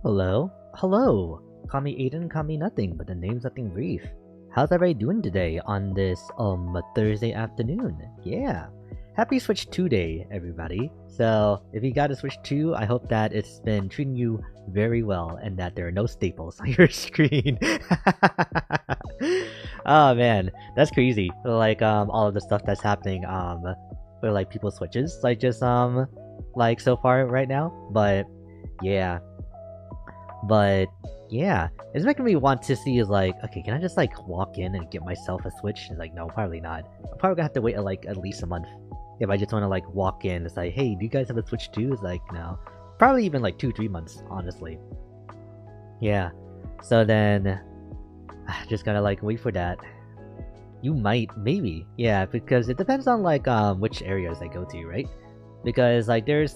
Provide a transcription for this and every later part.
Hello? Hello! Call me Aiden, call me nothing, but the name's nothing brief. How's everybody doing today on this, Thursday afternoon? Yeah. Happy Switch 2 Day, everybody. So, if you got a Switch 2, I hope that it's been treating you very well and that there are no staples on your screen. Oh man, that's crazy. Like, all of the stuff that's happening, for like people's Switches, like just, like so far right now. Yeah. But yeah, it's making me want to see is like, okay, can I just like walk in and get myself a Switch? It's like, no, probably not. I'm probably gonna have to wait like at least a month if I just want to like walk in. It's like, hey, do you guys have a Switch too? It's like, no, probably even like 2-3 months, honestly. Yeah, so then I just gotta like wait for that. You might, maybe, yeah, because it depends on like which areas I go to, right? Because like there's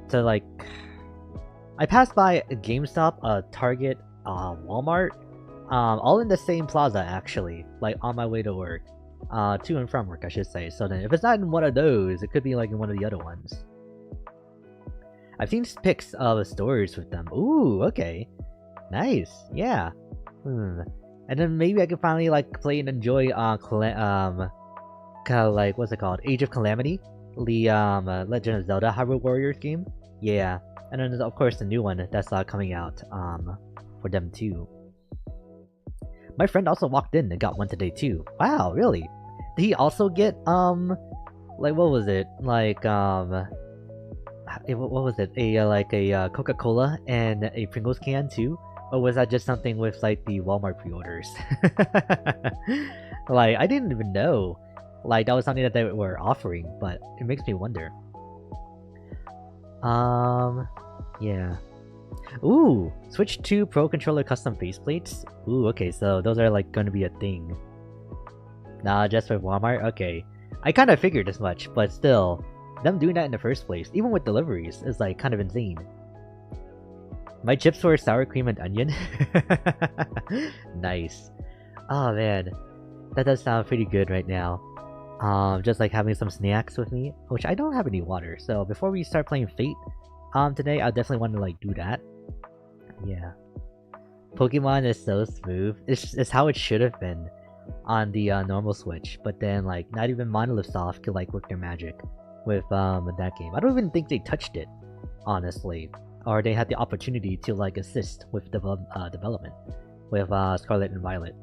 so like I passed by a GameStop, a Target, Walmart, all in the same plaza actually, like on my way to work. To and from work, I should say. So then if it's not in one of those, it could be like in one of the other ones. I've seen pics of stores with them. Ooh, okay. Nice. Yeah. And then maybe I can finally like play and enjoy kind of like what's it called? Age of Calamity? The Legend of Zelda Hyrule Warriors game. Yeah. And then there's of course the new one that's coming out for them too. My friend also walked in and got one today too. Wow, really? Did he also get like what was it? Like what was it? A like a Coca-Cola and a Pringles can too? Or was that just something with like the Walmart pre-orders? Like I didn't even know like that was something that they were offering, but it makes me wonder. Yeah. Ooh, Switch 2 Pro Controller custom faceplates? Ooh, okay, so those are like gonna be a thing. Nah, just for Walmart? Okay. I kinda figured as much, but still, them doing that in the first place, even with deliveries, is like kind of insane. My chips were sour cream and onion? Nice. Oh man, that does sound pretty good right now. Just like having some snacks with me, which I don't have any water, so before we start playing Fate, today, I definitely want to like do that. Yeah. Pokemon is so smooth. It's how it should have been on the normal Switch, but then like not even Monolith Soft could like work their magic with that game. I don't even think they touched it, honestly, or they had the opportunity to like assist with development with Scarlet and Violet.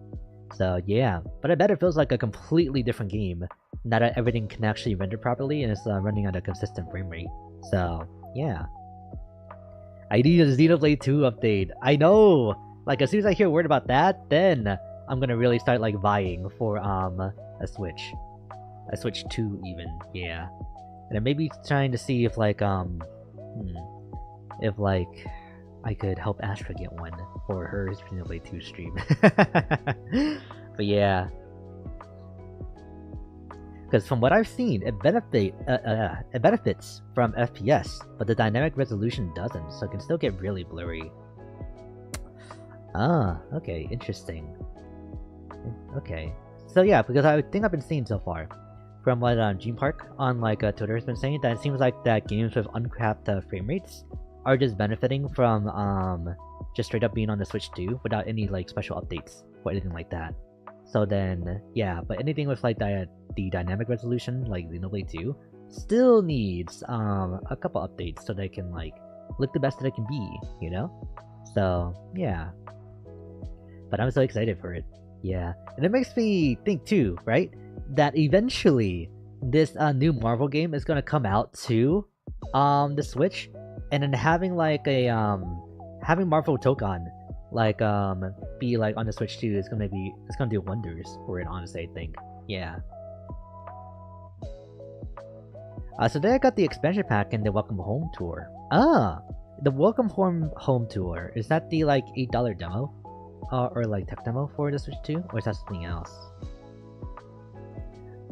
So yeah, but I bet it feels like a completely different game now that everything can actually render properly and it's running at a consistent frame rate. So yeah. I need a Xenoblade 2 update. I know! Like, as soon as I hear word about that, then I'm gonna really start, like, vying for, a Switch. A Switch 2, even. Yeah. And then maybe trying to see if, like, if, like, I could help Astra get one for her Xenoblade 2 stream. But yeah. Because from what I've seen, it benefits from FPS, but the dynamic resolution doesn't, so it can still get really blurry. Ah, okay, interesting. Okay, so yeah, because I think I've been seeing so far, from what Gene Park on like Twitter has been saying, that it seems like that games with uncapped frame rates are just benefiting from just straight up being on the Switch 2 without any like special updates or anything like that. So then, yeah, but anything with like the dynamic resolution, like Xenoblade 2, still needs a couple updates so they can like look the best that it can be, you know? So yeah. But I'm so excited for it. Yeah. And it makes me think too, right? That eventually this new Marvel game is gonna come out to the Switch, and then having like a having Marvel Tokon like be like on the Switch 2 is gonna do wonders for it, honestly, I think. Yeah. So then I got the expansion pack and the Welcome Home tour. Ah, the Welcome Home tour, is that the like $8 demo? Or like tech demo for the Switch 2? Or is that something else?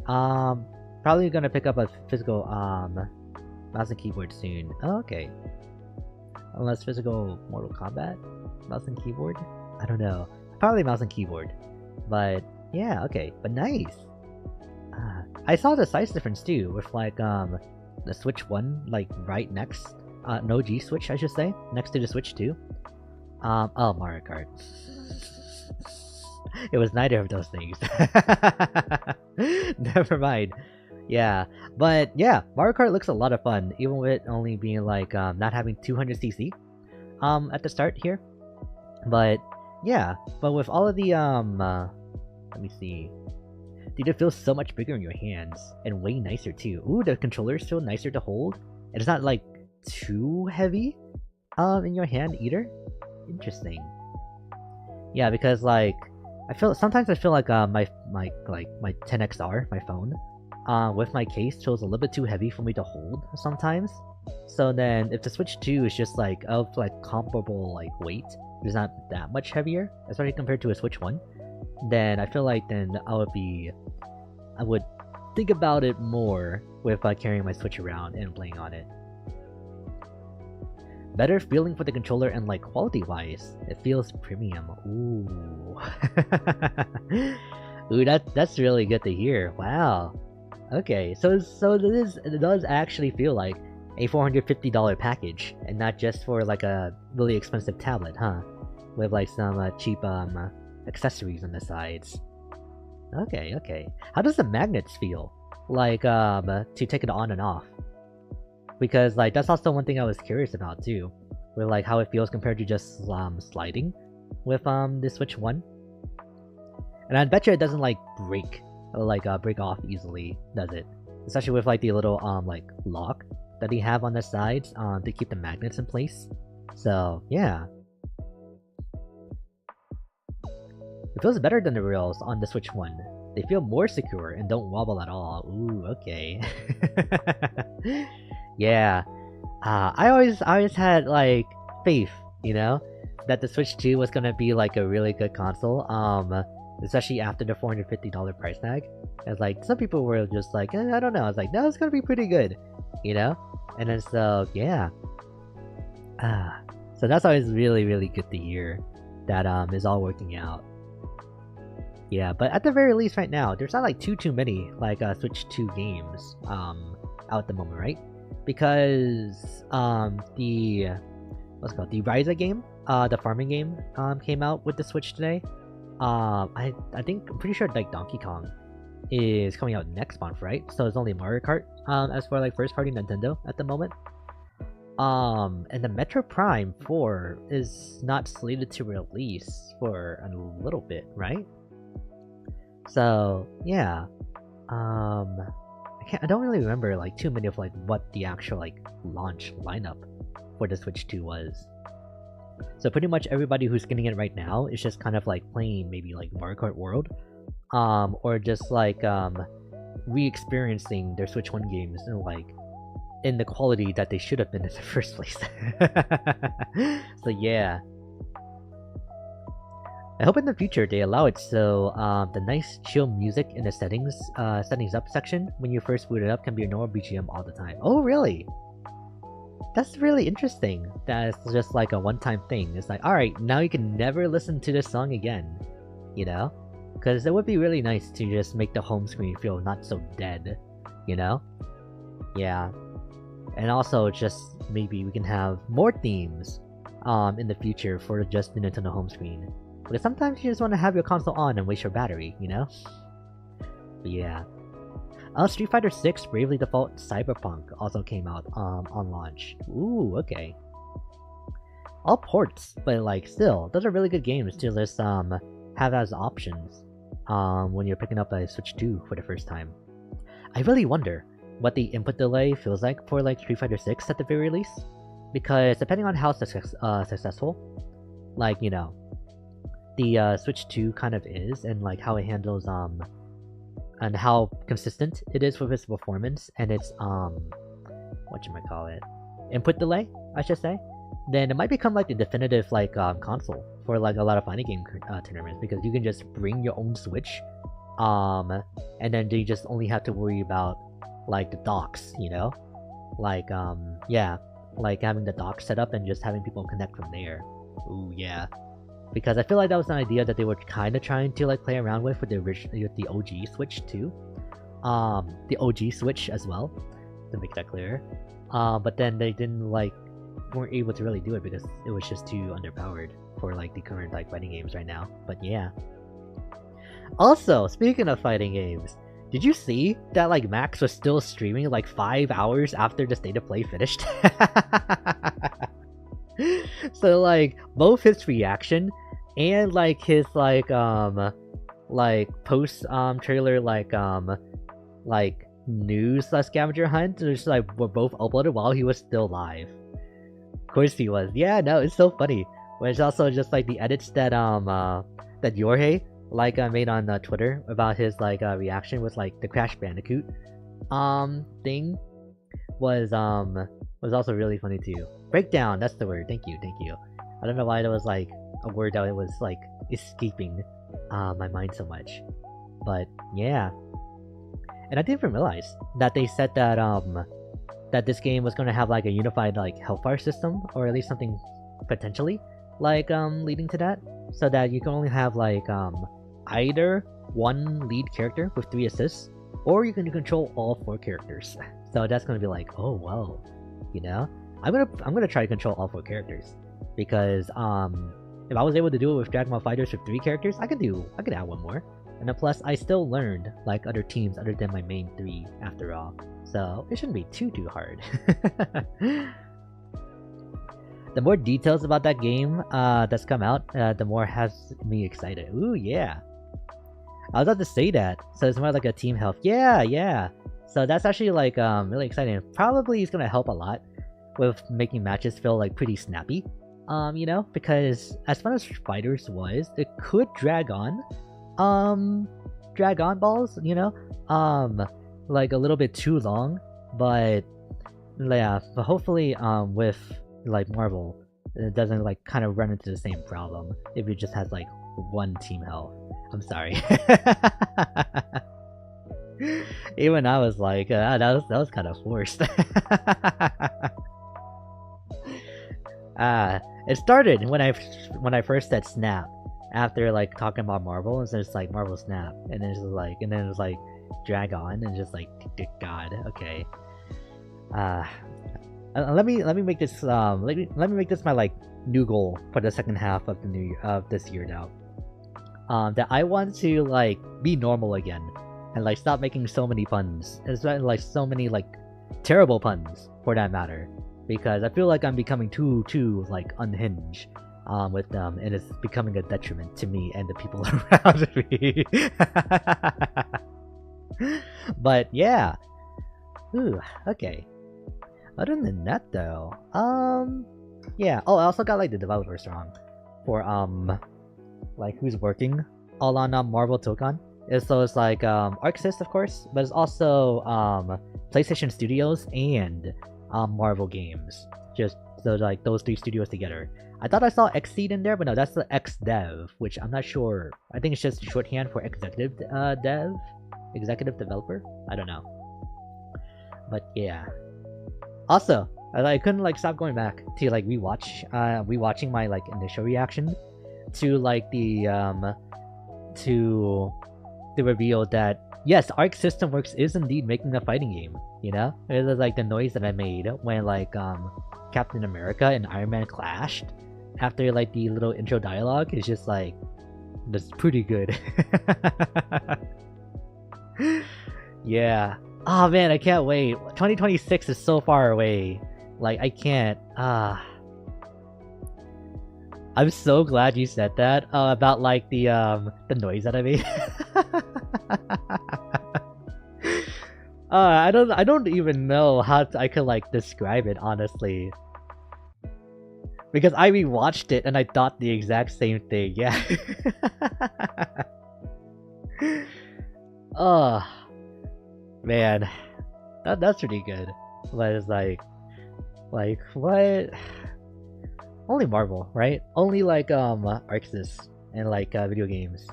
Probably gonna pick up a physical mouse and keyboard soon. Oh, okay. Unless physical Mortal Kombat mouse and keyboard? I don't know. Probably mouse and keyboard. But yeah, okay. But nice. I saw the size difference too, with like the Switch 1 like right next an OG Switch, I should say, next to the Switch 2. Oh, Mario Kart. It was neither of those things. Never mind. Yeah, but yeah, Mario Kart looks a lot of fun, even with it only being like not having 200cc at the start here. But yeah, but with all of the let me see. Dude, it feels so much bigger in your hands and way nicer too. Ooh, the controller's still nicer to hold. And it's not like too heavy in your hand either. Interesting. Yeah, because like sometimes I feel like my 10XR, my phone, with my case feels a little bit too heavy for me to hold sometimes. So then if the Switch 2 is just like of like comparable like weight, it's not that much heavier, especially compared to a Switch 1, then I feel like then I would think about it more with carrying my Switch around and playing on it. Better feeling for the controller and like quality wise, it feels premium. Ooh. Ooh, that's really good to hear. Wow. Okay, so it does actually feel like a $450 package, and not just for like a really expensive tablet, huh? With like some cheap accessories on the sides. Okay, okay. How does the magnets feel? Like to take it on and off? Because like that's also one thing I was curious about too, with like how it feels compared to just sliding with the Switch 1. And I bet you it doesn't like break off easily, does it? Especially with like the little like lock that they have on the sides to keep the magnets in place. So yeah. It feels better than the rails on the Switch 1. They feel more secure and don't wobble at all. Ooh, okay. Yeah. I always had like faith, you know, that the Switch 2 was gonna be like a really good console. Especially after the $450 price tag. As like some people were just like, I don't know. I was like, no, it's gonna be pretty good, you know. And then so yeah. So that's always really really good to hear that is all working out. Yeah, but at the very least right now, there's not like too many like Switch 2 games out at the moment, right? Because the what's it called, the Ryza game, the farming game, came out with the Switch today. I think I'm pretty sure like Donkey Kong is coming out next month, right? So it's only Mario Kart as for like first party Nintendo at the moment. And the Metro Prime 4 is not slated to release for a little bit, right? So yeah, I don't really remember like too many of like what the actual like launch lineup for the Switch 2 was. So pretty much everybody who's getting it right now is just kind of like playing maybe like Mario Kart World, or just like re-experiencing their Switch 1 games and like in the quality that they should have been in the first place. So yeah. I hope in the future they allow it so the nice chill music in the settings up section when you first boot it up can be a normal BGM all the time. Oh really? That's really interesting. That's just like a one-time thing. It's like, alright, now you can never listen to this song again. You know? Because it would be really nice to just make the home screen feel not so dead. You know? Yeah. And also just maybe we can have more themes in the future for just the Nintendo home screen. Because sometimes you just want to have your console on and waste your battery, you know? But yeah. Street Fighter 6 Bravely Default Cyberpunk also came out on launch. Ooh, okay. All ports, but like still, those are really good games to just have as options when you're picking up a Switch 2 for the first time. I really wonder what the input delay feels like for like Street Fighter 6 at the very least. Because depending on how successful, like, you know, the Switch 2 kind of is, and like how it handles and how consistent it is with its performance and its whatchamacallit, input delay, I should say, then it might become like the definitive like console for like a lot of fighting game tournaments, because you can just bring your own Switch and then you just only have to worry about like the docks, you know, like yeah, like having the dock set up and just having people connect from there. Ooh yeah. Because I feel like that was an idea that they were kind of trying to like play around with the OG Switch too, the OG Switch as well, to make that clear. But then they didn't like weren't able to really do it because it was just too underpowered for like the current like fighting games right now. But yeah. Also, speaking of fighting games, did you see that like Max was still streaming like 5 hours after the state of play finished? So like both his reaction and like his like post trailer like news scavenger hunt just like were both uploaded while he was still live. Of course he was. Yeah, no, it's so funny. But it's also just like the edits that that Jorge like made on Twitter about his like reaction with like the Crash Bandicoot thing was also really funny too. Breakdown, that's the word. Thank you. I don't know why that was like a word that was like escaping my mind so much. But yeah. And I didn't even realize that they said that that this game was gonna have like a unified like hellfire system, or at least something potentially like leading to that, so that you can only have like either one lead character with 3 assists, or you can control all 4 characters. So that's gonna be like, oh well, you know, I'm gonna try to control all 4 characters, because if I was able to do it with Dragon Ball FighterZ with 3 characters, I could add one more. And then plus, I still learned like other teams other than my main 3 after all, so it shouldn't be too hard. The more details about that game that's come out, the more has me excited. Ooh yeah, I was about to say that. So it's more like a team health. Yeah. So that's actually like really exciting. Probably is gonna help a lot with making matches feel like pretty snappy. You know, because as fun as Fighters was, it could drag on balls, you know, like a little bit too long. But yeah, but hopefully with like Marvel, it doesn't like kind of run into the same problem if it just has like one team health. I'm sorry. Even I was like, that was kind of forced. It started when I first said Snap, after like talking about Marvel, and so it's like Marvel Snap, and then it was like drag on, and just like God, okay. Let me make this let me make this my like new goal for the second half of this year now. That I want to like be normal again, and like stop making so many puns, especially like so many like terrible puns for that matter, because I feel like I'm becoming too like unhinged with them, and it's becoming a detriment to me and the people around me. But yeah. Ooh, okay. Other than that though, yeah. Oh, I also got like the developers wrong for like who's working all on Marvel Tokon. So it's like ArcSys, of course, but it's also PlayStation Studios and Marvel Games. Just so like those 3 studios together. I thought I saw Xseed in there, but no, that's the XDev, which I'm not sure. I think it's just shorthand for executive developer. I don't know. But yeah. Also, I couldn't like stop going back to like rewatching my like initial reaction to like the reveal that yes, Arc System Works is indeed making a fighting game. You know, it was like the noise that I made when like Captain America and Iron Man clashed after like the little intro dialogue is just like, that's pretty good. Yeah. Oh man, I can't wait. 2026 is so far away. Like I can't. I'm so glad you said that about like the noise that I made. I don't even know how I could like describe it honestly. Because I rewatched it and I thought the exact same thing. Yeah. Oh man, that's pretty good. But it's like what? Only Marvel, right? Only like ArcSys and like video games.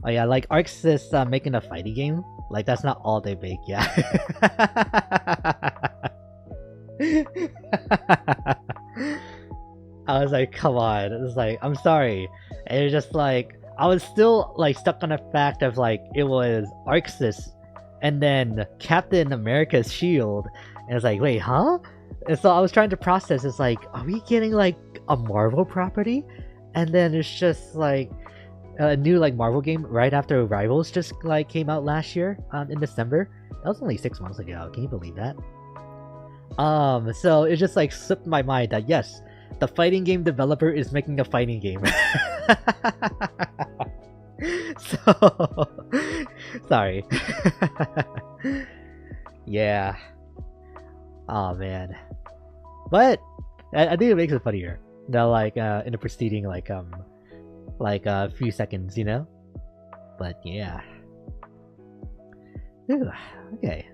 Oh yeah, like ArcSys making a fighting game. Like that's not all they make, yeah. I was like, come on. It was like, I'm sorry. And it's just like, I was still like stuck on the fact of like it was ArcSys and then Captain America's shield And it's like, wait, huh? And so I was trying to process. It's like, are we getting like a Marvel property? And then it's just like a new like Marvel game right after Rivals just like came out last year in December. That was only 6 months ago. Can you believe that? So it just like slipped my mind that yes, the fighting game developer is making a fighting game. So sorry. Yeah. Oh man. But I think it makes it funnier. Now like in the preceding like a few seconds, you know? But yeah. Ooh, okay.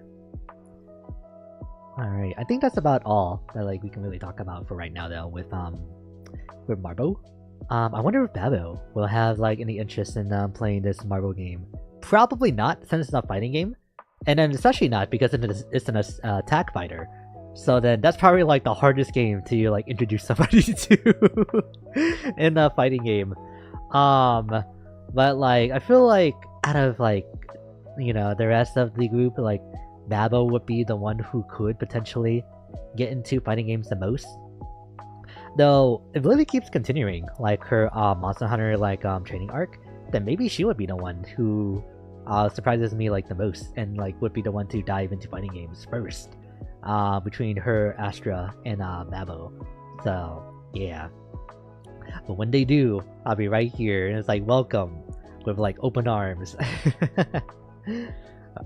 Alright, I think that's about all that like we can really talk about for right now though with Marbo. I wonder if Babo will have like any interest in playing this Marbo game. Probably not, since it's a fighting game. And then especially not because it's an attack fighter. So then that's probably like the hardest game to like introduce somebody to in a fighting game. But like I feel like out of like the rest of the group, like Babo would be the one who could potentially get into fighting games the most. Though if Lily keeps continuing like her Monster Hunter like training arc, then maybe she would be the one who surprises me like the most and like would be the one to dive into fighting games first. Between her, Astra, and Babo. So yeah. But when they do, I'll be right here and it's like welcome with like open arms.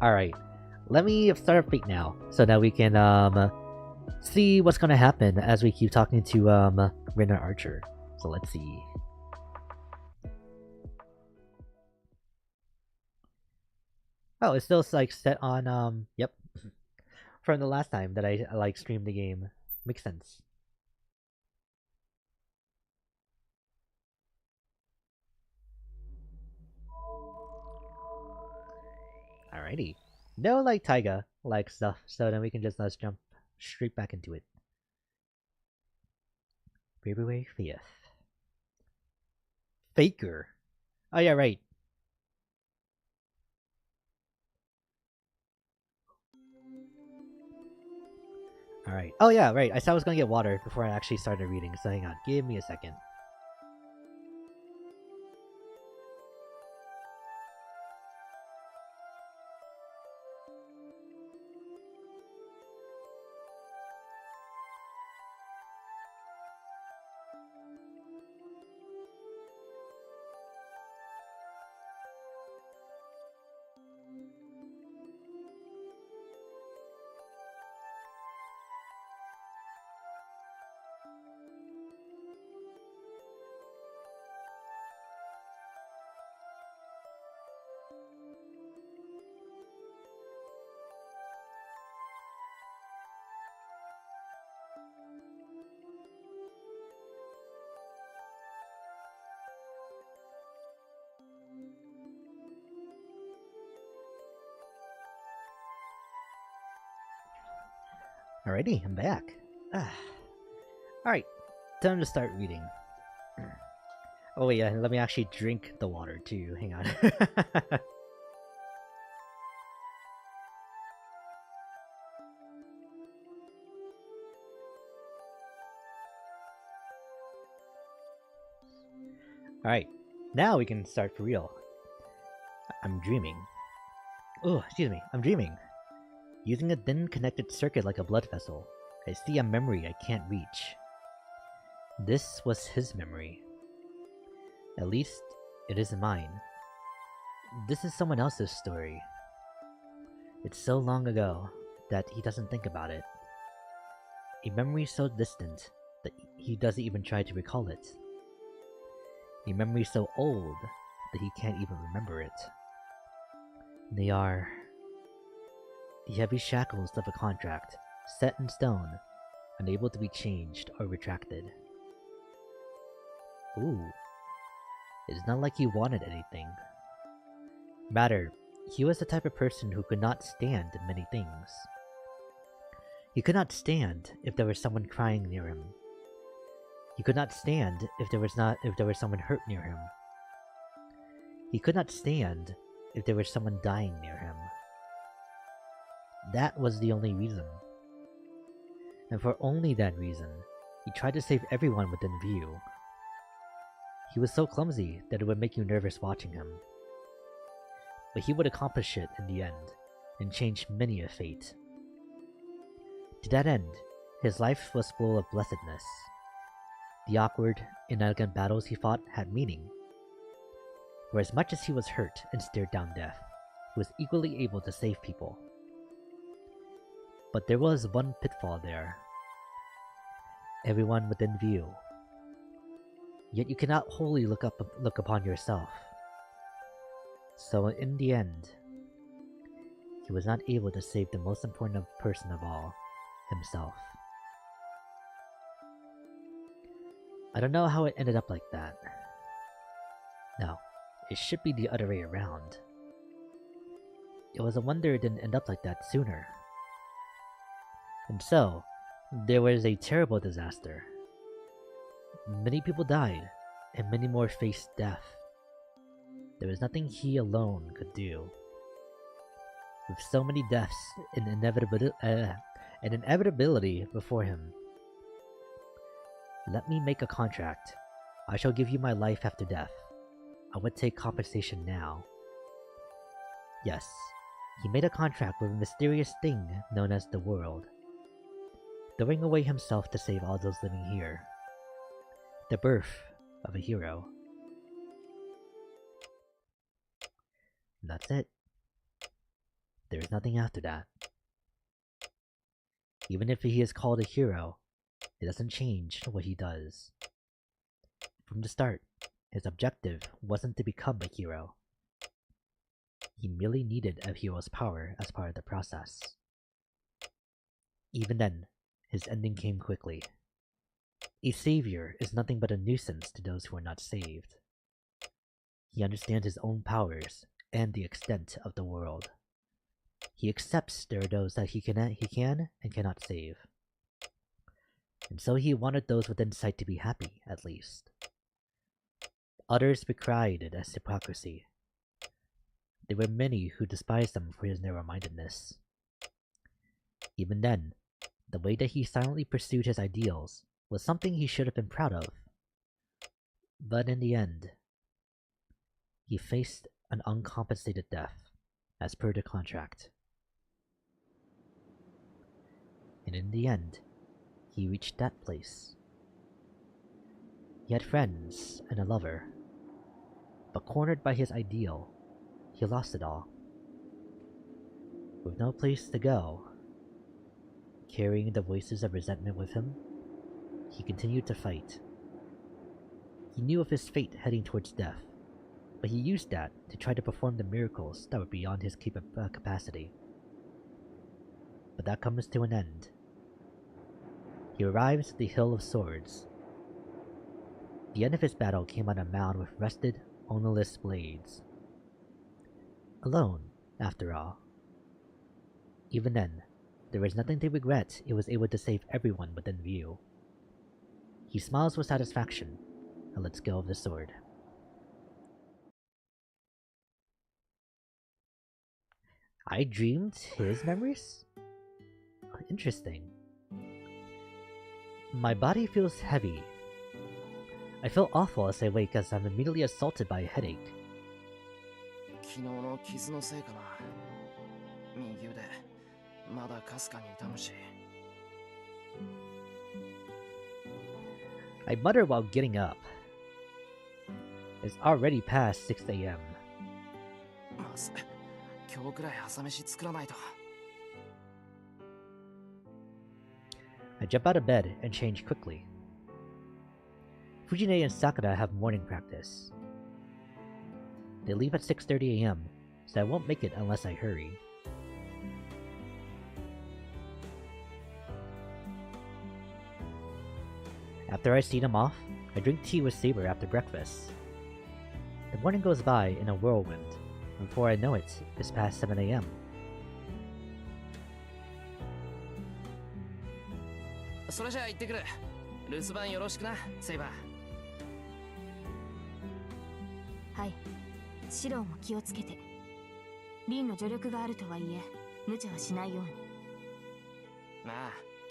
Alright. Let me start Fate now so that we can see what's gonna happen as we keep talking to Renner Archer. So let's see. Oh, it's still like set on yep. From the last time that I like streamed the game. Makes sense. Alrighty. No like Taiga like stuff, so then we can just let's jump straight back into it. February 5th. Faker. Oh yeah, right. Alright. Oh yeah, right. I said I was gonna get water before I actually started reading, so hang on. Give me a second. Alrighty, I'm back. Alright, time to start reading. Oh wait, yeah, let me actually drink the water too. Hang on. Alright, now we can start for real. I'm dreaming. Oh, excuse me, I'm dreaming. Using a thin connected circuit like a blood vessel, I see a memory I can't reach. This was his memory. At least, it isn't mine. This is someone else's story. It's so long ago that he doesn't think about it. A memory so distant that he doesn't even try to recall it. A memory so old that he can't even remember it. They are the heavy shackles of a contract, set in stone, unable to be changed or retracted. Ooh. It's not like he wanted anything. Rather, he was the type of person who could not stand many things. He could not stand if there was someone crying near him. He could not stand if there was someone hurt near him. He could not stand if there was someone dying near him. That was the only reason. and for only that reason, he tried to save everyone within view. He was so clumsy that it would make you nervous watching him. But he would accomplish it in the end, and change many a fate. To that end, his life was full of blessedness. The awkward, inelegant battles he fought had meaning. For as much as he was hurt and stared down death, he was equally able to save people. But there was one pitfall there. Everyone within view. Yet you cannot wholly look upon yourself. So in the end, he was not able to save the most important person of all, himself. I don't know how it ended up like that. No, it should be the other way around. It was a wonder it didn't end up like that sooner. And so, there was a terrible disaster. Many people died, and many more faced death. There was nothing he alone could do. With so many deaths and inevitability before him. Let me make a contract. I shall give you my life after death. I would take compensation now. Yes, he made a contract with a mysterious thing known as the world, throwing away himself to save all those living here. The birth of a hero. And that's it. There is nothing after that. Even if he is called a hero, it doesn't change what he does. From the start, his objective wasn't to become a hero. He merely needed a hero's power as part of the process. Even then, his ending came quickly. A savior is nothing but a nuisance to those who are not saved. He understands his own powers and the extent of the world. He accepts there are those that he can and cannot save. And so he wanted those within sight to be happy, at least. Others decried it as hypocrisy. There were many who despised him for his narrow-mindedness. Even then, the way that he silently pursued his ideals was something he should have been proud of. But in the end, he faced an uncompensated death, as per the contract. And in the end, he reached that place. He had friends and a lover, but cornered by his ideal, he lost it all. With no place to go, carrying the voices of resentment with him, he continued to fight. He knew of his fate heading towards death, but he used that to try to perform the miracles that were beyond his capacity. But that comes to an end. He arrives at the Hill of Swords. The end of his battle came on a mound with rusted, ownerless blades. Alone, after all. Even then, there was nothing to regret. He was able to save everyone within view. He smiles with satisfaction and lets go of the sword. I dreamed his memories? Interesting. My body feels heavy. I feel awful as I wake as I'm immediately assaulted by a headache. I mutter while getting up. It's already past 6 a.m. I jump out of bed and change quickly. Fujine and Sakura have morning practice. They leave at 6:30 a.m., so I won't make it unless I hurry. After I see them off, I drink tea with Saber after breakfast. The morning goes by in a whirlwind, and before I know it, it's past 7 a.m.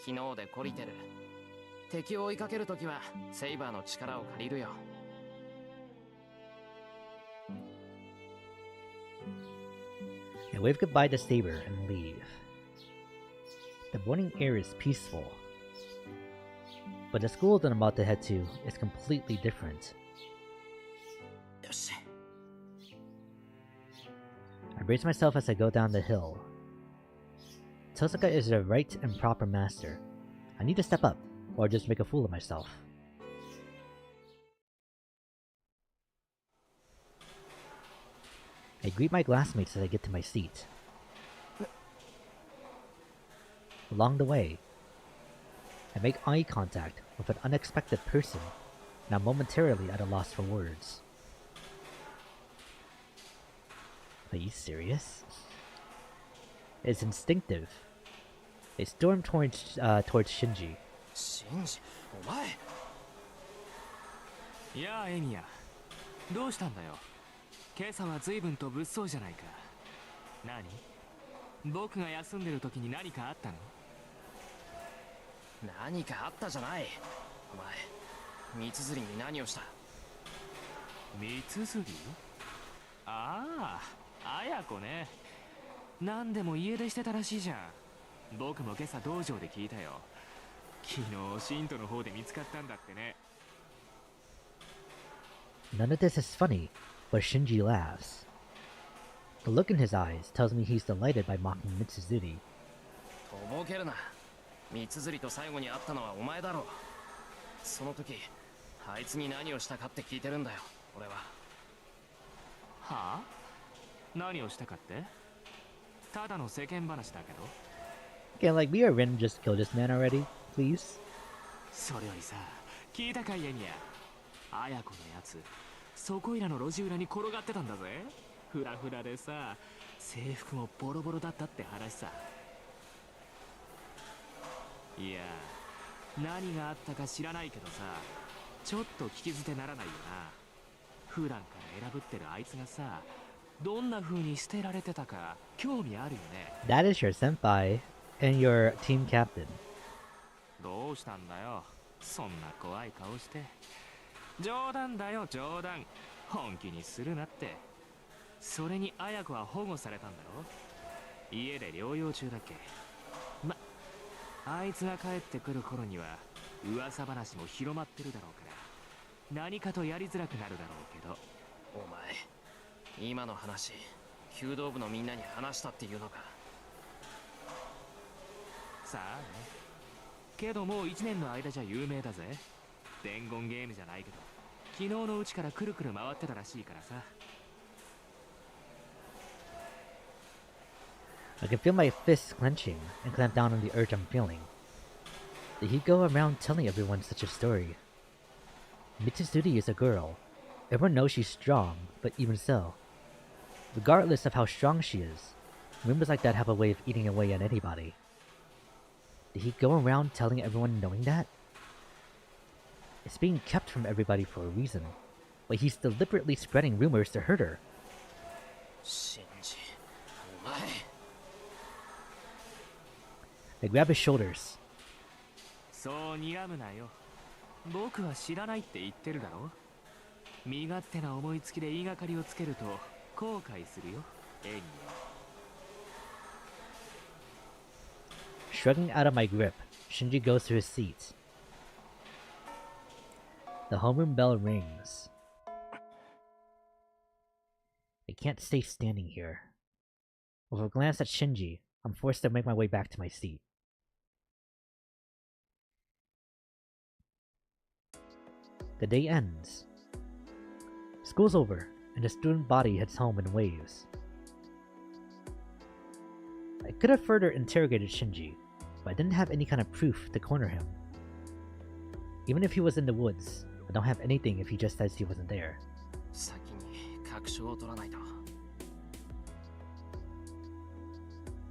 昨日で懲りてる。敵を追いかけるときはセイバーの力を借りるよ。I wave goodbye to Saber and leave. The morning air is peaceful, but the school that I'm about to head to is completely different. I brace myself as I go down the hill. Tosaka is the right and proper master. I need to step up, or just make a fool of myself. I greet my classmates as I get to my seat. Along the way, I make eye contact with an unexpected person, and I'm momentarily at a loss for words. Are you serious? It's instinctive. They storm towards Shinji. Shinji? お前? いやあ、エミヤ。どうしたんだよ。今朝は随分と物騒じゃないか。何？僕が休んでる時に何かあったの？何かあったじゃない。お前、三綴りに何をした？三綴り？ああ、綾子ね。何でも家出してたらしいじゃん。僕も今朝道場で聞いたよ。昨日信徒の方で見つかったんだってね。None of this is funny, but Shinji laughs. The look in his eyes tells me he's delighted by mocking Mitsuzuri. とぼけるな。三綴りと最後に会ったのはお前だろう。その時、あいつに何をしたかって聞いてるんだよ、俺は。はあ？何をしたかって？ただの世間話だけど。Okay, like, we are ready to just kill this man already, please. それよりさ、聞いたかいエミヤ。綾子のやつ、そこいらの路地裏に転がってたんだぜ。フラフラでさ、制服もボロボロだったって話さ。いや、何があったか知らないけどさ、ちょっと聞き捨てならないよな。普段から選ぶってるあいつがさ、どんな風に捨てられてたか興味あるよね。That is your senpai and your team captain. どうしたんだよ、そんな怖い顔して。冗談だよ、冗談。本気にするなって。それに綾子は保護されたんだろ。家で療養中だっけ。ま、あいつが帰ってくる頃には噂話も広まってるだろうから、何かとやりづらくなるだろうけど。お前、今の話、弓道部のみんなに話したっていうのか。さあね。けどもう1年の間じゃ有名だぜ。伝言ゲームじゃないけど、昨日のうちからくるくる回ってたらしいからさ。I can feel my fists clenching and clamp down on the urge I'm feeling. Did he go around telling everyone such a story? Mitsuzuri is a girl. Everyone knows she's strong, but even so, regardless of how strong she is, rumors like that have a way of eating away at anybody. Did he go around telling everyone knowing that? It's being kept from everybody for a reason, but he's deliberately spreading rumors to hurt her. Shinji, お前。I grab his shoulders. そう睨むなよ。僕は知らないって言ってるだろ。身勝手な思いつきで言いがかりをつけると後悔するよ、エミヤ。Shrugging out of my grip, Shinji goes to his seat. The homeroom bell rings. I can't stay standing here. With a glance at Shinji, I'm forced to make my way back to my seat. The day ends. School's over, and the student body heads home in waves. I could have further interrogated Shinji, but I didn't have any kind of proof to corner him. Even if he was in the woods, I don't have anything if he just says he wasn't there. 先に確証を取らないと。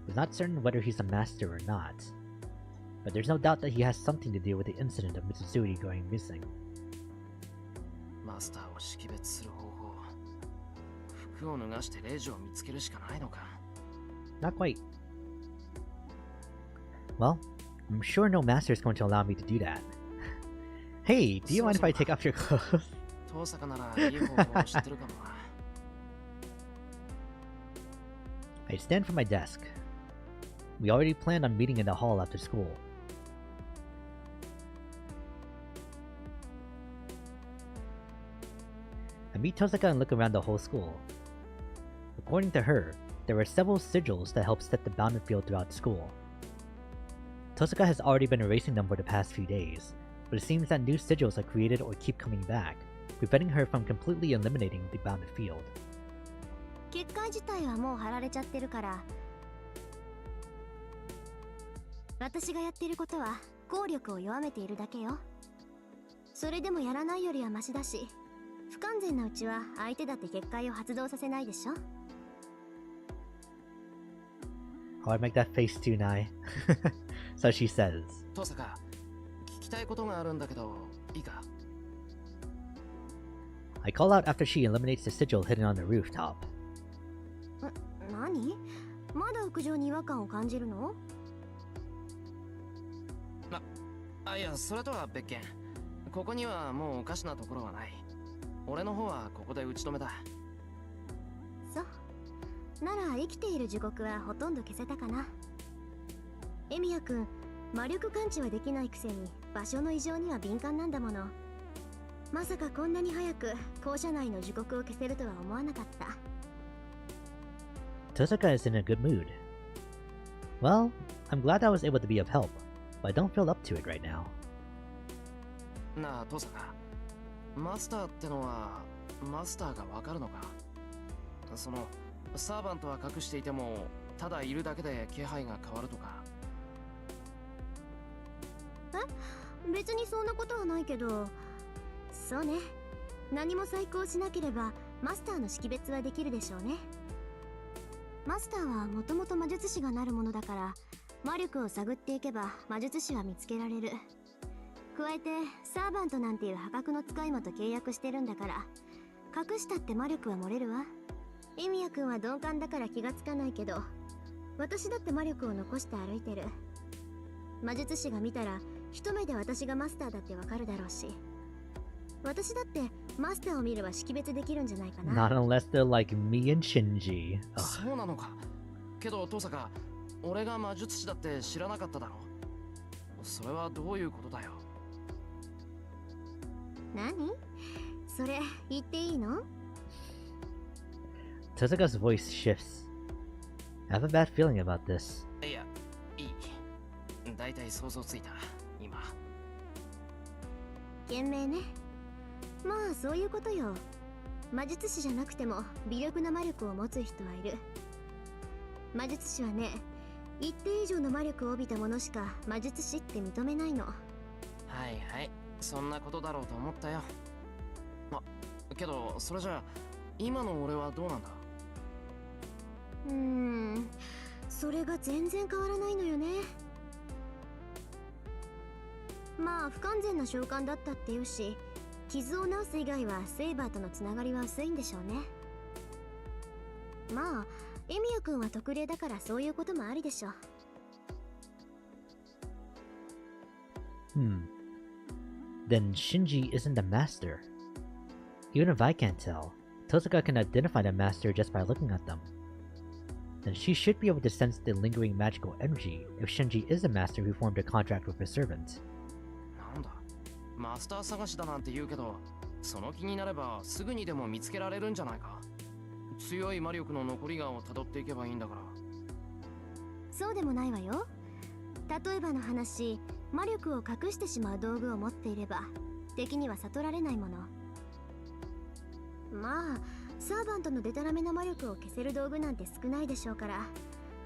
It's not certain whether he's a master or not, but there's no doubt that he has something to do with the incident of Mitsuzuri going missing. マスターを識別する方法。服を脱がしてレイジを見つけるしかないのか。Not quite. Well, I'm sure no master is going to allow me to do that. Hey, do you mind if I take off your clothes? 遠坂ならいい方法を知ってるかもな。I stand from my desk. We already planned on meeting in the hall after school. I meet Tosaka and look around the whole school. According to her, there were several sigils that help set the bounded field throughout school. Tosaka has already been erasing them for the past few days, but it seems that new sigils are created or keep coming back, preventing her from completely eliminating the bounded field. 結界自体はもう貼られちゃってるから、私がやってることは効力を弱めているだけよ。それでもやらないよりはマシだし、不完全なうちは相手だって結界を発動させないでしょ。Oh, I make that face too, Nai. So she says. 遠坂、聞きたいことがあるんだけど、いいか？ I call out after she eliminates the sigil hidden on the rooftop. 何？まだ屋上に違和感を感じるの？いや、それとは別件。ここにはもうおかしなところはない。俺の方はここで打ち止めだ。そう。なら生きている時刻はほとんど消せたかな。エミヤ君、魔力感知はできないくせに場所の異常には敏感なんだもの。まさかこんなに早く校舎内の時刻を消せるとは思わなかった。Tosaka is in a good mood. Well, I'm glad I was able to be of help, but I don't feel up to it right now. なあ、遠坂。マスターってのは、マスターがわかるのか？その、サーバントは隠していても、ただいるだけで気配が変わるとか。別にそんなことはないけど、そうね。何も再考しなければマスターの識別はできるでしょうね。マスターはもともと魔術師がなるものだから、魔力を探っていけば魔術師は見つけられる。加えてサーバントなんていう破格の使い魔と契約してるんだから、隠したって魔力は漏れるわ。エミヤ君は鈍感だから気がつかないけど、私だって魔力を残して歩いてる。魔術師が見たら一目で私がマスターだってわかるだろうし、私だってマスターを見れば識別できるんじゃないかな。 Not unless they're like me and Shinji. そうなのか。けど遠坂、俺が魔術師だって知らなかっただろ。それはどういうことだよ。何？それ言っていいの？ Tosaka's voice shifts. I have a bad feeling about this. いや、いい。だいたい想像ついた、今。賢明ね。まあそういうことよ。魔術師じゃなくても微力な魔力を持つ人はいる。魔術師はね、一定以上の魔力を帯びたものしか魔術師って認めないの。はいはい、そんなことだろうと思ったよ。けどそれじゃあ今の俺はどうなんだ？それが全然変わらないのよね。まあ不完全な召喚だったっていうし、傷を治す以外はセイバーとのつながりは薄いんでしょうね。まあエミヤ君は特例だからそういうこともありでしょう。Then Shinji isn't a master. Even if I can't tell, Tosaka can identify the master just by looking at them. Then she should be able to sense the lingering magical energy if Shinji is a master who formed a contract with a servant. なんだ、マスター探しだなんて言うけど、その気になればすぐにでも見つけられるんじゃないか。強い魔力の残りがを辿っていけばいいんだから。そうでもないわよ。例えばの話、魔力を隠してしまう道具を持っていれば敵には悟られないもの。まあサーバントのデタラメな魔力を消せる道具なんて少ないでしょうから、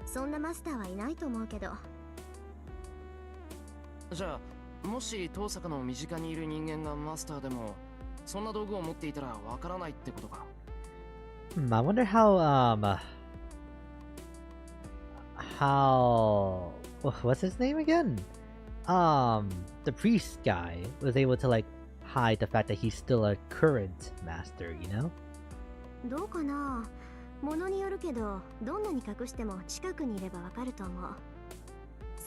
そんなマスターはいないと思うけど。じゃあもし遠坂の身近にいる人間がマスターでもそんな道具を持っていたらわからないってことか。I wonder how what's his name again? The priest guy was able to like hide the fact that he's still a current master, you know? どうかな。ものによるけど、どんなに隠しても近くにいればわかると思う。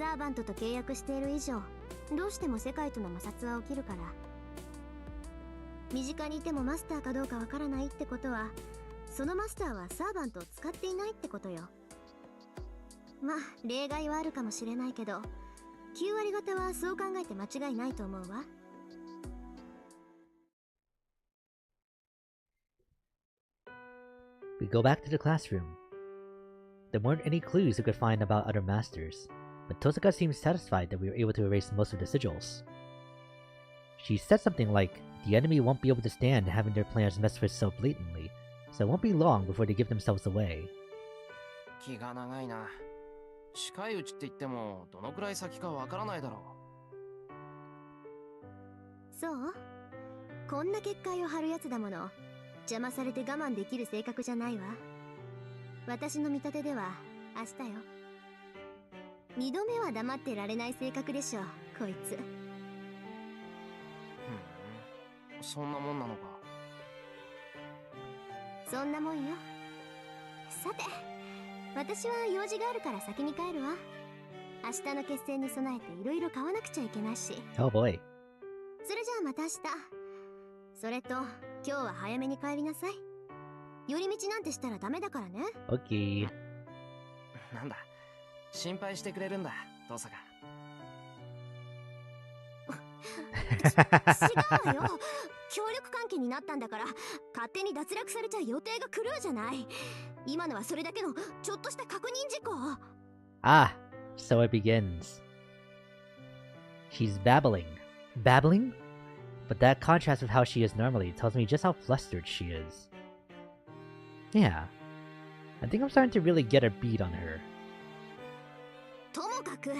サーバントと契約している以上、どうしても世界との摩擦は起きるから。身近にいてもマスターかどうかわからないってことは、そのマスターはサーバントを使っていないってことよ。まあ例外はあるかもしれないけど、9割方はそう考えて間違いないと思うわ。We go back to the classroom. There weren't any clues we could find about other masters, but Tosaka seemed satisfied that we were able to erase most of the sigils. She said something like, the enemy won't be able to stand having their plans messed with so blatantly, so it won't be long before they give themselves away. 気が長いな。近いうちって言ってもどのくらい先かわからないだろう。そう？こんな結界を張るやつだもの。邪魔されて我慢できる性格じゃないわ。私の見立てでは明日よ。2度目は黙ってられない性格でしょ、こいつ。そんなもんなのか。そんなもんよ。さて、私は用事があるから先に帰るわ。明日の決戦に備えていろいろ買わなくちゃいけないし。Oh boy. それじゃあまた明日。それと、今日は早めに帰りなさい。寄り道なんてしたらダメだからね。Okay. なんだ、心配してくれるんだ、トサカ。違うわよ。協力関係になったんだから、勝手に脱落されちゃ予定が狂うじゃない。今のはそれだけのちょっとした確認事項。Ah, so it begins. She's babbling. Babbling? But that contrast with how she is normally tells me just how flustered she is. Yeah, I think I'm starting to really get a beat on her. ともかく、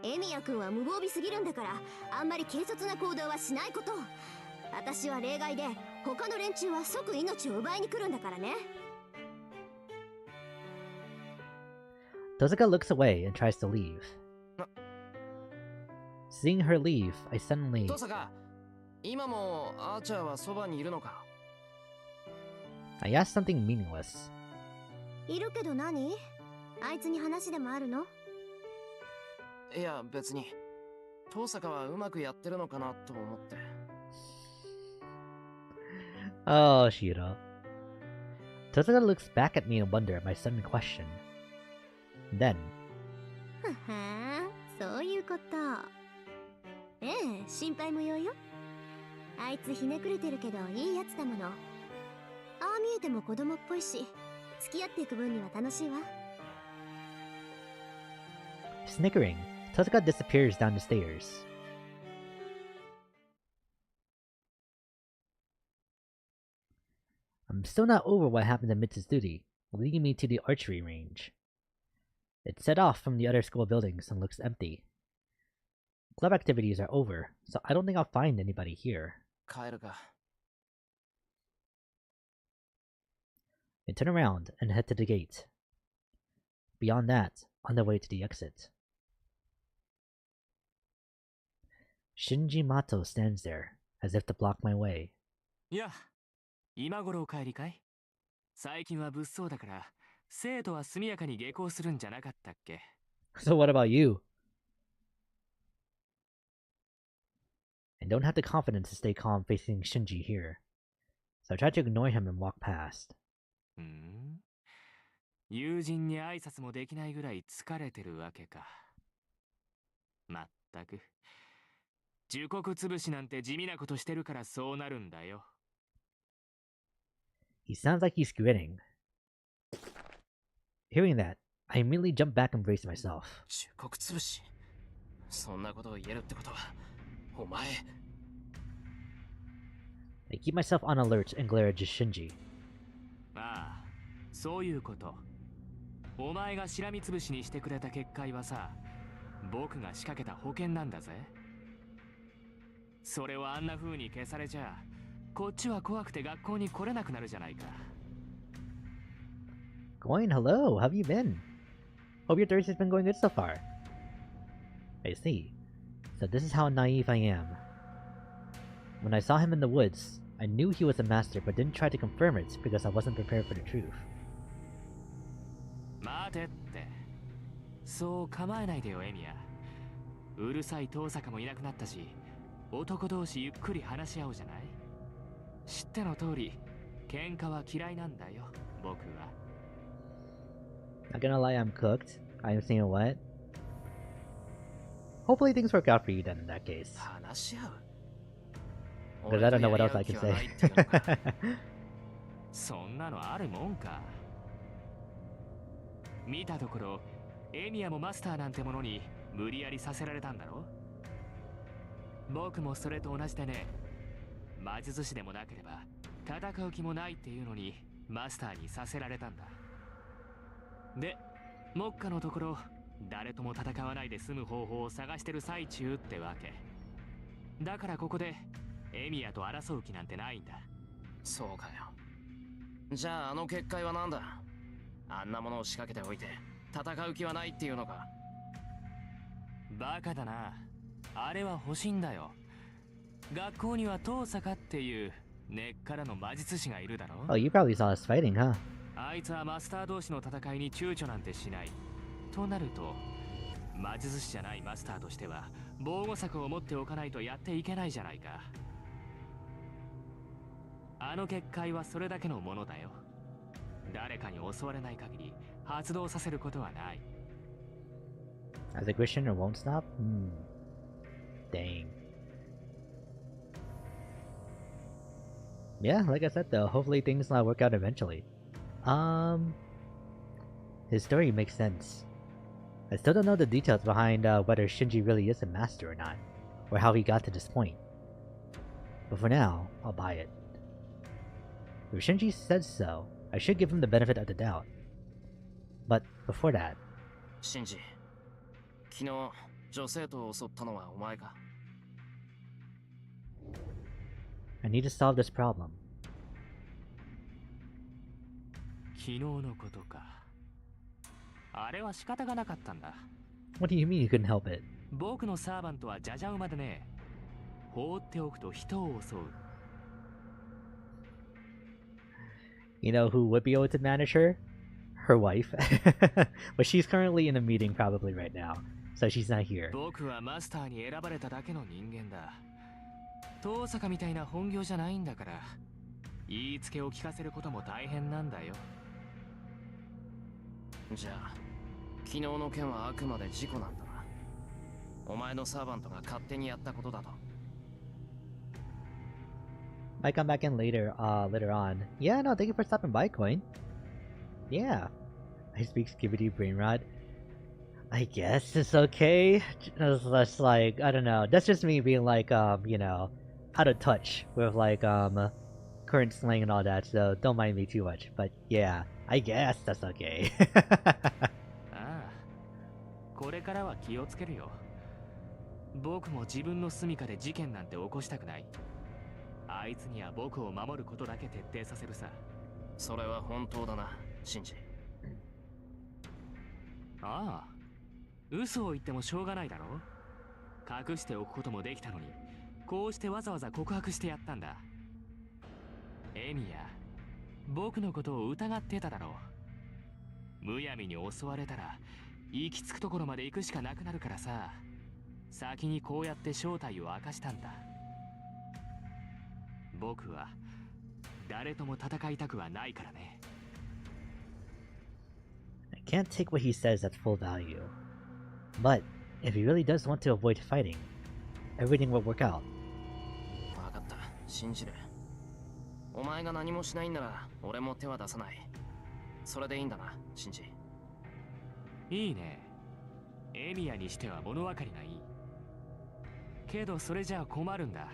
エミヤ君は無防備すぎるんだから、あんまり軽率な行動はしないこと。私は例外で、他の連中は即命を奪いに来るんだからね。Tosaka looks away and tries to leave. Seeing her leave, I suddenly... トサカ、今もアーチャーはそばにいるのか？ I asked something meaningless. いるけど何？あいつに話でもあるの？いや、別に。トサカはうまくやってるのかなと思って。Oh, Shiro. Tosaka looks back at me in wonder at my sudden question. Then... ははそういうこと。ええ、心配無用よ。あいつひねくれてるけどいいやつだもの。ああ見えても子供っぽいし、付き合っていく分には楽しいわ。Snickering, Tosaka disappears down the stairs. I'm still not over what happened to Mitsutsuri, leading me to the archery range. It's set off from the other school buildings and looks empty. Club activities are over, so I don't think I'll find anybody here. 帰るか。I turn around and head to the gate. Beyond that, on the way to the exit. Shinji Mato stands there, as if to block my way. いや、今頃お帰りかい？最近は物騒だから、生徒は速やかに下校するんじゃなかったっけ？ So what about you? I don't have the confidence to stay calm facing Shinji here, so I try to ignore him and walk past. 友人に挨拶もできないぐらい疲れてるわけか。まったく。呪国潰しなんて地味なことしてるからそうなるんだよ。He sounds like he's grinning. Hearing that, I immediately jump back and brace myself. 呪国潰し？そんなことを言えるってことは、お前。I keep myself on alert and glare at Shinji. ああ、そういうこと。お前がしらみつぶしにしてくれた結界はさ、僕が仕掛けた保険なんだぜ。それをあんな風に消されちゃ、こっちは怖くて学校に来れなくなるじゃないか。Going, hello, how have you been? Hope your Thursday's been going good so far. I see. So this is how naive I am. When I saw him in the woods, I knew he was a master but didn't try to confirm it because I wasn't prepared for the truth. 待てって。そう構えないでよ、エミヤ。うるさい遠坂もいなくなったし、男同士ゆっくり話し合おうじゃない。知っての通り、喧嘩は嫌いなんだよ、僕は。Not gonna lie, I'm cooked. I'm saying what? Hopefully things work out for you then in that case. 話し合う Because I don't know what else I can say. そんなのあるもんか。見たところ、エミヤもマスターなんてものに無理やりさせられたんだろ。僕もそれと同じでね。魔術師でもなければ戦う気もないっていうのにマスターにさせられたんだ。で、目下のところ誰とも戦わないで済む方法を探してる最中ってわけ。だからここでエミヤと争う気なんてないんだ。そうかよ。じゃああの結界は何だ。あんなものを仕掛けておいて戦う気はないっていうのか。バカだな。あれは欲しいんだよ。学校には遠坂っていう根っからの魔術師がいるだろ。Oh, you probably saw us fighting, huh? あいつはマスター同士の戦いに躊躇なんてしない。となると、魔術師じゃないマスターとしては防護策を持っておかないとやっていけないじゃないか。あの結界はそれだけのものだよ。誰かに襲われない限り発動させることはない。As a Christian won't stop? Dang. Yeah, like I said though, hopefully things work out eventually. His story makes sense. I still don't know the details behind whether Shinji really is a master or not, or how he got to this point. But for now, I'll buy it. If Shinji says so, I should give him the benefit of the doubt. But before that... シンジ、昨日女生徒を襲ったのはお前か。I need to solve this problem. 昨日のことか。あれは仕方がなかったんだ。What do you mean you couldn't help it? 僕のサーバントはジャジャ馬でね、放っておくと人を襲う。You know who would be able to manage her? Her wife. But she's currently in a meeting probably right now, so she's not here. 僕はマスターに選ばれただけの人間だ。遠坂みたいな本業じゃないんだから、言いつけを聞かせることも大変なんだよ。じゃあ、昨日の件はあくまで事故なんだな。お前のサーバントが勝手にやったことだと。Might come back in later on. Yeah, no, thank you for stopping by, Coin. Yeah. I speak Skibidi Brainrod. I guess it's okay. That's like, I don't know. That's just me being like, you know, out of touch with like, current slang and all that, so don't mind me too much. But yeah, I guess that's okay. ああ、これからは気をつけるよ。僕も自分の住処で事件なんて起こしたくない。あいつには僕を守ることだけ徹底させるさ。それは本当だな、シンジ。ああ、嘘を言ってもしょうがないだろ。隠しておくこともできたのに、こうしてわざわざ告白してやったんだ。エミヤ、僕のことを疑ってただろう。むやみに襲われたら行き着くところまで行くしかなくなるからさ、先にこうやって正体を明かしたんだ。僕は誰とも戦いたくはないからね。I can't take what he says at full value. But if he really does want to avoid fighting, everything will work out. 分かった、信じる。お前が何もしないんなら俺も手は出さない。それでいいんだな、シンジ。いいね。エミヤにしては物分かりがいい。けどそれじゃあ困るんだ。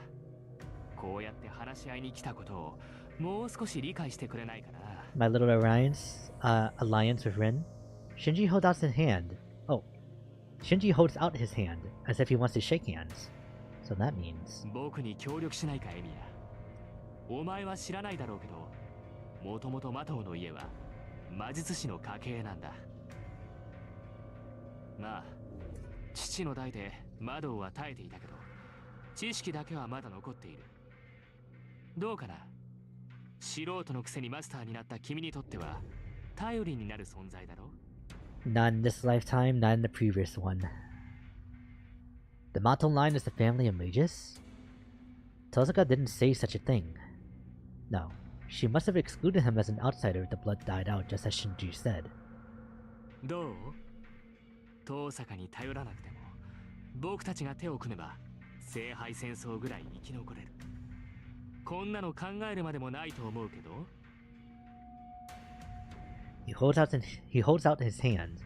こうやって話し合いに来たことをもう少し理解してくれないかな。My little alliance with Rin. Shinji holds out his hand. Oh, Shinji holds out his hand as if he wants to shake hands. So that means 僕に協力しないか、エミヤ。お前は知らないだろうけど、もともとマトウの家は魔術師の家系なんだ。まあ、父の代でマドウは耐えていたけど、知識だけはまだ残っている。どうかな。素人のくせにマスターになった君にとっては頼りになる存在だろ。 not in this lifetime, not in the previous one. The mountain lion is the family of mages? Tosaka didn't say such a thing. No, she must have excluded him as an outsider if the blood died out, just as Shinji said. どう？遠坂に頼らなくても僕たちが手を組めば聖杯戦争ぐらい生き残れる。こんなの考えるまでもないと思うけど。He holds out his hand.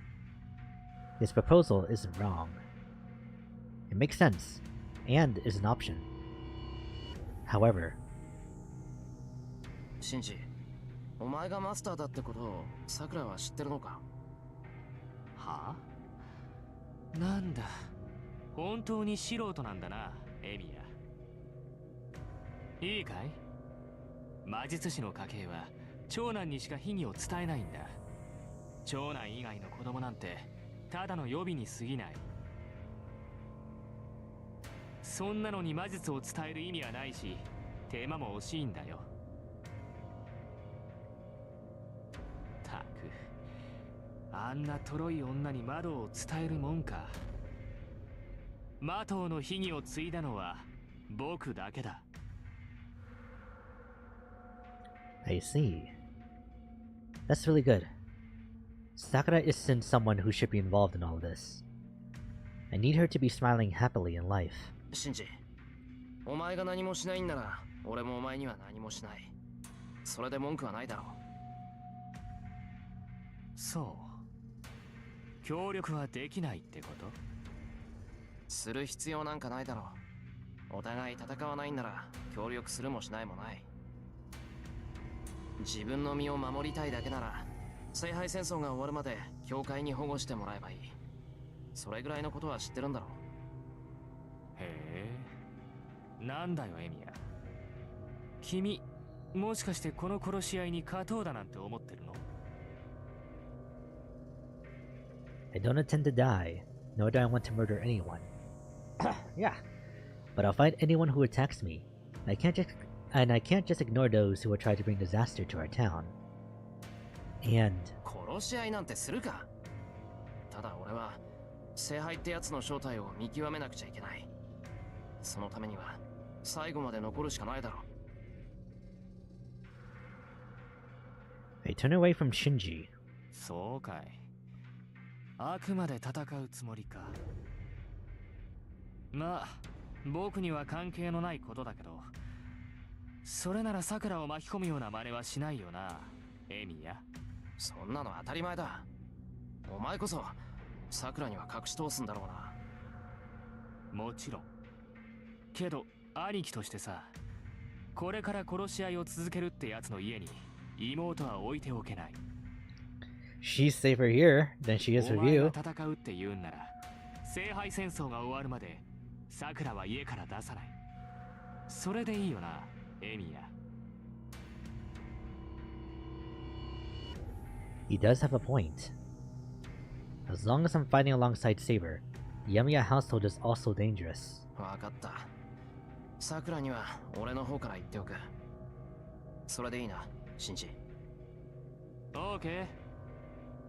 His proposal isn't wrong. It makes sense, and is an option. However, シンジ、お前がマスターだってことをさくらは知ってるのか？はあ？なんだ、本当に素人なんだな、エミヤ。いいかい？魔術師の家系は長男にしか秘技を伝えないんだ。長男以外の子供なんてただの予備に過ぎない。そんなのに魔術を伝える意味はないし、手間も惜しいんだよ。たく、あんなとろい女に窓を伝えるもんか。魔頭の秘技を継いだのは僕だけだ。I see. That's really good. Sakura isn't someone who should be involved in all this. I need her to be smiling happily in life. シンジ、お前が何もしないんなら俺もお前には何もしない。それで文句はないだろう。そう。協力はできないってこと？する必要なんかないだろう。お互い戦わないんなら協力するもしないもない。自分の身を守りたいだけなら聖杯戦争が終わるまで教会に保護してもらえばいい。それぐらいのことは知ってるんだろう。へえ、なんだよエミヤ。君、もしかしてこの殺し合いに勝とうだなんて思ってるの？ I don't intend to die, nor do I want to murder anyone. Yeah, but I'll fight anyone who attacks me. I can't just ignore those who will try to bring disaster to our town. And 殺し合いなんてするか？ただ俺は聖杯ってやつの正体を見極めなくちゃいけない。そのためには最後まで残るしかないだろう。I turn away from Shinji. そうかい。あくまで戦うつもりか。まあ、僕には関係のないことだけど、それなら桜を巻き込むような真似はしないよな、エミヤ。そんなの当たり前だ。お前こそ桜には隠し通すんだろうな。もちろん。けど兄貴としてさ、これから殺し合いを続けるってやつの家に妹は置いておけない。She's safer here than she is with お前 you. が戦うって言うんなら、聖杯戦争が終わるまで桜は家から出さない。それでいいよな、エミヤ。He does have a point. As long as I'm fighting alongside Saber, the Yamiya household is also dangerous. わかった。桜には俺の方から言っておく。それでいいな、シンジ。オーケー。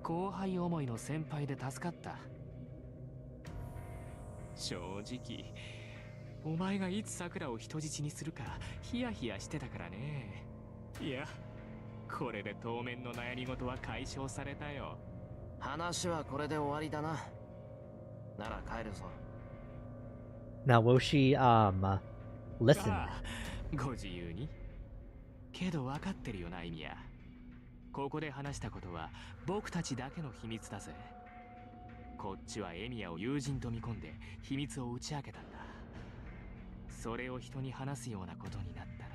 後輩思いの先輩で助かった。正直、お前がいつ桜を人質にするかヒヤヒヤしてたからね。いや、これで当面の悩み事は解消されたよ。話はこれで終わりだな。なら帰るぞ。Now will she listen? ああ、ご自由に。けど分かってるよな、イミヤ。ここで話したことは僕たちだけの秘密だぜ。こっちはエミヤを友人と見込んで秘密を打ち明けたんだ。それを人に話すようなことになったら、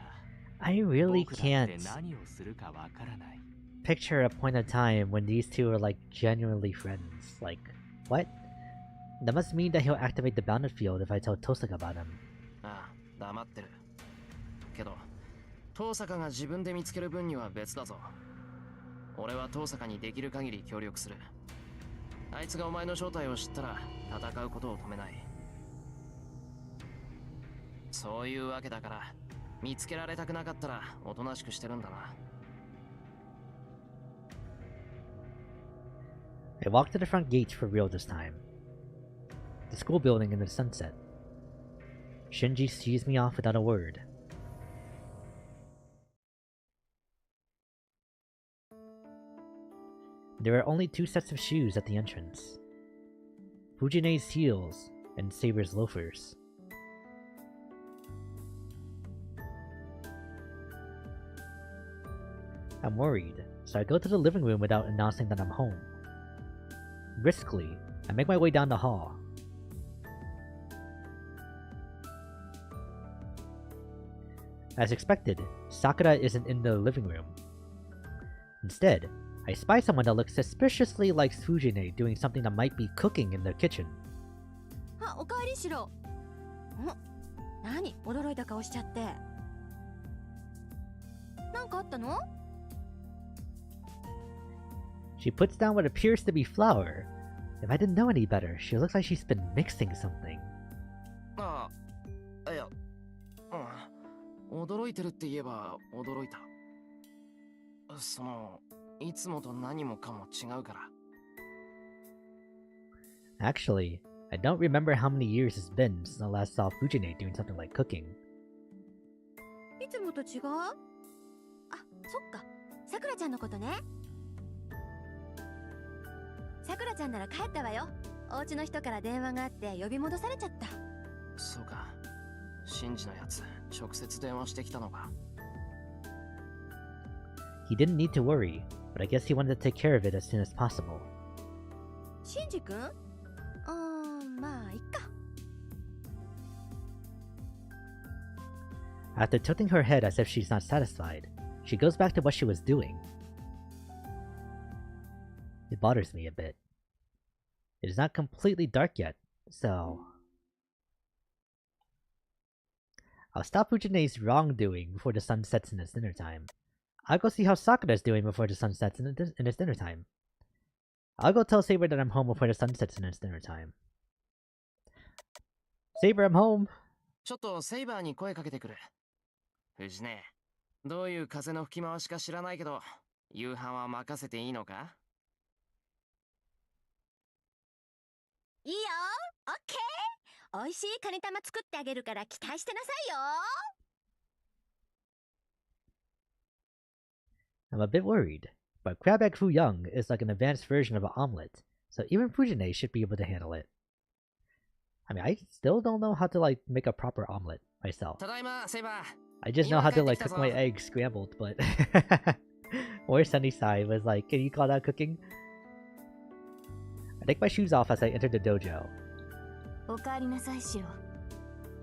I really 僕だって can't 何をするかわからない。 picture a point of time when these two are like genuinely friends. Like, what? That must mean that he'll activate the bounded field if I tell Tosaka about him. ああ、黙ってる。けど、遠坂が自分で見つける分には別だぞ。俺は遠坂にできる限り協力する。あいつがお前の正体を知ったら戦うことを止めない。そういうわけだから、見つけられたくなかったらおとなしくしてるんだな。I walked to the front gates for real this time. The school building in the sunset. Shinji sees me off without a word. There are only 2 sets of shoes at the entrance. Fujine's heels and Saber's loafers. I'm worried, so I go to the living room without announcing that I'm home. Briskly, I make my way down the hall. As expected, Sakura isn't in the living room. Instead, I spy someone that looks suspiciously like Fujine doing something that might be cooking in the kitchen. あ、おかえりしろ。何驚いた顔しちゃって。なんかあったの？ She puts down what appears to be flour. If I didn't know any better, she looks like she's been mixing something. ああ、いや、驚いてるって言えば驚いた。いつもと何もかも違うから。Actually, I don't remember how many years it's been since I last saw Fujine doing something like cooking. いつもと違う？あ、そっか。さくらちゃんのことね。さくらちゃんなら帰ったわよ。お家の人から電話があって呼び戻されちゃった。そうか。シンジのやつ、直接電話してきたのか。He didn't need to worry, but I guess he wanted to take care of it as soon as possible. シンジ君？まあいっか。After tilting her head as if she's not satisfied, she goes back to what she was doing. It bothers me a bit. It is not completely dark yet, so... I'll stop Fujine's wrongdoing before the sun sets in its dinner time. I'll go see how Sakura's doing before the sun sets in its dinner time. I'll go tell Saber that I'm home before the sun sets in its dinner time. Saber, I'm home! ちょっとセイバーに声かけてくる。藤ね、どういう風の吹き回しか知らないけど、夕飯は任せていいのか？いいよ、オッケー。美味しいカニ玉作ってあげるから期待してなさいよ。I'm a bit worried, but crab egg foo young is like an advanced version of an omelet, so even Fujine should be able to handle it. I mean, I still don't know how to like make a proper omelet myself. ただいま、セイバー。 I just know how to like cook my eggs scrambled, but or Sunnyside was like, can you call that cooking? I take my shoes off as I enter the dojo. おかえりなさい、シロ。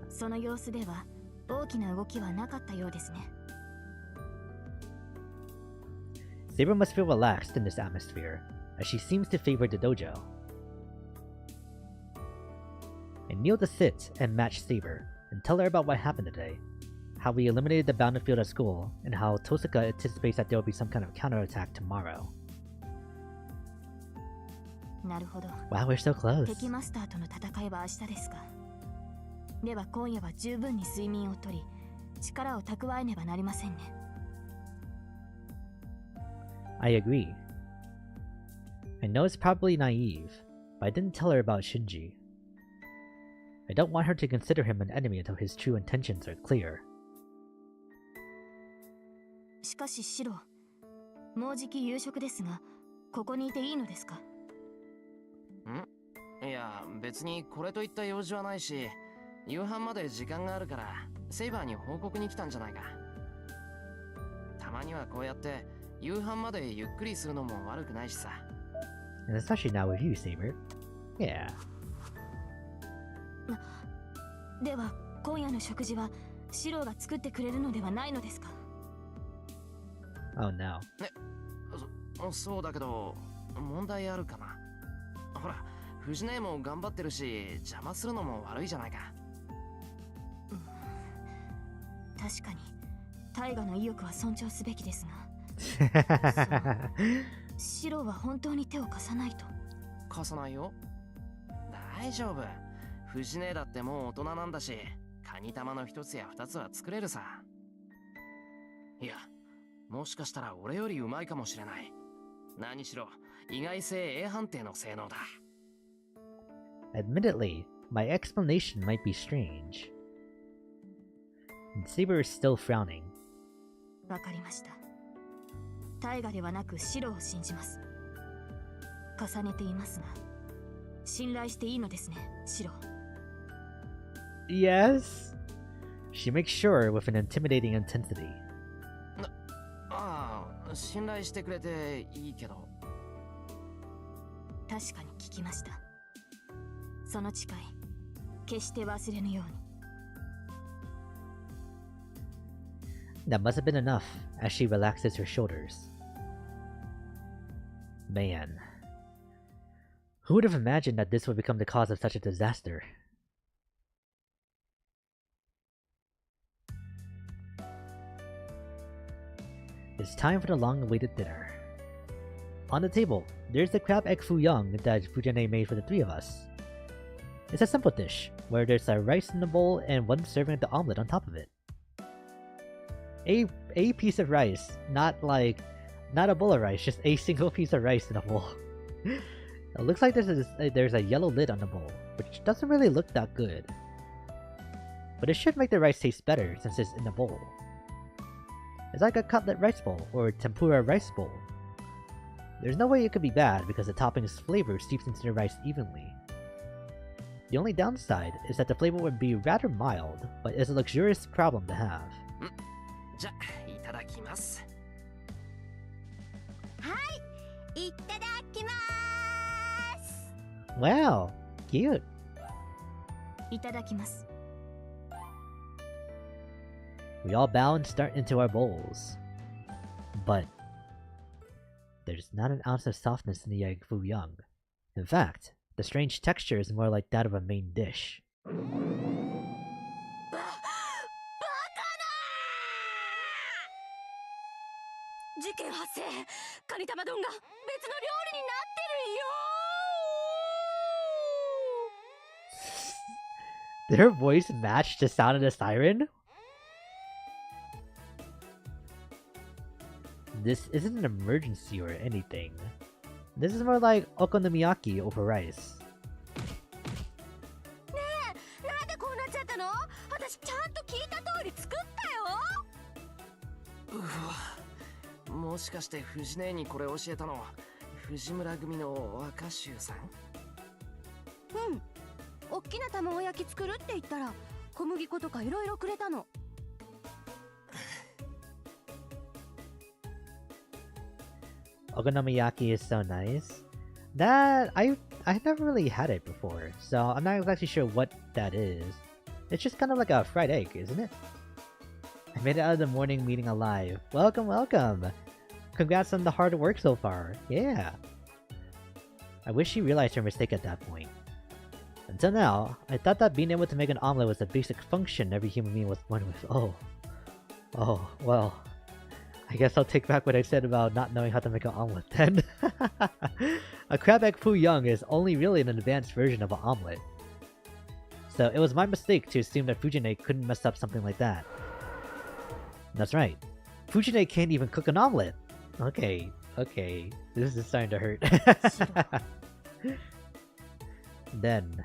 その様子では大きな動きはなかったようですね。Saber must feel relaxed in this atmosphere, as she seems to favor the dojo. I kneel to sit and match Saber, and tell her about what happened today. How we eliminated the battlefield at school, and how Tosaka anticipates that there will be some kind of counterattack tomorrow. なるほど。 Wow, we're so close. 敵マスターとの戦いは明日ですか。では今夜は十分に睡眠をとり、力を蓄えねばなりませんね。I agree. I know it's probably naive, but I didn't tell her about Shinji. I don't want her to consider him an enemy until his true intentions are clear. しかしシロ、もうじき夕食ですが、ここにいていいのですか？いや、別にこれといった用事はないし、夕飯まで時間があるから、セイバーに報告に来たんじゃないか。たまにはこうやって夕飯までゆっくりするのも悪くないしさ。And especially now with you, Saber. Yeah. では今夜の食事はシロが作ってくれるのではないのですか？ Oh no. そうだけど、問題あるかな。ほら、藤姉も頑張ってるし、邪魔するのも悪いじゃないか。確かに、大河の意欲は尊重すべきですが。シロは本当に手を貸さないと。貸さないよ。大丈夫。藤姉だってもう大人なんだし、カニ玉の一つや二つは作れるさ。いや、もしかしたら俺よりうまいかもしれない。何しろ、意外性 A 判定の性能だ。Admittedly, my explanation might be strange, And Saber is still frowning. わかりました。大河ではなく白を信じます。重ねていますが、信頼していいのですね、白。Yes? She makes sure with an intimidating intensity. ああ、信頼してくれていいけど。確かに聞きました。その誓い、決して忘れぬように。That must have been enough, as she relaxes her shoulders. Man. Who would have imagined that this would become the cause of such a disaster? It's time for the long-awaited dinner. On the table, there's the crab egg fuyang that Fujane made for the three of us. It's a simple dish, where there's a rice in the bowl and one serving of the omelet on top of it. A piece of rice, not a bowl of rice, just a single piece of rice in a bowl. It looks like there's a yellow lid on the bowl, which doesn't really look that good. But it should make the rice taste better since it's in the bowl. It's like a cutlet rice bowl or tempura rice bowl. There's no way it could be bad because the topping's flavor seeps into the rice evenly. The only downside is that the flavor would be rather mild, but is a luxurious problem to have. じゃ、いただきます。はい、いただきます。 Wow, cute. いただきます。 We all bow and start into our bowls. But there's not an ounce of softness in the egg fuyang. In fact, the strange texture is more like that of a main dish. 事件発生。カニ玉丼が別の料理になってるよ。 Did her voice match the sound of the siren? This isn't an emergency or anything. This is more like okonomiyaki over rice. ねえ、なんでこうなっちゃったの？私ちゃんと聞いた通り作ったよ。うわ、もしかして藤姉にこれ教えたの藤村組の若衆さん？うん。おっきな卵焼き作るって言ったら小麦粉とかいろいろくれたの。Okonomiyaki is so nice. That I've never really had it before, so I'm not exactly sure what that is. It's just kind of like a fried egg, isn't it? I made it out of the morning meeting alive. Welcome, welcome! Congrats on the hard work so far. Yeah. I wish she realized her mistake at that point. Until now, I thought that being able to make an omelet was a basic function every human being was born with. Oh, well. I guess I'll take back what I said about not knowing how to make an omelet then. A crab egg fuyang is only really an advanced version of an omelet. So it was my mistake to assume that Fujine couldn't mess up something like that. That's right. Fujine can't even cook an omelet! Okay. This is starting to hurt. Then...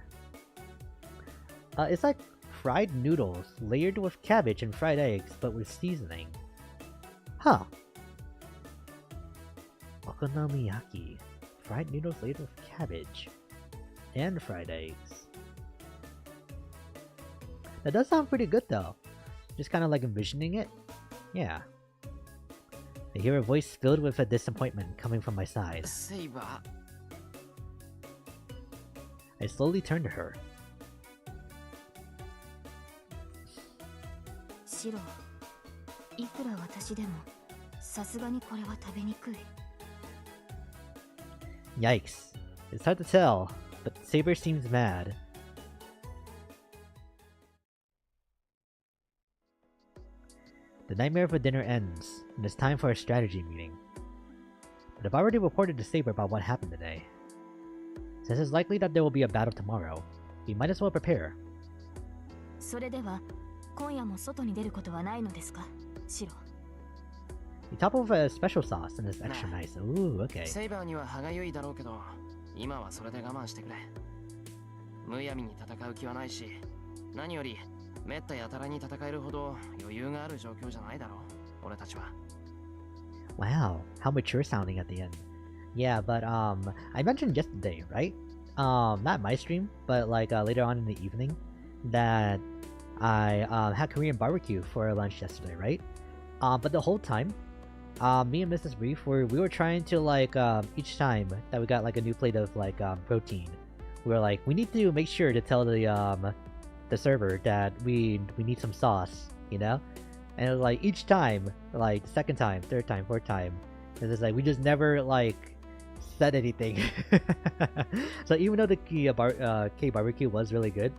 it's like fried noodles layered with cabbage and fried eggs, but with seasoning. Huh. Okonomiyaki. Fried noodles layered with cabbage. And fried eggs. That does sound pretty good though. Just kind of like envisioning it. Yeah. I hear a voice filled with a disappointment coming from my side. Saber. I slowly turn to her. シロ、いくら私でもさすがにこれは食べにくい。 Yikes. It's hard to tell, but Saber seems mad. The nightmare of a dinner ends, and it's time for a strategy meeting. But I've already reported to Saber about what happened today. Since it's likely that there will be a battle tomorrow, we might as well prepare. それでは今夜も外に出ることはないのですか、シロ。 We top with a special sauce and it's extra nice. Ooh, okay. セイバーには歯がゆいだろうけど、今はそれで我慢してくれ。むやみに戦う気はないし、何よりめったやたらに戦えるほど余裕がある状況じゃないだろう、俺たちは。 Wow, how mature sounding at the end. Yeah, but I mentioned yesterday, right? Not my stream, but like later on in the evening, that I had Korean barbecue for lunch yesterday, right? But the whole time, me and Mrs. Reef we were trying to like each time that we got like a new plate of like protein, we were like, we need to make sure to tell the server that we need some sauce, you know? And it was like each time, like second time, third time, fourth time, it's just like we just never like said anything. So even though the K barbecue was really good,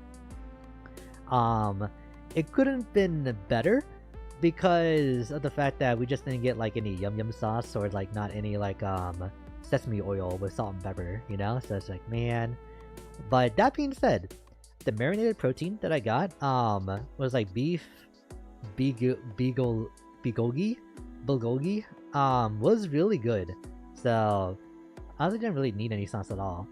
it couldn't been better because of the fact that we just didn't get like any yum yum sauce or like not any like sesame oil with salt and pepper, you know? So it's like, man. But that being said, the marinated protein that I got was like beef bulgogi was really good. So I honestly didn't really need any sauce at all.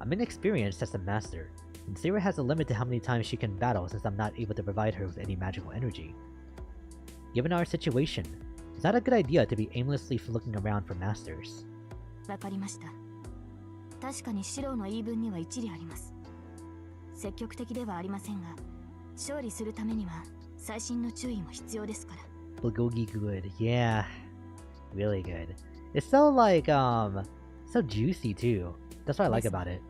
I'm inexperienced as a master, and Saber has a limit to how many times she can battle since I'm not able to provide her with any magical energy. Given our situation, it's not a good idea to be aimlessly looking around for masters. わかりました。確かにシローの言い分には一理あります。積極的ではありませんが、勝利するためには細心の注意も必要ですから。Bulgogi good, yeah, really good. It's so like so juicy too. That's what I like about it.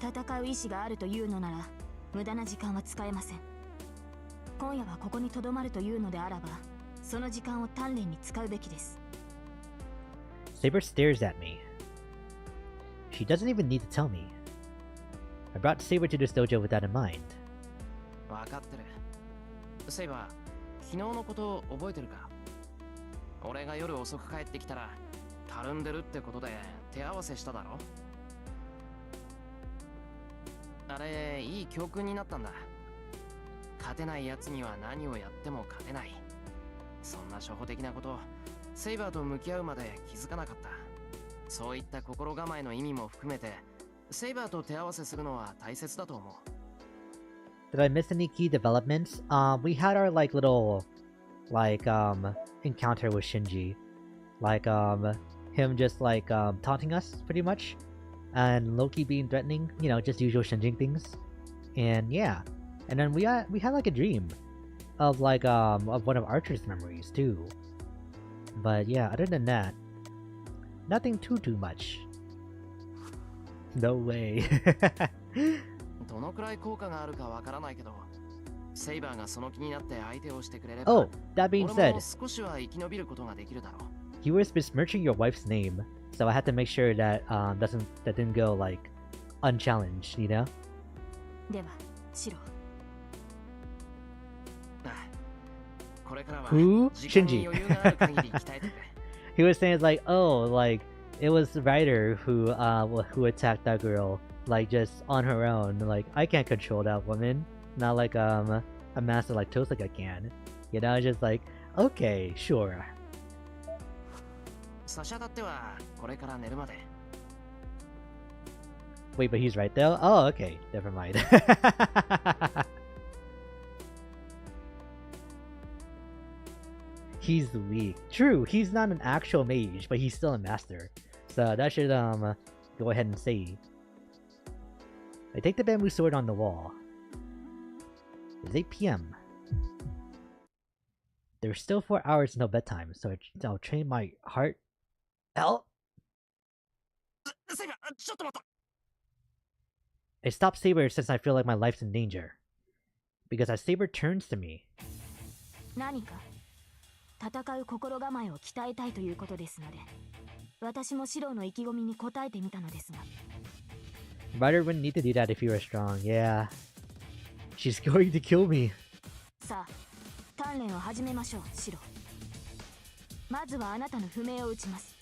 戦う意志があるというのなら、無駄な時間は使えません。今夜はここに留まるというのであらば、その時間を鍛錬に使うべきです。Saber stares at me. She doesn't even need to tell me. I brought Saber to this dojo with that in mind. わかってる。セイバー、昨日のこと覚えてるか？俺が夜遅く帰ってきたら、たるんでるってことで手合わせしただろ？あれ、いい教訓になったんだ。勝てない奴には何をやっても勝てない。そんな初歩的なこと、セイバーと向き合うまで気づかなかった。そういった心構えの意味も含めて、セイバーと手合わせするのは大切だと思う。Did I miss any key developments? We had our like little like encounter with Shinji. Like him just like taunting us pretty much. And Loki being threatening, you know, just usual Shinji things. And yeah. And then we had like a dream of like of one of Archer's memories too. But yeah, other than that, nothing too much. No way. どのくらい効果があるかわからないけど、セイバーがその気になって相手をしてくれれば、 Oh, that being 俺 said, も少しは生き延びることができるだろう。he was besmirching your wife's name, so I had to make sure that that didn't go like unchallenged, you know? では、シロー。これからは Who? 時間に Shinji. 余裕がある限り鍛えてくれ。He was saying it's like, oh, like it was the writer who attacked that girl, like just on her own. Like I can't control that woman, not like a master like Tosaka can. You know, just like okay, sure. 差し当たってはこれから寝るまで。Wait, but he's right though. Oh, okay, never mind. He's weak. True, he's not an actual mage, but he's still a master. So that should go ahead and say. I take the bamboo sword on the wall. It's 8 p.m. There's still 4 hours until bedtime, so I'll train my heart. Hell! セイバー、ちょっと待った。 I stop Saber since I feel like my life's in danger. Because as Saber turns to me, 何か戦う心構えを鍛えたいということですので、私もシローの意気込みに応えてみたのですが。Ryder wouldn't need to do that if you were strong. Yeah. She's going to kill me. さあ、鍛錬を始めましょう、シロー。まずはあなたの不明を打ちます。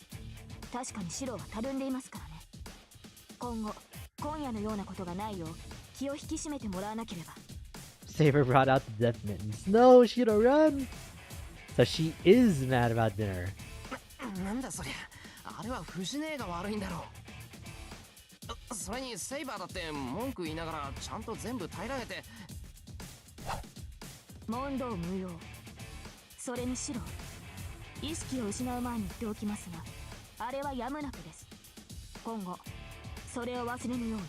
確かにシローはたるんでいますからね。今夜のようなことがないよう気を引き締めてもらわなければ。Saber brought out the death mittens. No, Shiro, run! So she is mad about dinner. なんだそりゃ。あれはフジネーが悪いんだろそれにセイバーだって文句言いながらちゃんと全部平らげて。問答無用。それにしろ意識を失う前に言っておきますが、あれはやむなくです。今後それを忘れぬように。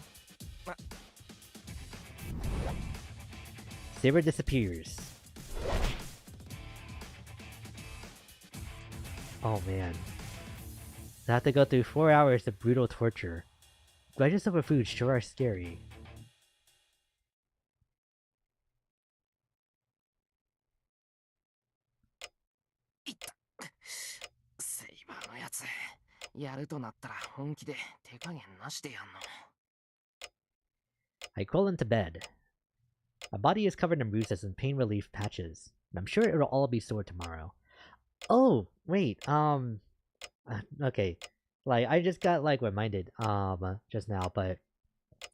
Saber disappears. Oh man. I have to go through 4 hours of brutal torture. Grudges over food sure are scary. セイバーのやつ、やるとなったら本気で手加減なしでやんの。I crawl into bed. My body is covered in bruises and pain relief patches, and I'm sure it'll all be sore tomorrow. Oh, wait, okay. Like, I just got, like, reminded, just now, but,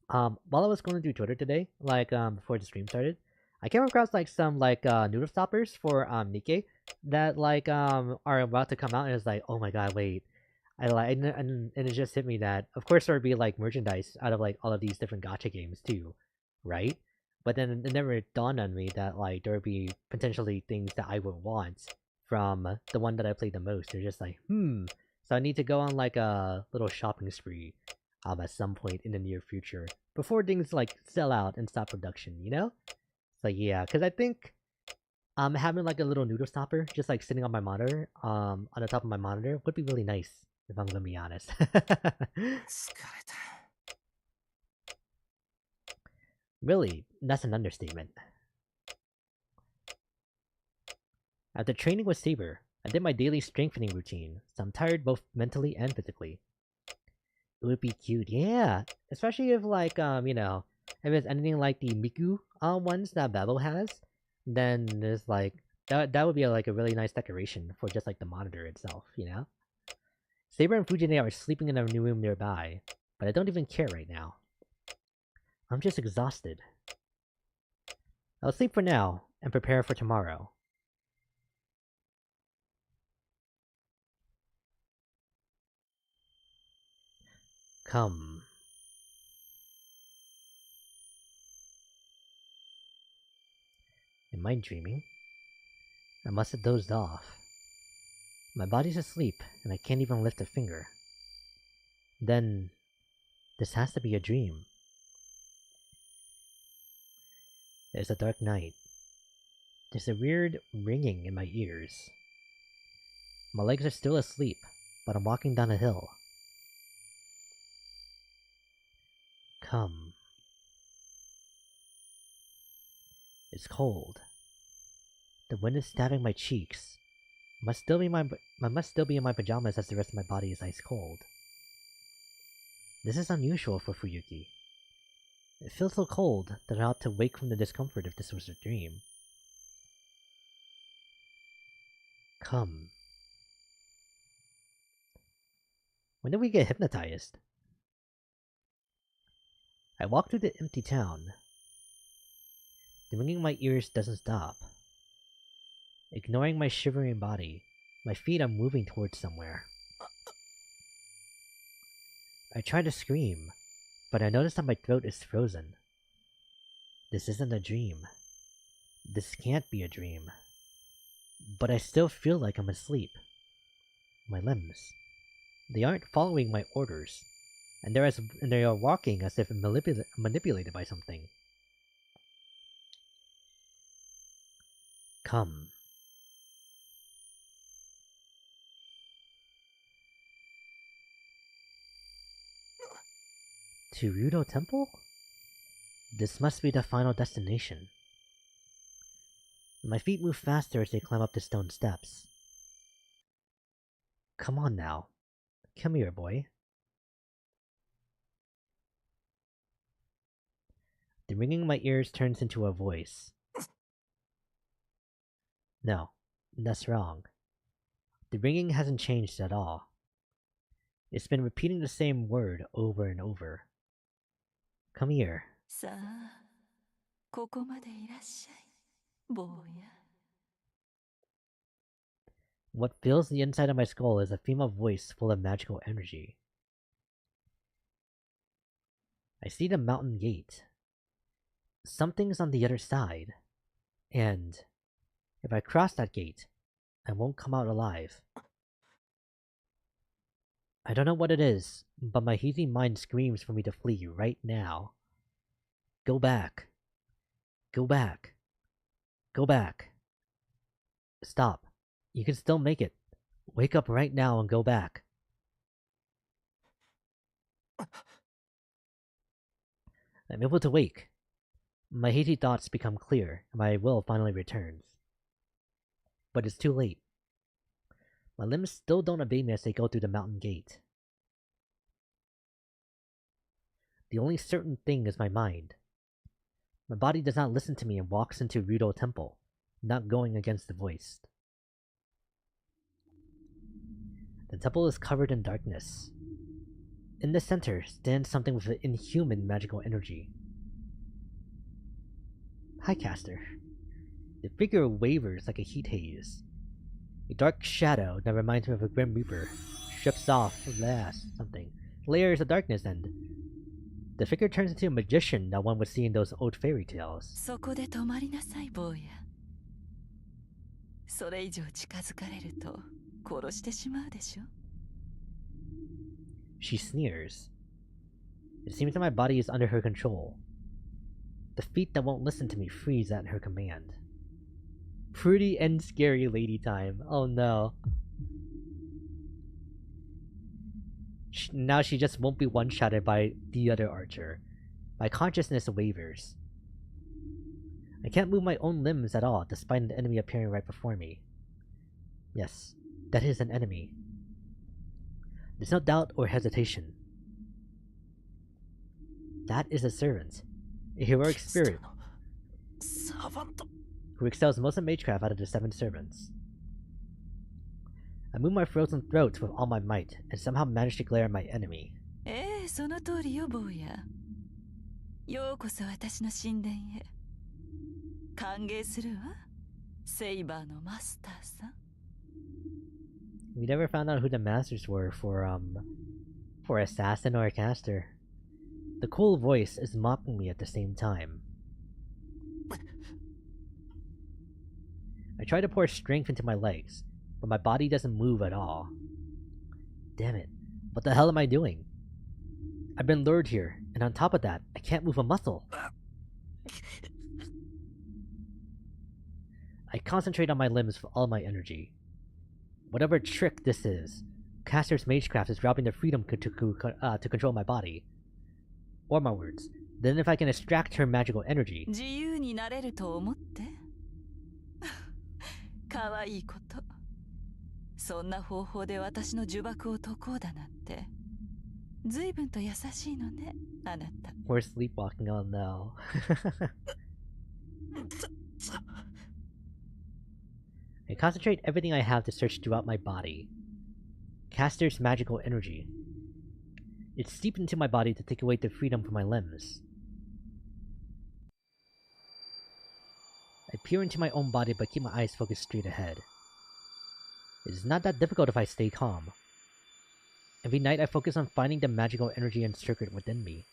while I was going through Twitter today, like, before the stream started, I came across, like, some, like, noodle stoppers for, Nikkei that, like, are about to come out, and it's like, oh my god, wait. I like, and it just hit me that, of course, there would be, like, merchandise out of, like, all of these different gacha games, too, right? But then it never dawned on me that, like, there would be potentially things that I would want from the one that I played the most. They're just like, so I need to go on, like, a little shopping spree, at some point in the near future, before things, like, sell out and stop production, you know? So yeah, because I think, having, like, a little noodle stopper, just, like, sitting on my monitor, on the top of my monitor, would be really nice, if I'm gonna be honest. 疲れた。Really, that's an understatement. After training with Saber, I did my daily strengthening routine, so I'm tired both mentally and physically. It would be cute, yeah. Especially if, like, you know, if it's anything like the Miku ones that Babel has, then there's like that would be like a really nice decoration for just like the monitor itself, you know? Saber and Fujine are sleeping in a new room nearby, but I don't even care right now. I'm just exhausted. I'll sleep for now and prepare for tomorrow. Come. Am I dreaming? I must have dozed off. My body's asleep, and I can't even lift a finger. Then, this has to be a dream. There's a dark night. There's a weird ringing in my ears. My legs are still asleep, but I'm walking down a hill. Come. It's cold. The wind is stabbing my cheeks. I must still be in my pajamas as the rest of my body is ice cold. This is unusual for Fuyuki. It feels so cold that I ought to wake from the discomfort if this was a dream. Come. When did we get hypnotized? I walk through the empty town. The ringing in my ears doesn't stop. Ignoring my shivering body, my feet are moving towards somewhere. I try to scream, but I notice that my throat is frozen. This isn't a dream. This can't be a dream. But I still feel like I'm asleep. My limbs. They aren't following my orders, and they are walking as if manipulated by something. Come. To Ryudo Temple? This must be the final destination. My feet move faster as they climb up the stone steps. Come on now. Come here, boy. The ringing in my ears turns into a voice. No, that's wrong. The ringing hasn't changed at all. It's been repeating the same word over and over. Come here. さあ、ここまでいらっしゃい、坊や。What fills the inside of my skull is a female voice full of magical energy. I see the mountain gate. Something's on the other side. And if I cross that gate, I won't come out alive. I don't know what it is, but my hazy mind screams for me to flee right now. Go back. Go back. Go back. Stop. You can still make it. Wake up right now and go back. I'm able to wake. My hazy thoughts become clear, and my will finally returns. But it's too late. My limbs still don't obey me as they go through the mountain gate. The only certain thing is my mind. My body does not listen to me and walks into Rudo Temple, not going against the voice. The temple is covered in darkness. In the center stands something with an inhuman magical energy. Hi, Caster. The figure wavers like a heat haze. A dark shadow that reminds me of a Grim Reaper strips off something, layers of darkness, and the figure turns into a magician that one would see in those old fairy tales. そこで止まりなさい、坊や。それ以上近づかれると殺してしまうでしょ。She sneers. It seems that my body is under her control. The feet that won't listen to me freeze at her command. Pretty and scary lady time. Oh no. Now she just won't be one-shotted by the other archer. My consciousness wavers. I can't move my own limbs at all, despite an enemy appearing right before me. Yes, that is an enemy. There's no doubt or hesitation. That is a servant. A heroic spirit who excels most of magecraft out of the 7 servants. I move my frozen throat with all my might, and somehow manage to glare at my enemy. その通りよ、坊や。ようこそ私の神殿へ。歓迎するわ、セイバーのマスターさん。We never found out who the masters were for assassin or a caster. The cool voice is mocking me at the same time. I try to pour strength into my legs, but my body doesn't move at all. Damn it, what the hell am I doing? I've been lured here, and on top of that, I can't move a muscle. I concentrate on my limbs with all my energy. Whatever trick this is, Caster's magecraft is robbing their freedom to control my body. Or my words. Then if I can extract her magical energy... 自由になれると思って。かわいいこと。そんな方法で私の呪縛を解こうだなんて。随分と優しいのね、あなた。We're sleepwalking on now. I concentrate everything I have to search throughout my body. Caster's magical energy. It's seeped into my body to take away the freedom from my limbs. I peer into my own body but keep my eyes focused straight ahead. It is not that difficult if I stay calm. Every night I focus on finding the magical energy and circuit within me.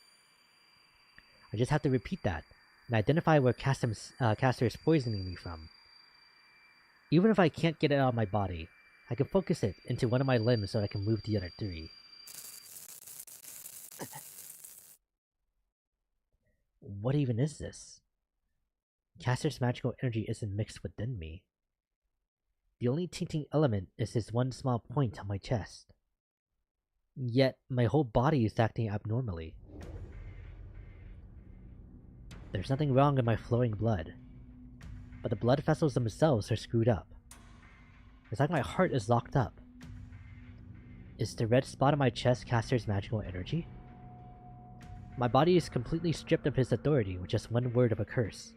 I just have to repeat that, and identify where Caster is poisoning me from. Even if I can't get it out of my body, I can focus it into one of my limbs so I can move the other 3. What even is this? Caster's magical energy isn't mixed within me. The only tainting element is this one small point on my chest. Yet, my whole body is acting abnormally. There's nothing wrong in my flowing blood, but the blood vessels themselves are screwed up. It's like my heart is locked up. Is the red spot on my chest Caster's magical energy? My body is completely stripped of his authority with just one word of a curse.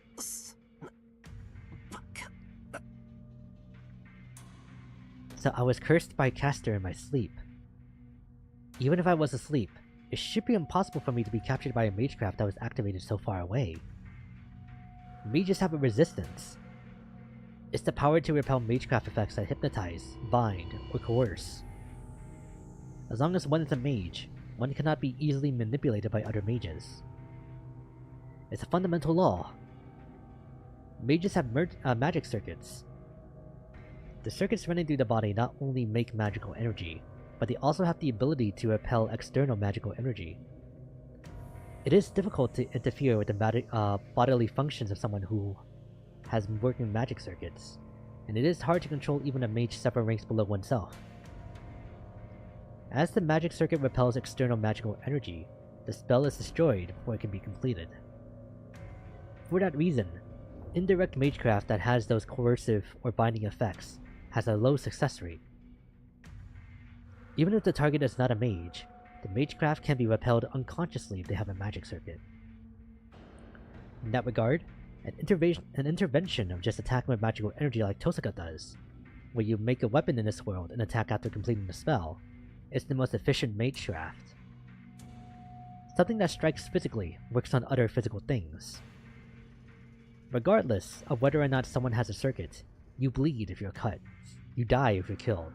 So I was cursed by Caster in my sleep. Even if I was asleep, it should be impossible for me to be captured by a magecraft that was activated so far away. Mages have a resistance. It's the power to repel magecraft effects that hypnotize, bind, or coerce. As long as one is a mage, one cannot be easily manipulated by other mages. It's a fundamental law. Mages have magic circuits. The circuits running through the body not only make magical energy, but they also have the ability to repel external magical energy. It is difficult to interfere with the bodily functions of someone who has working magic circuits, and it is hard to control even a mage several ranks below oneself. As the magic circuit repels external magical energy, the spell is destroyed before it can be completed. For that reason, indirect magecraft that has those coercive or binding effects has a low success rate. Even if the target is not a mage, the magecraft can be repelled unconsciously if they have a magic circuit. In that regard, an intervention of just attacking with magical energy like Tosaka does, where you make a weapon in this world and attack after completing the spell, is the most efficient magecraft. Something that strikes physically works on other physical things. Regardless of whether or not someone has a circuit, you bleed if you're cut. You die if you're killed.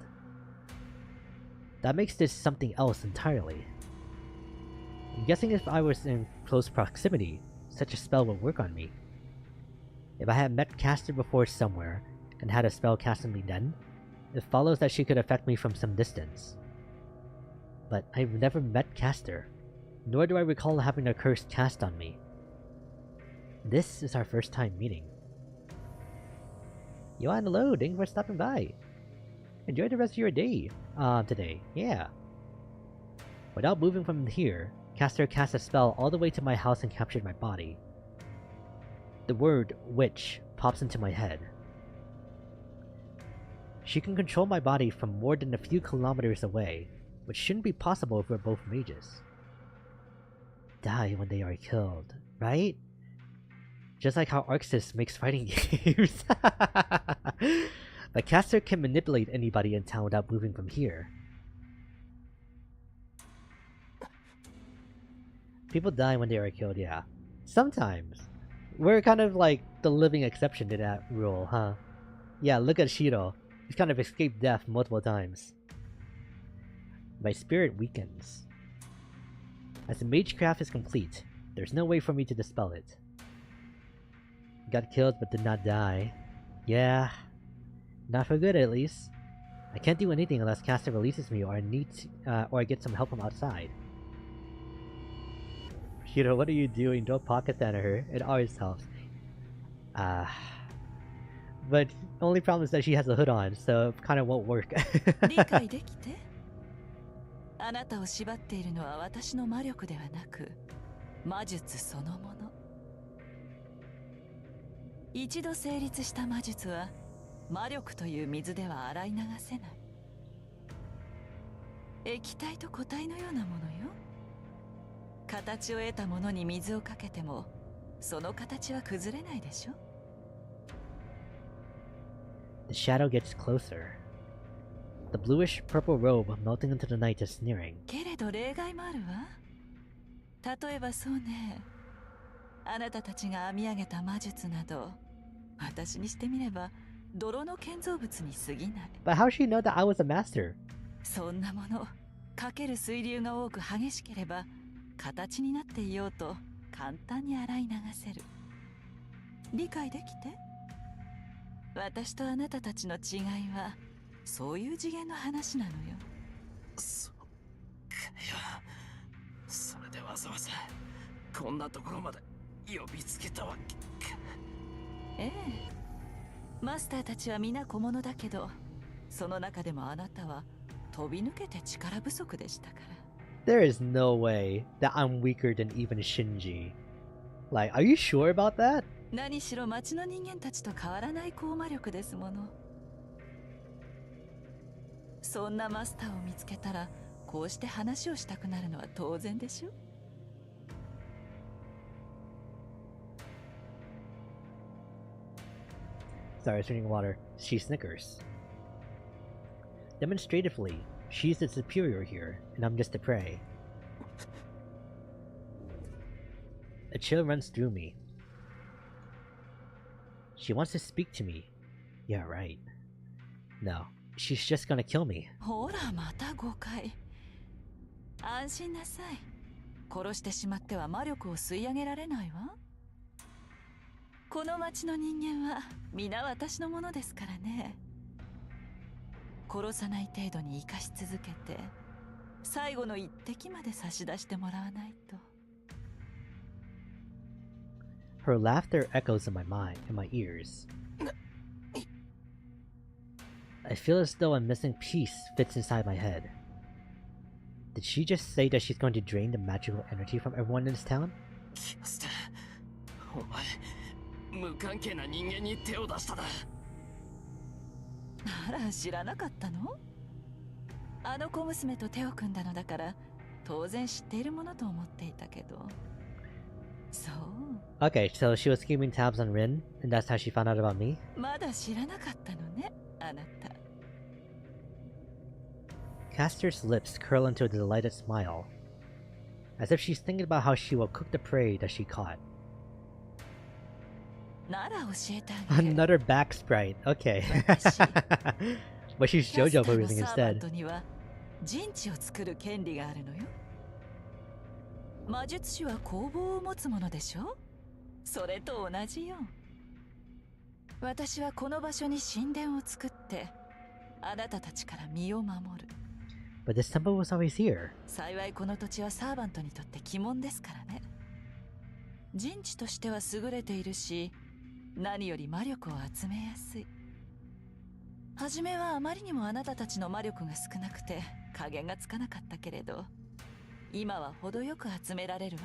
That makes this something else entirely. I'm guessing if I was in close proximity, such a spell would work on me. If I had met Caster before somewhere, and had a spell cast on me then, it follows that she could affect me from some distance. But I've never met Caster, nor do I recall having a curse cast on me. This is our first time meeting. Yoan, hello, thank you for stopping by. Enjoy the rest of your day, today, yeah. Without moving from here, Caster cast a spell all the way to my house and captured my body. The word witch pops into my head. She can control my body from more than a few kilometers away, which shouldn't be possible if we're both mages. Die when they are killed, right? Just like how Arxis makes fighting games. But Caster can manipulate anybody in town without moving from here. People die when they are killed, yeah. Sometimes. We're kind of like the living exception to that rule, huh? Yeah, look at Shiro. He's kind of escaped death multiple times. My spirit weakens. As the magecraft is complete, there's no way for me to dispel it. Got killed but did not die. Yeah. Not for good, at least. I can't do anything unless Caster releases me or I get some help from outside. Shiro, what are you doing? Don't pocket that at her. It always helps. But only problem is that she has a hood on, so it kind of won't work. 理解できて。あなたを縛っているのは私の魔力ではなく、魔術そのもの。一度成立した魔術は魔力という水では洗い流せない。液体と固体のようなものよ。形を得たものに水をかけても、その形は崩れないでしょ。The shadow gets closer. The bluish-purple robe melting into the night is sneering. けれど例外もあるわ。例えばそうね。あなたたちが編み上げた魔術など、私にしてみれば泥の建造物に過ぎない。But how does she know that I was a master? そんなもの、かける水流が多く激しければ、形になっていようと簡単に洗い流せる。理解できて？私とあなたたちの違いは、そういう次元の話なのよ。それでわざわざこんなところまで呼びつけたわけか。ええ。マスターたちは皆小物だけど、その中でもあなたは飛び抜けて力不足でしたから。There is no way that I'm weaker than even Shinji. Like, are you sure about that? 何しろ町の人間たちと変わらない高魔力ですもの。そんなマスターを見つけたら、こうして話をしたくなるのは当然でしょ。Sorry, it's drinking water. She snickers. Demonstratively, she's the superior here, and I'm just a prey. A chill runs through me. She wants to speak to me. Yeah, right. No, she's just gonna kill me. ほら、また誤解。安心なさい。殺してしまっては魔力を吸い上げられないわ。この町の人間は皆私のものですからね。殺さない程度に生かし続けて、最後の一滴まで差し出してもらわないと。Her laughter echoes in my mind, in my ears. I feel as though a missing piece fits inside my head. Did she just say that she's going to drain the magical energy from everyone in this town? キャスター、お前無関係な人間に手を出しただ。あら、知らなかったの？あの小娘と手を組んだのだから当然知っているものと思っていたけど。そう。Okay, so she was keeping tabs on Rin, and that's how she found out about me? まだ知らなかったのね、あなた。Castor's lips curl into a delighted smile, as if she's thinking about how she will cook the prey that she caught. なら教えてあげる。Another back sprite, okay. But she's キャスタ JoJo ーの posing サーバン instead. トには陣地を作る権利があるのよ。魔術師は工房を持つものでしょ？それと同じよ。私はこの場所に神殿を作ってあなたたちから身を守る。But this temple was always here. 幸いこの土地はサーバントにとって鬼門ですからね。陣地としては優れているし、何より魔力を集めやすい。初めはあまりにもあなたたちの魔力が少なくて加減がつかなかったけれど、今は程よく集められる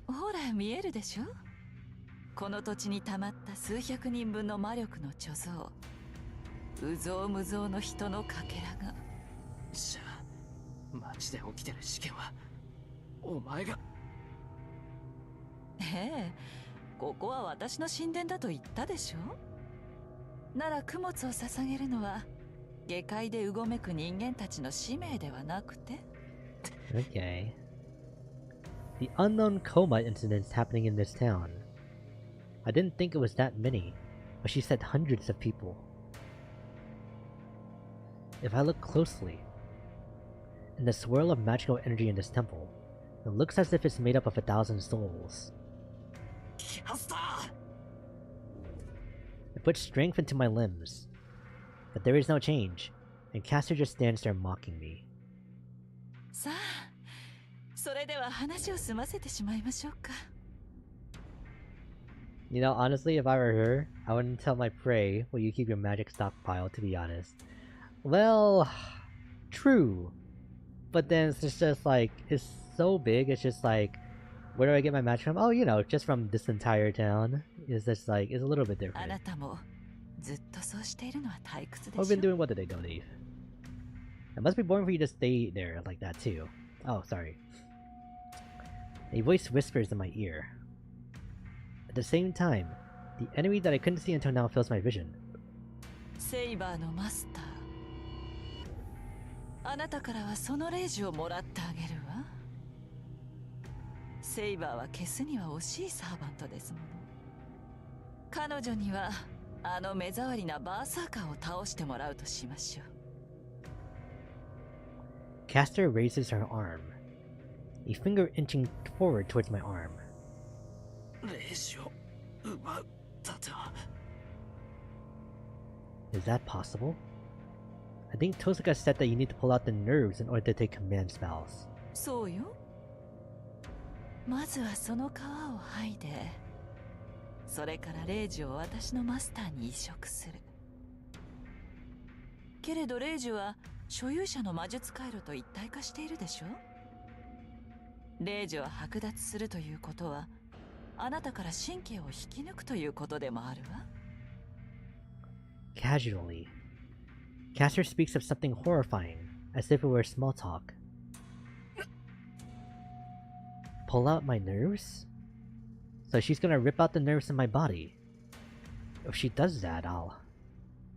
わ。ほら見えるでしょ？この土地に溜まった数百人分の魔力の貯蔵、うぞうむぞうの人のかけらが。じゃあ町で起きてる事件はお前が。ええ、ここは私の神殿だと言ったでしょ。なら供物を捧げるのは下界でうごめく人間たちの使命ではなくて。Okay. The unknown coma incidents happening in this town. I didn't think it was that many, but she said hundreds of people. If I look closely, in the swirl of magical energy in this temple, it looks as if it's made up of 1,000 souls. キャスター。 It puts strength into my limbs, but there is no change, and Castor just stands there mocking me. さあ、それでは話を済ませてしまいましょうか。You know, honestly, if I were her, I wouldn't tell my prey where you keep your magic stockpile, to be honest. Well, true. But then it's just like, it's so big, it's just like, where do I get my magic from? Oh, you know, just from this entire town. It's just like, it's a little bit あ different. なたもずっとそうしているのは退屈で What し have been ょ。 doing? What did they do, Dave? It must be boring for you to stay there like that too. Oh, sorry. A voice whispers in my ear. At the same time, the enemy that I couldn't see until now fills my vision. セイバーのマスター、あなたからはそのレイジをもらってあげるわ。セイバーは消すには惜しいサーバントですもの。彼女にはあの目障りなバーサーカーを倒してもらうとしましょう。Castor raises her arm, a finger inching forward towards my arm. 霊視を奪うだと。 Is that possible? I think Tosaka said that you need to pull out the nerves in order to take command spells. そうよ。まずはその皮を剥いで、それからレイジを私のマスターに移植する。けれどレイジは所有者の魔術回路と一体化しているでしょ。レイジを剥奪するということは、あなたから神経を引き抜くということでもあるわ。Casually, Castor speaks of something horrifying, as if it were small talk. Pull out my nerves? So she's gonna rip out the nerves in my body. If she does that, I'll...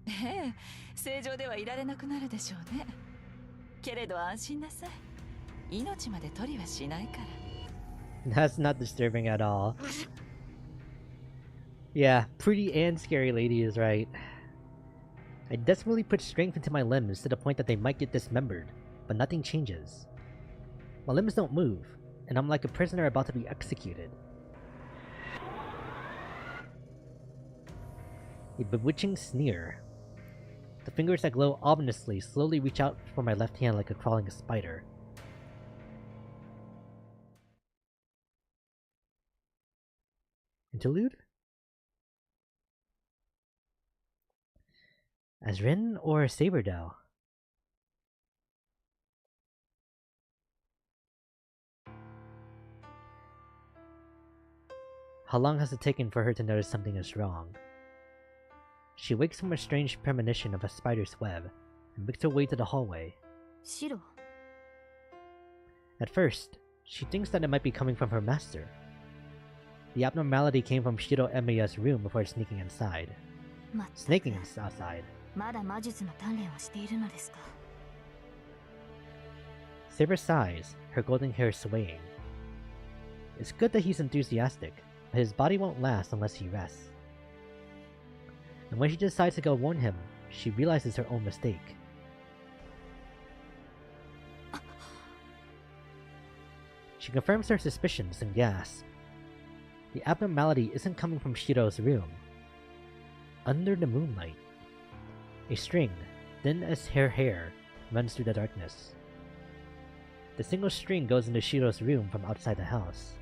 ええ、正常ではいられなくなるでしょうね。けれど安心なさい。命まで取りはしないから。That's not disturbing at all. Yeah, pretty and scary lady is right. I desperately put strength into my limbs to the point that they might get dismembered. but nothing changes. My limbs don't move, and I'm like a prisoner about to be executed. A bewitching sneer. The fingers that glow ominously slowly reach out for my left hand like a crawling spider. Interlude? As Rin or Saberdell? How long has it taken for her to notice something is wrong? She wakes from a strange premonition of a spider's web and makes her way to the hallway. Shiro. At first, she thinks that it might be coming from her master. The abnormality came from Shiro Emiya's room before sneaking inside. Snaking outside. まだ魔術の鍛錬をしているのですか? Saber sighs, her golden hair swaying. It's good that he's enthusiastic, but his body won't last unless he rests. And when she decides to go warn him, she realizes her own mistake. She confirms her suspicions and gasps. The abnormality isn't coming from Shiro's room. Under the moonlight, a string, thin as her hair, runs through the darkness. The single string goes into Shiro's room from outside the house.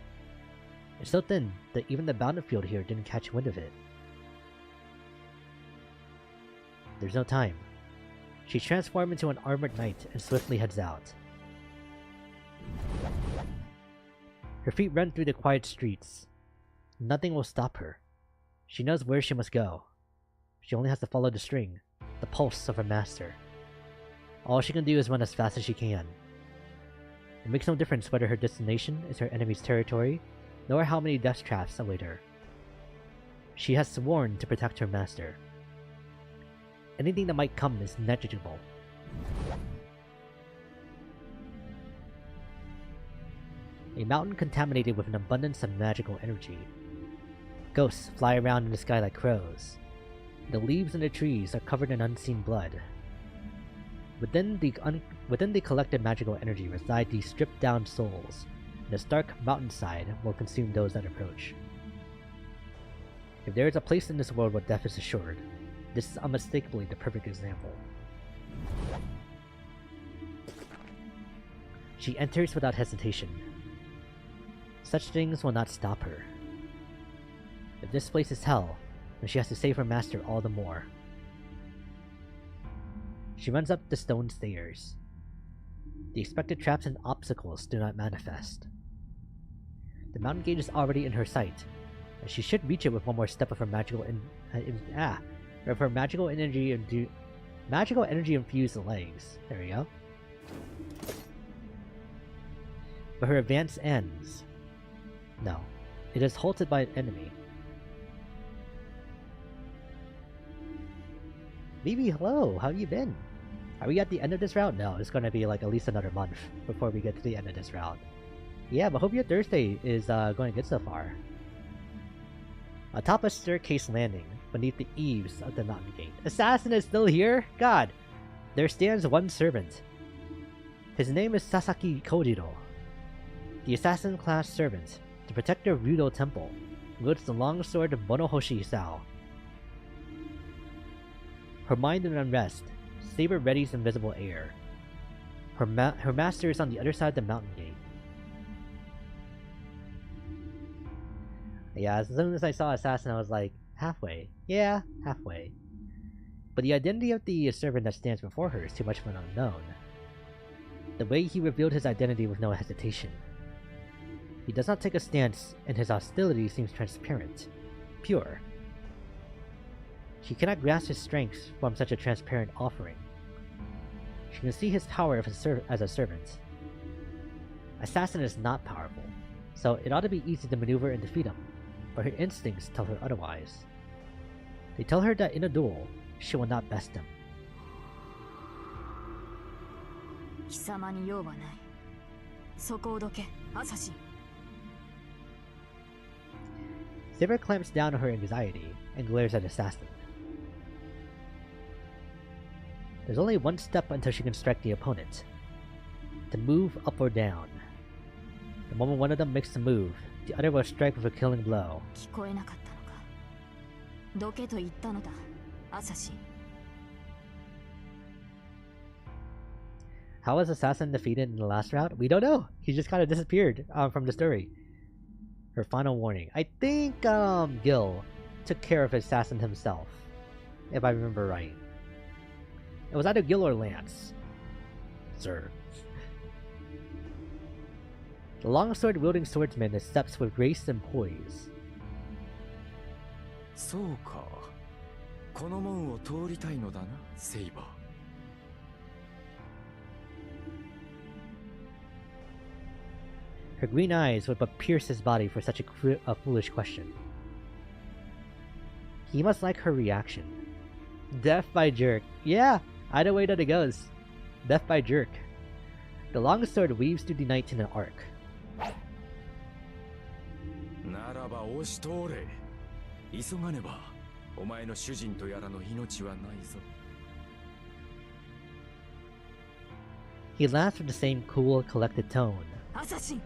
It's so thin that even the battlefield here didn't catch wind of it. There's no time. She transforms into an armored knight and swiftly heads out. Her feet run through the quiet streets. Nothing will stop her. She knows where she must go. She only has to follow the string, the pulse of her master. All she can do is run as fast as she can. It makes no difference whether her destination is her enemy's territory, nor how many death traps await her. She has sworn to protect her master. Anything that might come is negligible. A mountain contaminated with an abundance of magical energy. Ghosts fly around in the sky like crows. The leaves in the trees are covered in unseen blood. Within the collected magical energy reside these stripped-down souls, and the stark mountainside will consume those that approach. If there is a place in this world where death is assured, this is unmistakably the perfect example. She enters without hesitation. Such things will not stop her. If this place is hell, then she has to save her master all the more. She runs up the stone stairs. The expected traps and obstacles do not manifest. The mountain gate is already in her sight, and she should reach it with one more step of her magical energy infused legs. There we go. But her advance ends. No, it is halted by an enemy. Vivi, hello, how have you been? Are we at the end of this route? No, it's gonna be like at least another month before we get to the end of this route. Yeah, but hope your Thursday is going good so far. Atop a staircase landing, beneath the eaves of the mountain gate. Assassin is still here? God! There stands one servant. His name is Sasaki Kojiro. The assassin-class servant, the protector of Ryudo Temple, wields the longsword of Monohoshi Sao. Her mind in unrest, Saber readies invisible air. Her master is on the other side of the mountain gate. Yeah, as soon as I saw Assassin, I was like, halfway. Yeah, halfway. But the identity of the servant that stands before her is too much of an unknown. The way he revealed his identity with no hesitation. He does not take a stance, and his hostility seems transparent, pure. She cannot grasp his strength from such a transparent offering. She can see his power as a servant. Assassin is not powerful, so it ought to be easy to maneuver and defeat him, but her instincts tell her otherwise. They tell her that in a duel, she will not best him. 貴様に用はない。そこをどけ、アサシン。Saber clamps down on her anxiety and glares at Assassin. There's only one step until she can strike the opponent. To move up or down. The moment one of them makes a move, the other will strike with a killing blow. 聞こえなかったのか。どけと言ったのだ、アサシン。How was Assassin defeated in the last round? We don't know. He just kind of disappeared from the story. Her final warning. I think Gil took care of Assassin himself, if I remember right. It was either Gil or Lance. Sir. The longsword-wielding swordsman steps with grace and poise. そうか。この門を通りたいのだな、セイバー。Her green eyes would but pierce his body for such a foolish question. He must like her reaction. Death by jerk. Yeah, either way that it goes. Death by jerk. The longsword weaves through the night in an arc. ならば押し通れ。急がねば、お前の主人とやらの命はないぞ。He laughs with the same cool, collected tone. アサシン。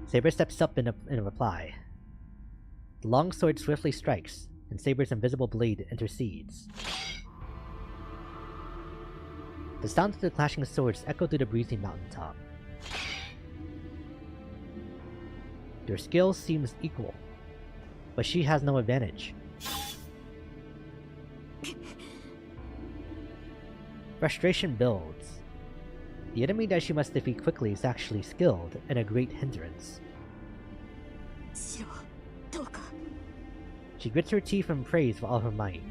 Saber steps up in reply. The longsword swiftly strikes, and Saber's invisible blade intercedes. The sounds of the clashing swords echo through the breezy mountaintop. Their skill seems equal, but she has no advantage. Frustration builds. The enemy that she must defeat quickly is actually skilled and a great hindrance. シロ、どうか。 She grits her teeth and prays with all her might.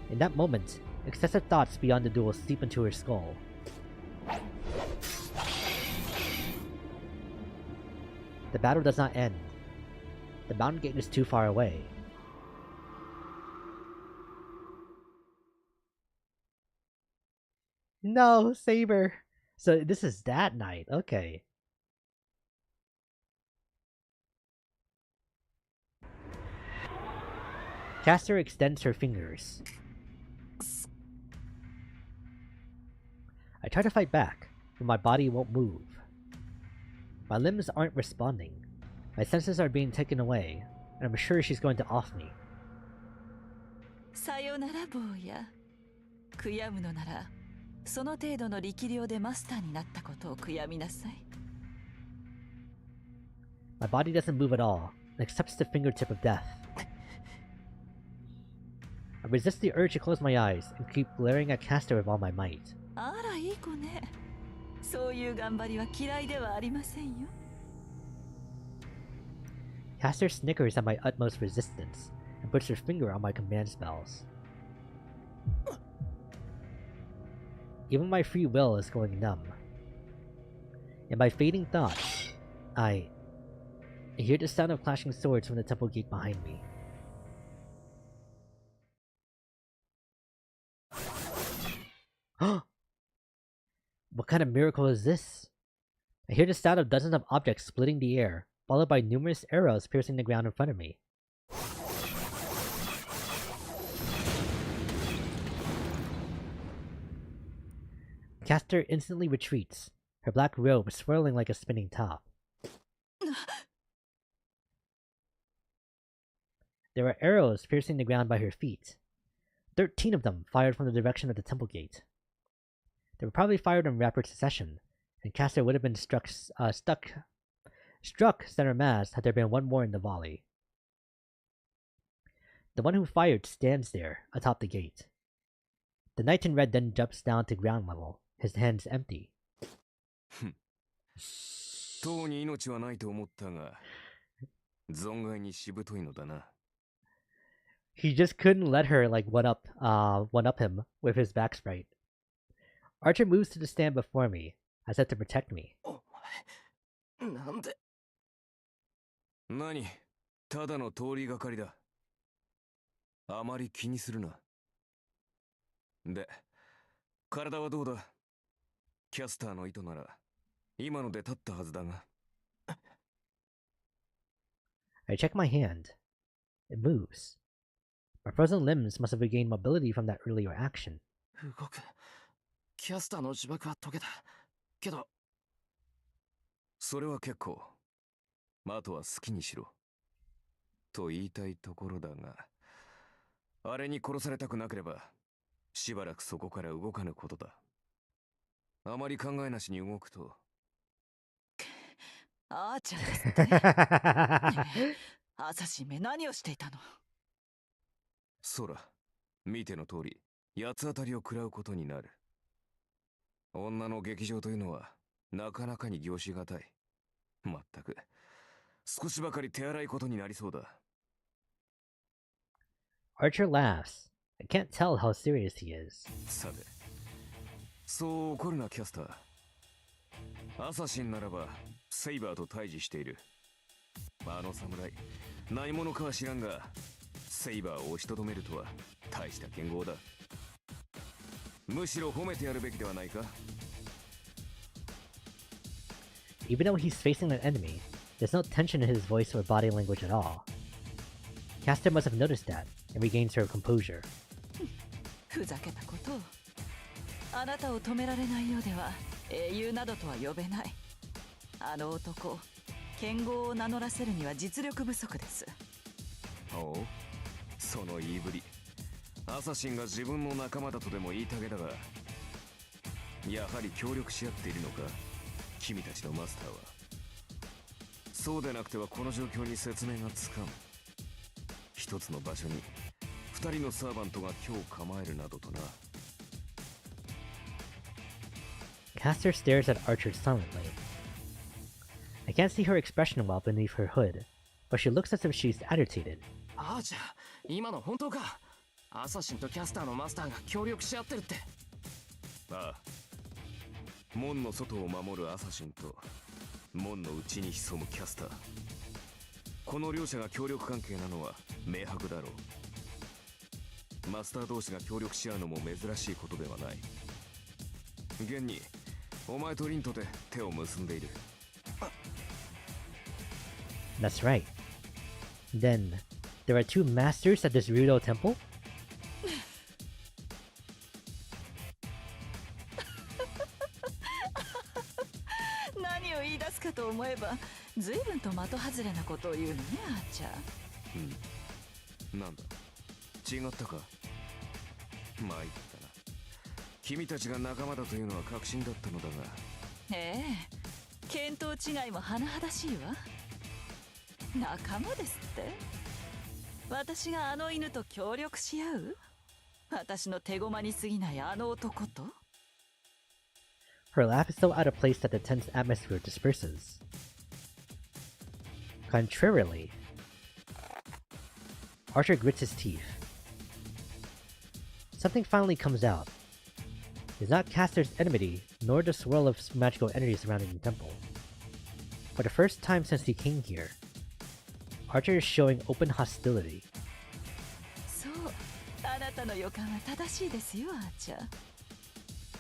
In that moment, excessive thoughts beyond the duel seep into her skull. The battle does not end. The mountain gate is too far away. No, Saber! So this is that night, okay. Caster extends her fingers. I try to fight back, but my body won't move. My limbs aren't responding. My senses are being taken away, and I'm sure she's going to off me. さよなら坊や。悔やむのなら、その程度の力量でマスターになったことを悔やみなさい。My body doesn't move at all, and accepts the fingertip of death. I resist the urge to close my eyes and keep glaring at Caster with all my might. あらいい子ね。そういう頑張りは嫌いではありませんよ。Caster snickers at my utmost resistance and puts her finger on my command spells. Even my free will is going numb. In my fading thoughts, I hear the sound of clashing swords from the temple gate behind me. What kind of miracle is this? I hear the sound of dozens of objects splitting the air, followed by numerous arrows piercing the ground in front of me. Caster instantly retreats, her black robe swirling like a spinning top. There are arrows piercing the ground by her feet. 13 of them fired from the direction of the temple gate. They were probably fired in rapid succession, and Caster would have been struck center mass had there been one more in the volley. The one who fired stands there, atop the gate. The knight in red then jumps down to ground level, his hands empty. とうに命はないと思ったが、存外にしぶといのだな。 He just couldn't let her one up him with his back sprite. Archer moves to the stand before me, as if to protect me. なんで。何？ただの通りがかりだ。あまり気にするな。で、体はどうだ？キャスターの糸なら、今ので立ったはずだが。I check my hand. It moves. My frozen limbs must have regained mobility from that earlier action. 動く。キャスターの呪縛は解けた。けど、それは結構。あとは好きにしろ。と言いたいところだが、あれに殺されたくなければ、しばらくそこから動かぬことだ。あまり考えなしに動くと。あーちゃんですってねえ、アサシンめ何をしていたの？そら、見ての通り、八つ当たりを食らうことになる。女の劇場というのは、なかなかに凝しがたい。まったく、少しばかり手荒いことになりそうだ。Archer laughs. I can't tell how serious he is. さて、そう怒るなキャスター。アサシンならば、セイバーと対峙している。あの侍、何者かは知らんが、セイバーを押しとどめるとは、大した剣豪だ。むしろ褒めてやるべきではないか。Even though he's facing an enemy, there's no tension in his voice or body language at all. Caster must have noticed that, and regains her composure. ふざけたことを。あなたを止められないようでは英雄などとは呼べない。あの男、剣豪を名乗らせるには実力不足です。おう、その言いぶり。アサシンが自分の仲間だとでも言いたげだが、やはり協力し合っているのか、君たちのマスターは。そうでなくてはこの状況に説明がつかん。一つの場所に二人のサーバントが今日構えるなどとな。Caster stares at Archer silently. I can't see her expression well beneath her hood, but she looks as if she's agitated. ああ、じゃあ今の本当か。アサシンとキャスターのマスターが協力し合ってるって。ああ、門の外を守るアサシンと門の内に潜むキャスター。この両者が協力関係なのは明白だろう。マスター同士が協力し合うのも珍しいことではない。現にお前とリンとで手を結んでいる。That's right. Then, there are two masters at this Rudo temple? 何を言い出すかと思えば随分と的外れなことを言うのね、あーちゃん。うん。なんだ、違ったか。参ったな。君たちが仲間だというのは確信だったのだが。ええ、見当違いも甚だしいわ。仲間ですって？私があの犬と協力し合う？私の手駒に過ぎないあの男と？ Her laugh is so out of place that the tense atmosphere disperses. Contrarily, Archer grits his teeth. Something finally comes out. It's not Caster's enmity, nor the swirl of magical energy surrounding the temple. For the first time since he came here, Archer is showing open hostility. そう、あなたの予感は正しいですよ、アーチャー。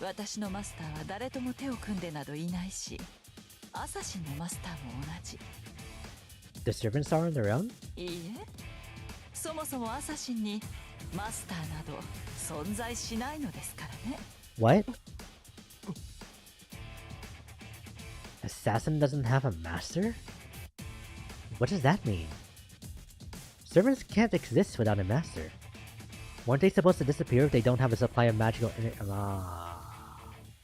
私のマスターは誰とも手を組んでなどいないし、アサシンのマスターも同じ。The servants are on their own? いいえ、そもそもアサシンにマスターなど存在しないのですからね。What? Assassin doesn't have a master? What does that mean? Servants can't exist without a master. Weren't they supposed to disappear if they don't have a supply of magical energy?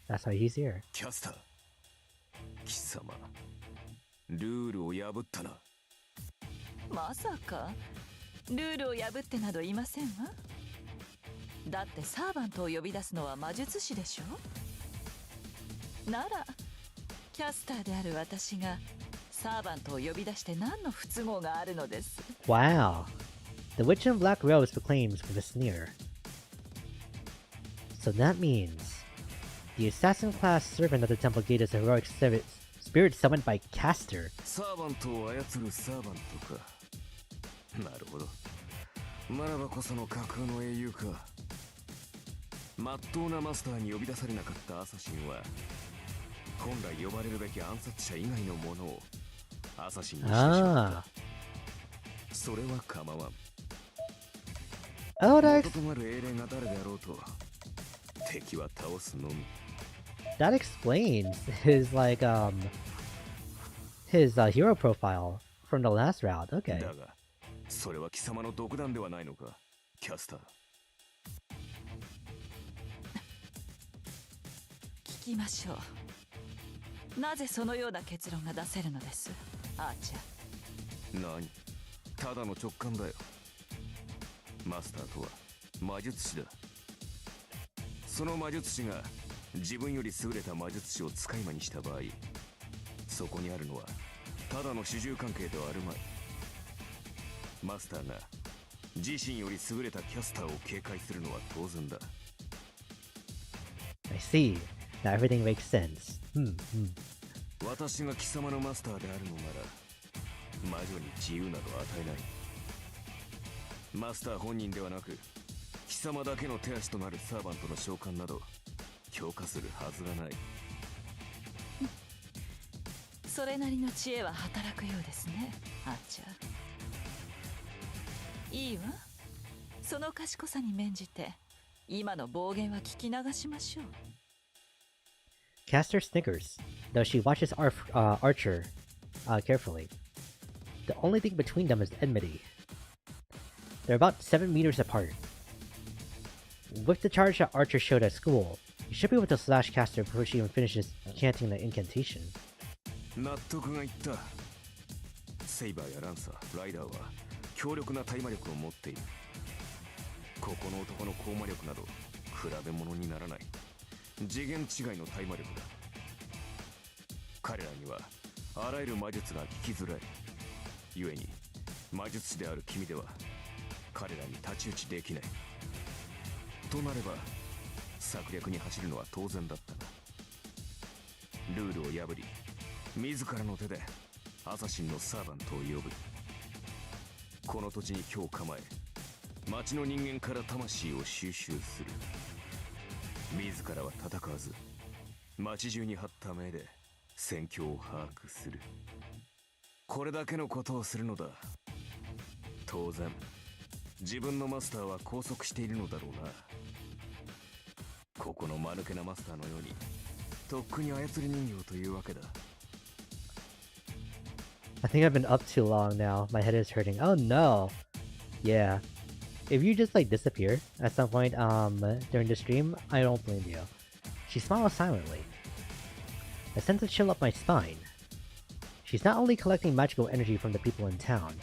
That's why he's here. キャスター、貴様、ルールを破ったな。まさかルールを破ってなどいませんわ。だってサーバントを呼び出すのは魔術師でしょ。ならキャスターである私がサーバントを呼び出して何の不都合があるのです。 Wow. The Witch in Black Rose proclaims with a sneer. So that means the assassin-class servant of the temple gate is a heroic spirit summoned by Caster. サーバントを操るサーバントか。なるほど。ならばこその架空の英雄か。まっとうなマスターに呼び出されなかったアサシンは、本来呼ばれるべき暗殺者以外のものをアサシンにしてしまった。それは構わん。Oh, that's... 元となる英霊が誰であろうと、敵は倒すのみ。 That explains his his hero profile from the last round. Okay. だがそれは貴様の独断ではないのか、キャスター。聞きましょう。なぜそのような結論が出せるのです、アーチャー。何、ただの直感だよ。マスターとは魔術師だ。その魔術師が自分より優れた魔術師を使い魔にした場合、そこにあるのはただの主従関係ではあるまい。マスターが自身より優れたキャスターを警戒するのは当然だ。 I see. Now everything makes sense. 私が貴様のマスターであるのなら魔女に自由など与えない。マスター本人ではなく貴様だけの手足となるサーバントの召喚など強化するはずがない。それなりの知恵は働くようですね、アーチャー。いいわ。その賢さに免じて今の暴言は聞き流しましょう。Caster snickers, though she watches Archer carefully. The only thing between them is enmity. They're about 7 meters apart. With the charge that Archer showed at school, you should be able to slash Caster before she even finishes chanting the incantation. 納得がいった。セイバーやランサー、ライダーは強力な対魔力を持っている。ここの男の高魔力など比べ物にならない。次元違いの対魔力だ。彼らにはあらゆる魔術が効きづらい。故に魔術師である君では彼らに太刀打ちできない。となれば策略に走るのは当然だったな。ルールを破り自らの手でアサシンのサーバントを呼ぶ。この土地に今日構え町の人間から魂を収集する。自らは戦わず町中に張った目で戦況を把握する。これだけのことをするのだ。当然自分のマスターは拘束しているのだろうな。ここの間抜けなマスターのようにとっくに操り人形というわけだ。 I think I've been up too long now. My head is hurting. Oh no. Yeah. If you just disappear at some point during the stream, I don't blame you. She smiles silently. I sense a chill up my spine. She's not only collecting magical energy from the people in town,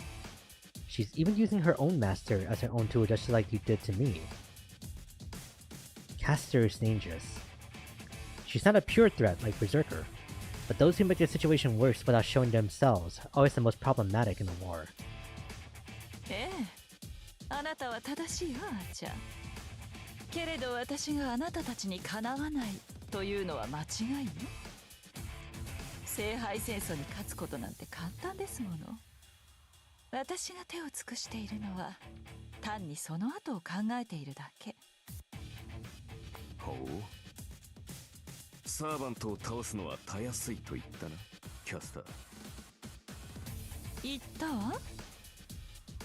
she's even using her own master as her own tool, just like you did to me. Caster is dangerous. She's not a pure threat like Berserker, but those who make the situation worse without showing themselves are always the most problematic in the war. ええ、あなたは正しいわ、アーチャー。けれど私があなたたちにかなわないというのは間違いよ。聖杯戦争に勝つことなんて簡単ですもの。私が手を尽くしているのは単にその後を考えているだけ。ほう。サーバントを倒すのはたやすいと言ったな、キャスター。言ったわ。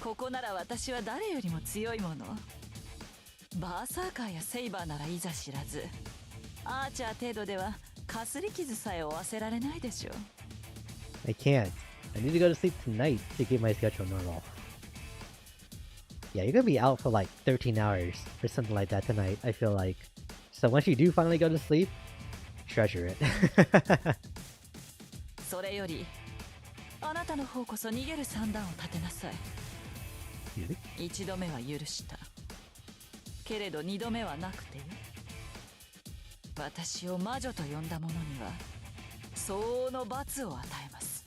ここなら私は誰よりも強いもの。バーサーカーやセイバーならいざ知らず、アーチャー程度ではかすり傷さえ負わせられないでしょう。 I can't. I need to go to sleep tonight to keep my schedule normal. Yeah, you're gonna be out for 13 hours or something like that tonight, I feel like. So once you do finally go to sleep, treasure it. それよりあなたの方こそ逃げる算段を立てなさい。一度目は許した。けれど二度目はなくてよ。私を魔女と呼んだ者には相応の罰を与えます。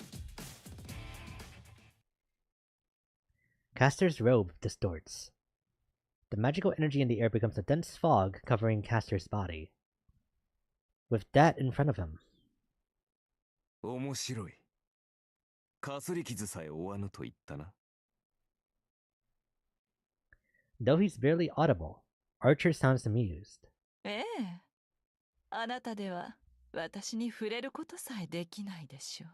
Caster's robe distorts. The magical energy in the air becomes a dense fog covering Caster's body. With that in front of him. 面白い。かすり傷さえ負わぬと言ったな。Though he's barely audible, Archer sounds amused. ええ、あなたでは私に触れることさえできないでしょう。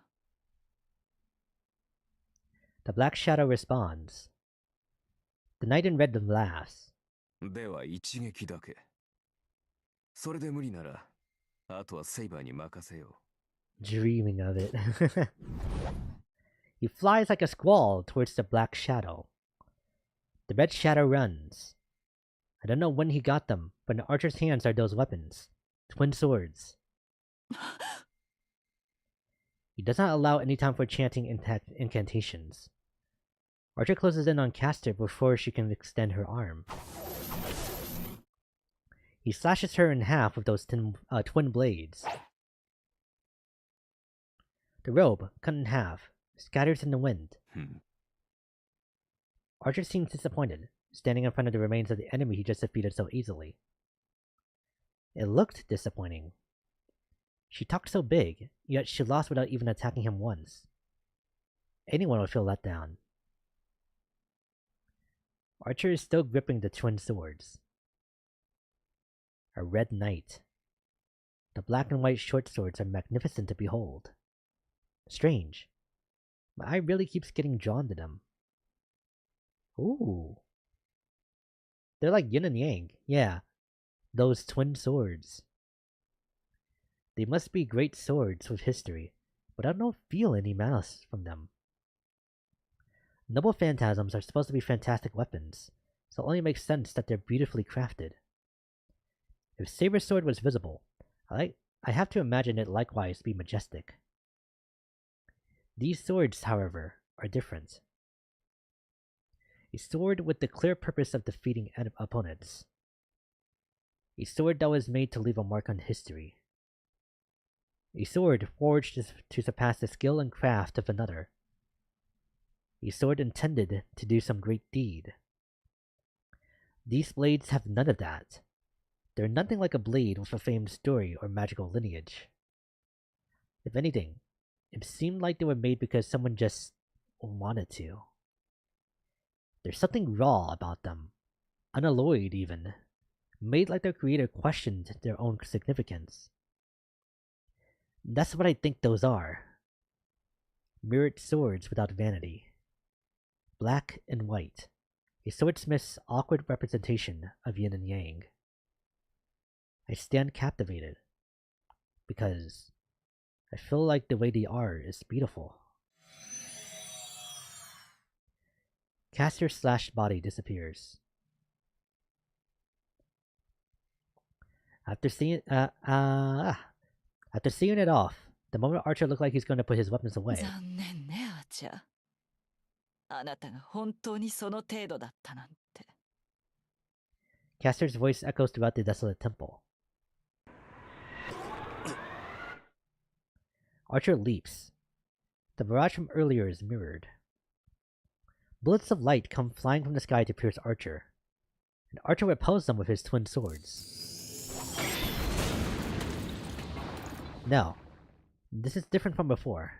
The Black Shadow responds. The Knight in Red laughs. では一撃だけ。それで無理なら、あとはセイバーに任せよ Dreaming of it. He flies like a squall towards the black shadow. The red shadow runs. I don't know when he got them, but in Archer's hands are those weapons. Twin swords. He does not allow any time for chanting incantations. Archer closes in on Caster before she can extend her arm. He slashes her in half with those twin blades. The robe, cut in half, scatters in the wind. う。Hmm. Archer seems disappointed, standing in front of the remains of the enemy he just defeated so easily. It looked disappointing. She talked so big, yet she lost without even attacking him once. Anyone would feel let down. Archer is still gripping the twin swords. A red knight. The black and white short swords are magnificent to behold. Strange. My eye really keeps getting drawn to them. Ooh. They're like yin and yang. Yeah. Those twin swords. They must be great swords with history, but I don't feel any malice from them. Noble phantasms are supposed to be fantastic weapons, so it only makes sense that they're beautifully crafted. If Saber's sword was visible, I have to imagine it likewise to be majestic. These swords, however, are different. A sword with the clear purpose of defeating opponents. A sword that was made to leave a mark on history. A sword forged to surpass the skill and craft of another. A sword intended to do some great deed. These blades have none of that. They're nothing like a blade with a famed story or magical lineage. If anything, it seemed like they were made because someone just wanted to. There's something raw about them, unalloyed even, made like their creator questioned their own significance. That's what I think those are. Mirrored swords without vanity. Black and white. A swordsmith's awkward representation of yin and yang. I stand captivated. Because I feel like the way they are is beautiful. Caster's slashed body disappears. After seeing it off, the moment Archer looked like he's going to put his weapons away. 残念ね、アーチャー。あなたが本当にその程度だったなんて。Caster's voice echoes throughout the desolate temple. Archer leaps. The barrage from earlier is mirrored. Bullets of light come flying from the sky to pierce Archer, and Archer repels them with his twin swords. No, this is different from before.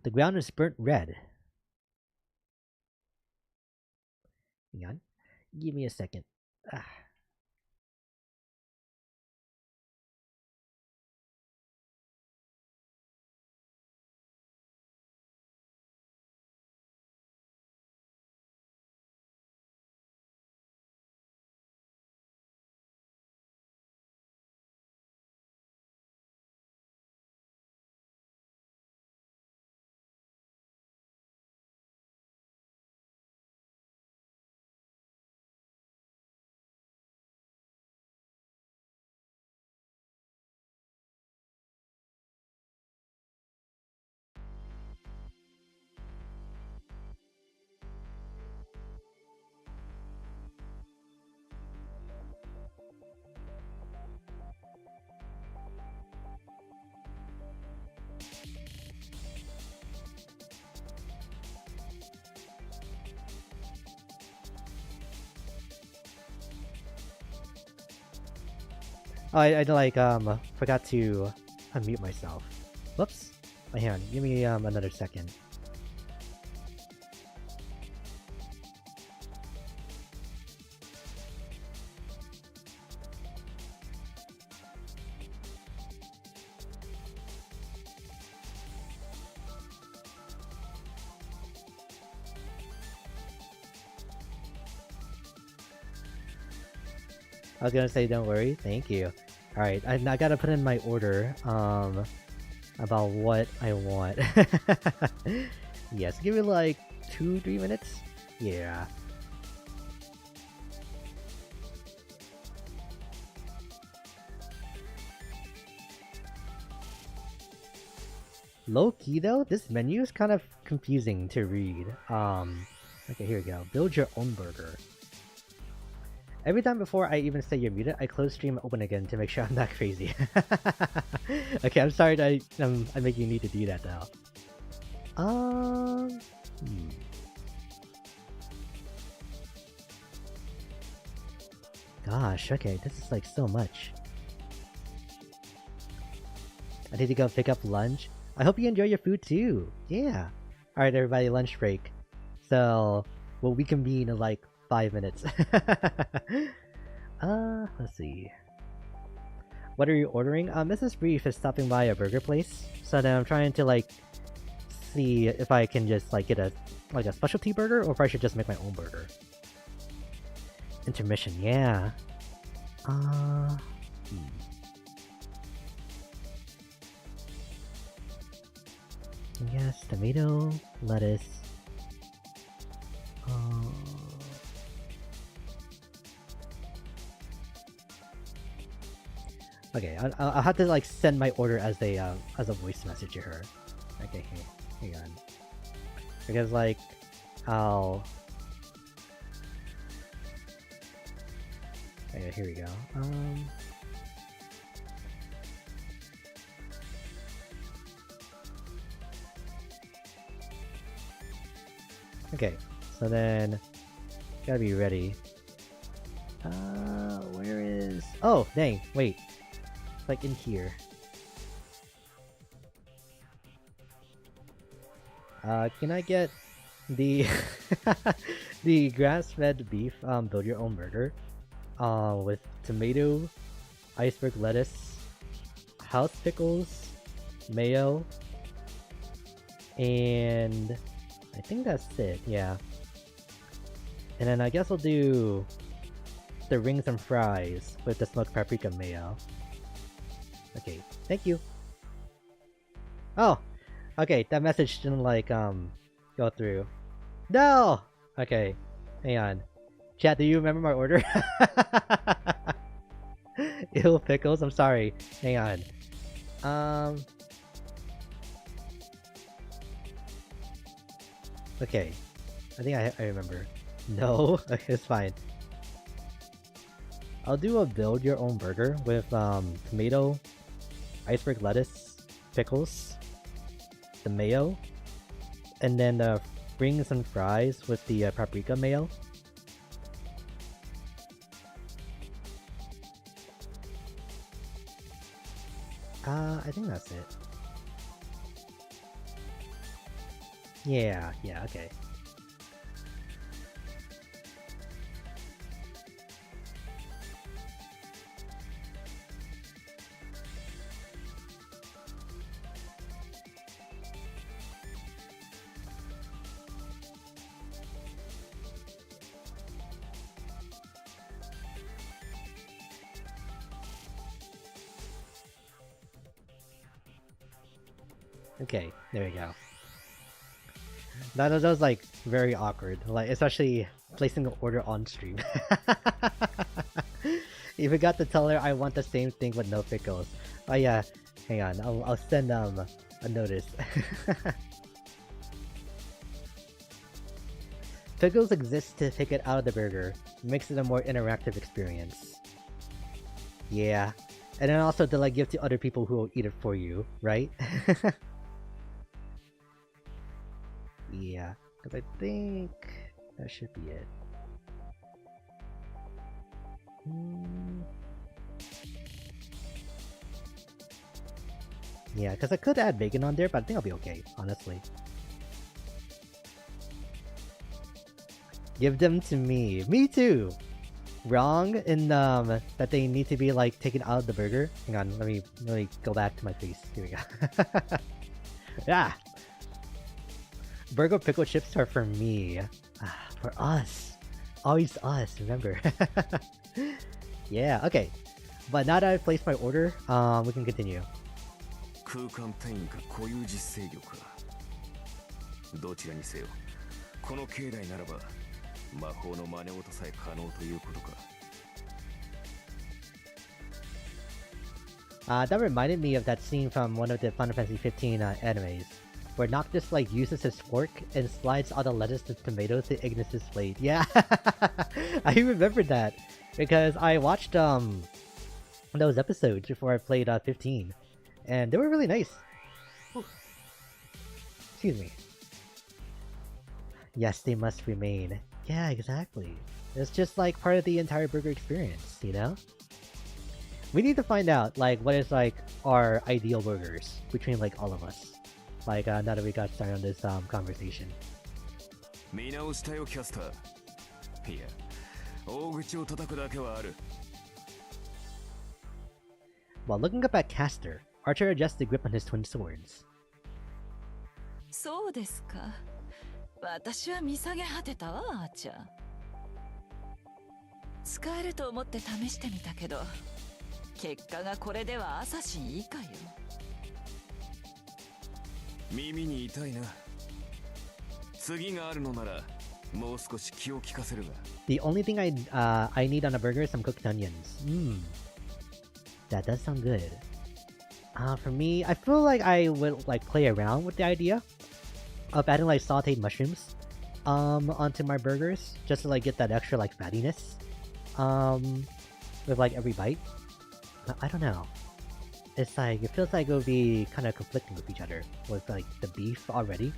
The ground is burnt red. Hang on. Give me a second. Oh, I forgot to unmute myself. Whoops. My hand. Give me another second. was gonna say, don't worry. Thank you. All right, I gotta put in my order. About what I want. Yes, give me like 2-3 minutes. Yeah. Low key though, this menu is kind of confusing to read. Okay, here we go. Build your own burger. Every time before I even say you're muted, I close stream and open again to make sure I'm not crazy. Okay, I'm sorry that I'm making you need to do that though. Gosh, okay, this is like so much. I need to go pick up lunch. I hope you enjoy your food too. Yeah. Alright everybody, lunch break. So, we'll reconvene in like 5 minutes. Let's see. What are you ordering? Mrs. Brief is stopping by a burger place. So then I'm trying to like see if I can just like get a specialty burger or if I should just make my own burger. Intermission, yeah. Yes, tomato, lettuce. Okay, I'll have to like send my order as a voice message to her. Okay, hang on. Because like, I'll. Okay, here we go. Okay, so then gotta be ready. Where is? Oh, dang! Wait, it's like in here. Can I get the the grass-fed beef build your own burger? With tomato, iceberg lettuce, house pickles, mayo, and I think that's it, yeah. And then I guess I'll do the rings and fries with the smoked paprika mayo. Okay, thank you. Oh, okay, that message didn't like go through. No. Okay, hang on. Chat, do you remember my order? Ew, pickles. I'm sorry. Hang on. Okay, I think I remember. No, okay, it's fine. I'll do a build your own burger with tomato, iceberg lettuce, pickles, the mayo, and then the rings and fries with the paprika mayo. I think that's it. Yeah, okay. Okay, there we go. That was like very awkward, like especially placing an order on stream. You forgot to tell her I want the same thing with no pickles. Oh yeah, hang on, I'll send a notice. Pickles exist to take it out of the burger, makes it a more interactive experience. Yeah, and then also to like give to other people who will eat it for you, right? Yeah, because I think that should be it. Yeah, because I could add bacon on there, but I think I'll be okay, honestly. Give them to me. Me too! Wrong in that they need to be like taken out of the burger. Hang on, let me go back to my face. Here we go. Yeah! Burger pickle chips are for me. For us. Always us, remember. Yeah, okay. But now that I've placed my order, we can continue. 空間転移か固有実制御か。どちらにせよ、この境内ならば魔法の真似事さえ可能ということか。That reminded me of that scene from one of the Final Fantasy 15 animes, where Noctis like uses his fork and slides all the lettuce and tomatoes to Ignis's blade. Yeah, I remembered that because I watched those episodes before I played 15, and they were really nice. Ooh. Excuse me. Yes, they must remain. Yeah, exactly. It's just like part of the entire burger experience, you know? We need to find out like what is like our ideal burgers between like all of us. Like now that we got started on this conversation. 見直したよキャスター。いや、大口を叩くだけはある。While looking up at Caster, Archer adjusts the grip on his twin swords. そうですか。私は見下げ果てたわ、アーチャー。使えると思って試してみたけど、結果がこれではアサシン以下よ。耳に痛いな。次があるのなら、もう少し気を利かせるが。The only thing I need on a burger is some cooked onions. That does sound good. For me, I feel like I would like play around with the idea of adding like sauteed mushrooms onto my burgers just to like get that extra like fattiness with like every bite. But I don't know. It's like it feels like it would be kind of conflicting with each other with like the beef already,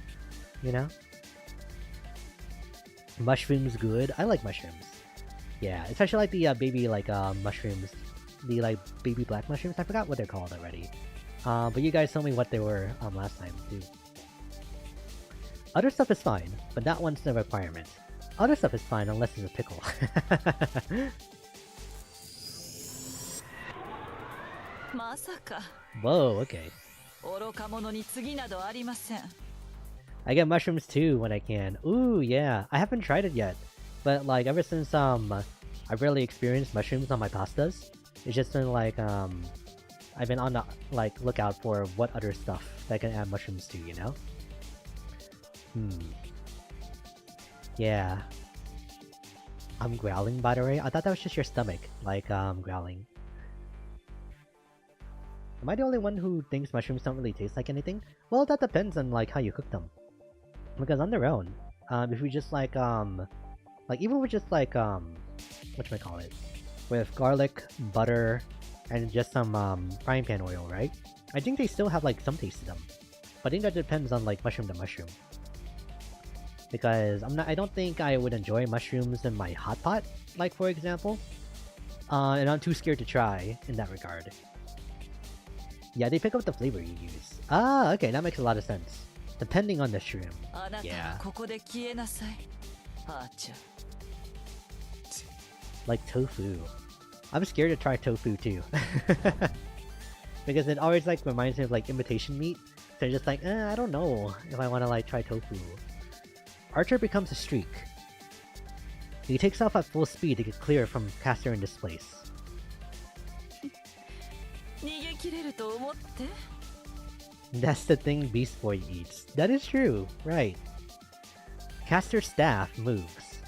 you know? Mushrooms good. I like mushrooms. Yeah, especially like the baby like mushrooms, the like baby black mushrooms. I forgot what they're called already. But you guys told me what they were last time too. Other stuff is fine, but that one's the requirement. Other stuff is fine unless it's a pickle. Whoa, okay. I get mushrooms too when I can. Ooh, yeah. I haven't tried it yet. But like ever since I've rarely experienced mushrooms on my pastas, it's just been like I've been on the like lookout for what other stuff that I can add mushrooms to, you know? Yeah. I'm growling, by the way. I thought that was just your stomach, like growling. Am I the only one who thinks mushrooms don't really taste like anything? Well, that depends on like how you cook them. Because on their own, if we just like even with just like whatchamacallit, with garlic, butter, and just some frying pan oil, right? I think they still have like some taste to them. But I think that depends on like mushroom to mushroom. Because I don't think I would enjoy mushrooms in my hot pot, like for example. And I'm too scared to try in that regard. Yeah, they pick up the flavor you use. Ah, okay, that makes a lot of sense. Depending on the shroom. Yeah. Like tofu. I'm scared to try tofu too. Because it always like reminds me of like imitation meat. So I'm just like, I don't know if I want to like try tofu. Archer becomes a streak. He takes off at full speed to get clear from Caster in this place. That's the thing Beast Boy eats. That is true, right. Caster's staff moves.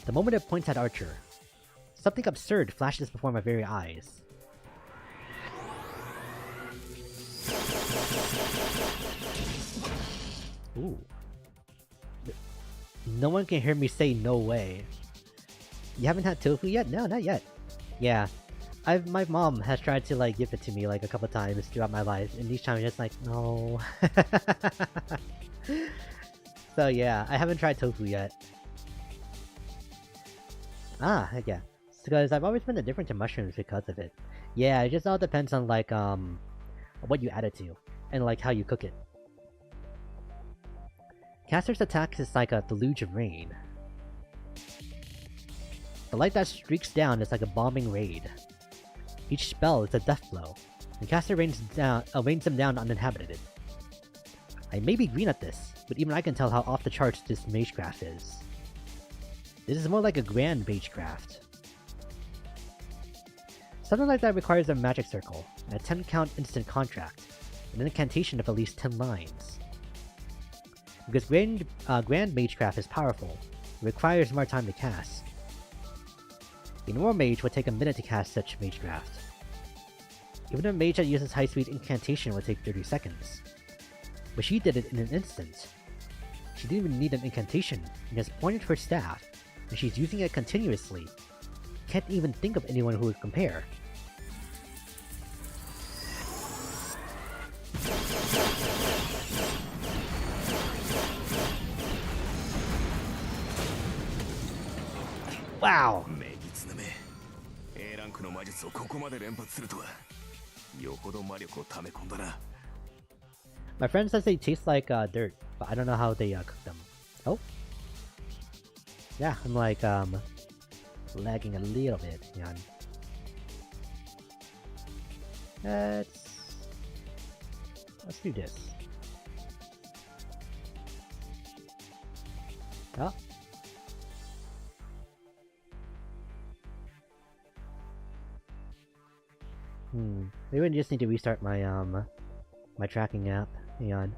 The moment it points at Archer, something absurd flashes before my very eyes. Ooh. No one can hear me say no way. You haven't had tofu yet? No, not yet. Yeah. My mom has tried to like give it to me like a couple times throughout my life, and each time I'm just like, no. So yeah, I haven't tried tofu yet. Ah, yeah. Because I've always been indifferent to mushrooms because of it. Yeah, it just all depends on like what you add it to, and like how you cook it. Caster's attack is like a deluge of rain. The light that streaks down is like a bombing raid. Each spell is a death blow, and Caster rains them down uninhabited. I may be green at this, but even I can tell how off the charts this magecraft is. This is more like a grand magecraft. Something like that requires a magic circle, a 10-count instant contract, and an incantation of at least 10 lines. Because Grand Magecraft is powerful, it requires more time to cast. A normal mage would take a minute to cast such Magecraft. Even a mage that uses high-speed incantation would take 30 seconds. But she did it in an instant. She didn't even need an incantation, and just pointed her staff, and she's using it continuously. Can't even think of anyone who would compare. Wow! A ランクの魔術をここまで連発するとはよほど魔力を溜め込んだな。 My friend says they taste like dirt, but I don't know how they cook them. Oh? Yeah, I'm like lagging a little bit. Yeah. Let's do this. Oh. Maybe I just need to restart my my tracking app. Hang on.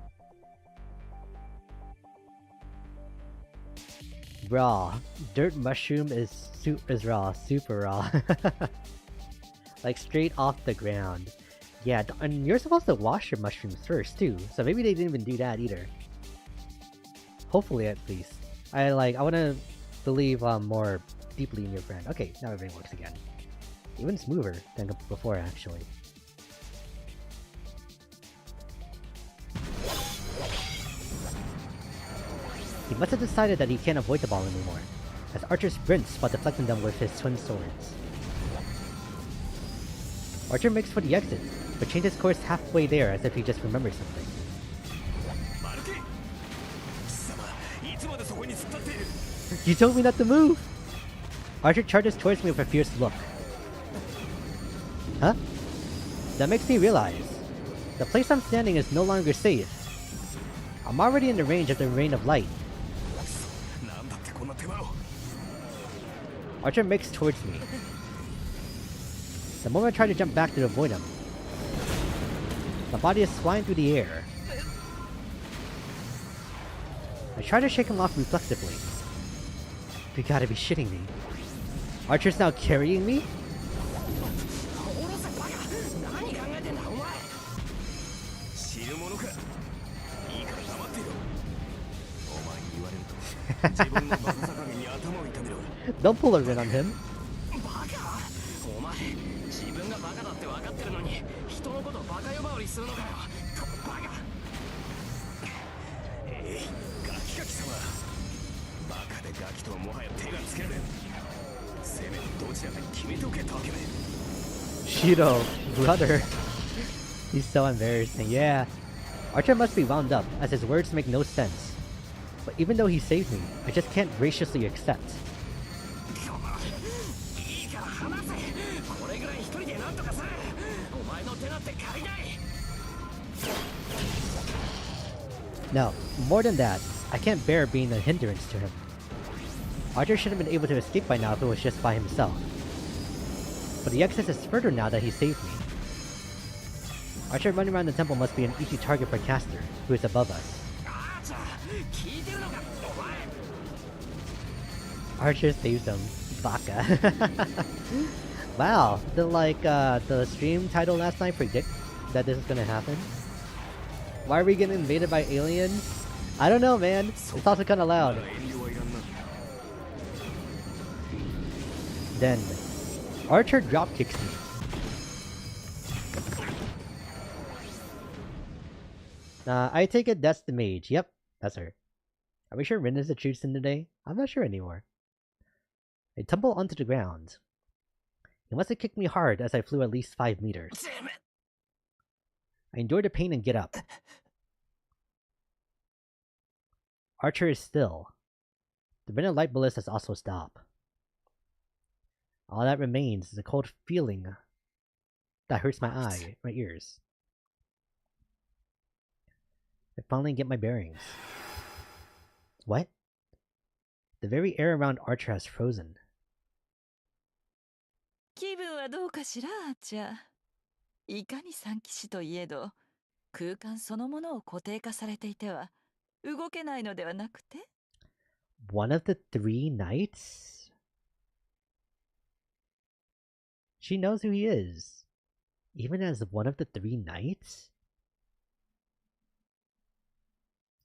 Raw. Dirt mushroom is raw, super raw. Like straight off the ground. Yeah, and you're supposed to wash your mushrooms first too, so maybe they didn't even do that either. Hopefully, at least. I want to believe more deeply in your friend. Okay, now everything works again. Even smoother than before, actually. He must have decided that he can't avoid the ball anymore, as Archer sprints while deflecting them with his twin swords. Archer makes for the exit, but changes course halfway there as if he just remembers something. You told me not to move! Archer charges towards me with a fierce look. Huh? That makes me realize, the place I'm standing is no longer safe. I'm already in the range of the Rain of Light. Archer makes towards me. The moment I try to jump back to avoid him, my body is flying through the air. I try to shake him off reflexively. You gotta be shitting me. Archer's now carrying me? Don't pull a Rin on him. Shiro, brother. He's so embarrassing, yeah. Archer must be wound up, as his words make no sense. But even though he saved me, I just can't graciously accept. No, more than that, I can't bear being a hindrance to him. Archer should have been able to escape by now if it was just by himself. But the exit is further now that he saved me. Archer running around the temple must be an easy target for Caster, who is above us. Archer saves him. Baka. Wow, did the stream title last night predict that this is gonna happen? Why are we getting invaded by aliens? I don't know, man. It's also kinda loud. Then, Archer dropkicks me. I take it that's the mage. Yep, that's her. Are we sure Rin is the true sin today? I'm not sure anymore. I tumble onto the ground. He must have kicked me hard as I flew at least 5 meters. I endure the pain and get up. Archer is still. The red light ballistas also stop. All that remains is a cold feeling that hurts my ears. I finally get my bearings. What? The very air around Archer has frozen. はどうかしら、あーちゃん。いかに三騎士といえど、空間そのものを固定化されていては、動けないのではなくて One of the three knights? She knows who he is. Even as one of the three knights?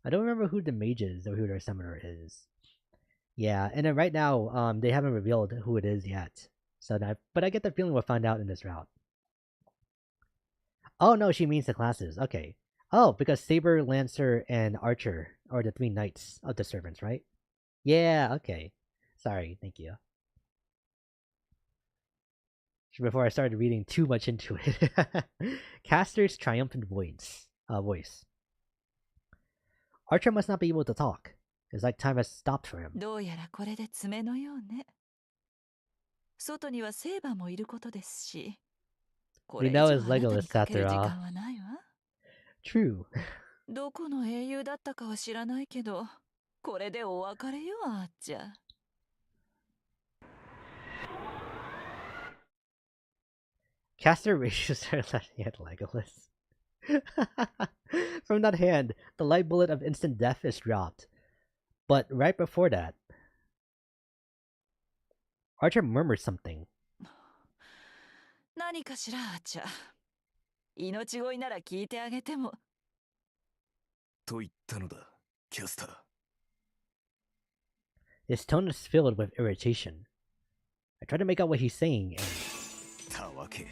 I don't remember who the mage is or who their summoner is. Yeah, and then right now, they haven't revealed who it is yet. So that, but I get the feeling we'll find out in this route. Oh no, she means the classes. Okay. Oh, because Saber, Lancer, and Archer are the three knights of the servants, right? Yeah, okay. Sorry, thank you. Before I started reading too much into it. Caster's triumphant voice. Archer must not be able to talk. It's like time has stopped for him. どうやらこれで爪のようね。外にはセーバーもいることですし、こ We れ以上 know あ it's なたに Legolas かける after 時 all. 間はないわ。True. どこの英雄だったかは知らないけど、これでお別れよ、あっちゃ。Caster raises her left hand, Legolas. From that hand, the light bullet of instant death is dropped. But right before that, Archer murmurs something. 何かしら、あっちゃ。命乞いなら聞いてあげても。と言ったのだ、キャスター。His tone is filled with irritation. I try to make out what he's saying, and たわけ、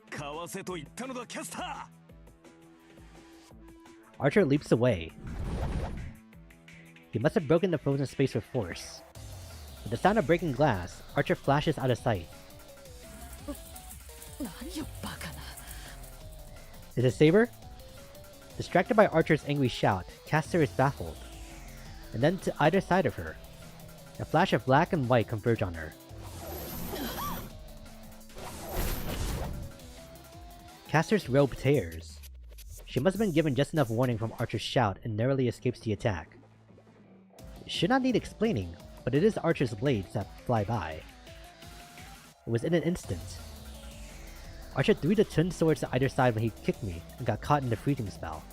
かわせと言ったのだ、キャスター。 Archer leaps away. He must have broken the frozen space with force. With the sound of breaking glass, Archer flashes out of sight. 何よ、バカな。Is it Saber? Distracted by Archer's angry shout, Caster is baffled. And then to either side of her, a flash of black and white converge on her. Caster's robe tears. She must have been given just enough warning from Archer's shout and narrowly escapes the attack. It should not need explaining, but it is Archer's blades that fly by. It was in an instant. Archer threw the twin swords to either side when he kicked me and got caught in the freezing spell.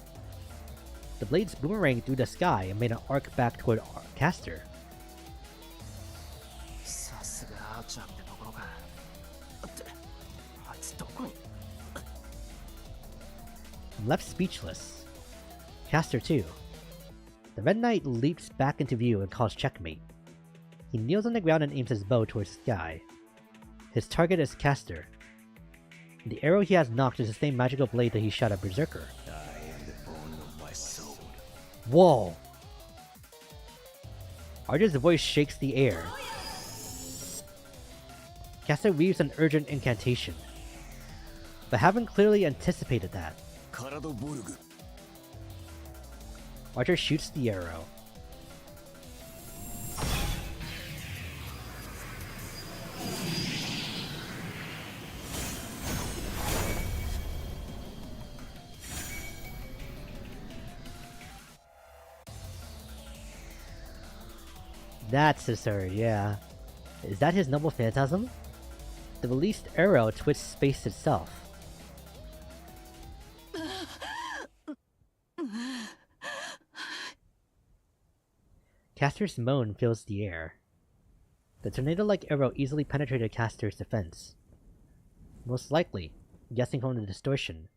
The blades boomeranged through the sky and made an arc back toward Caster. さすがアーチャーってところか。ってあいつどこに。 I'm left speechless. Caster too. The Red Knight leaps back into view and calls checkmate. He kneels on the ground and aims his bow towards the sky. His target is Caster. The arrow he has knocked is the same magical blade that he shot at Berserker. I am the bone of my soul. Whoa! Archer's voice shakes the air. Caster weaves an urgent incantation. But having clearly anticipated that, カラドボルグ。 Archer shoots the arrow. That's his sword, yeah. Is that his noble phantasm? The released arrow twists space itself. Caster's moan fills the air. The tornado-like arrow easily penetrated Caster's defense. Most likely, guessing from the distortion,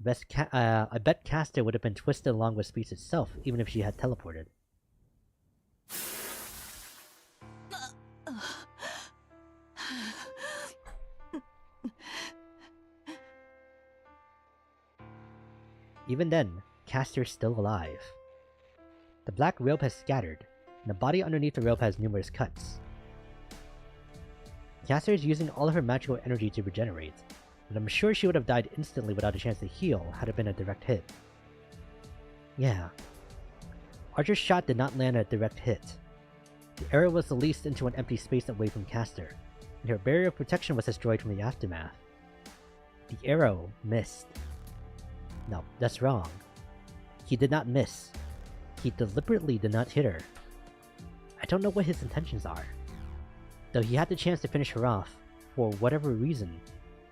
I bet Caster would have been twisted along with space itself, even if she had teleported. Even then, Caster's still alive. The black robe has scattered, and the body underneath the robe has numerous cuts. Caster is using all of her magical energy to regenerate, but I'm sure she would have died instantly without a chance to heal had it been a direct hit. Yeah. Archer's shot did not land a direct hit. The arrow was released into an empty space away from Caster, and her barrier of protection was destroyed from the aftermath. The arrow missed. No, that's wrong. He did not miss. He deliberately did not hit her. I don't know what his intentions are. Though he had the chance to finish her off, for whatever reason,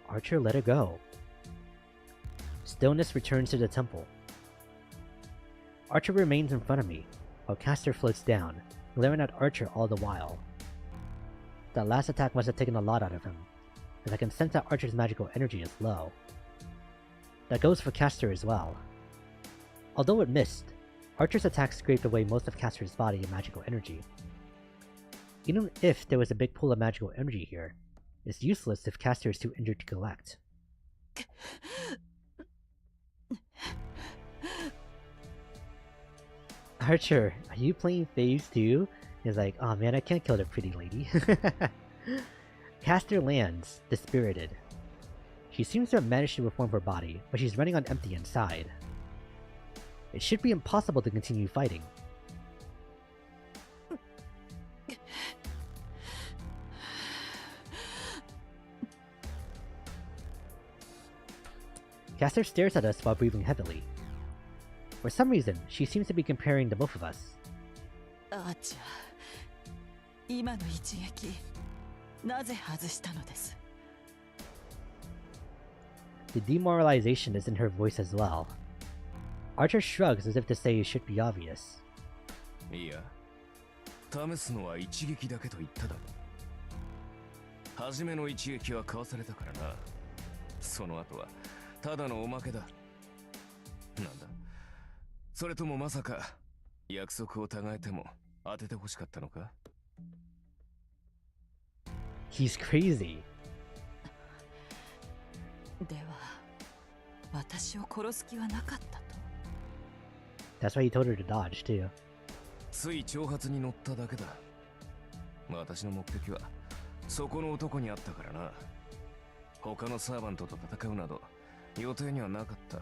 Archer let her go. Stillness returns to the temple. Archer remains in front of me, while Caster floats down, glaring at Archer all the while. That last attack must have taken a lot out of him, as I can sense that Archer's magical energy is low. That goes for Caster as well. Although it missed, Archer's attack scraped away most of Caster's body and magical energy. Even if there was a big pool of magical energy here, it's useless if Caster is too injured to collect. Archer, are you playing phase 2? He's like, oh man, I can't kill the pretty lady. Caster lands, dispirited. She seems to have managed to reform her body, but she's running on empty inside. It should be impossible to continue fighting. Caster stares at us while breathing heavily. For some reason, she seems to be comparing the both of us. あーちゃ、今の一撃、なぜ外したのです？ The demoralization is in her voice as well. Archer shrugs as if to say it should be obvious. いや、試すのは一撃だけと言っただろ。初めの一撃はかわされたからな。その後はただのおまけだ。なんだ、それともまさか約束を違えても当ててほしかったのか？ He's crazy. では、私を殺す気はなかったと。 That's why he told her to dodge too. つい挑発に乗っただけだ。私の目的はそこの男にあったからな。他のサーバントと戦うなど予定にはなかった。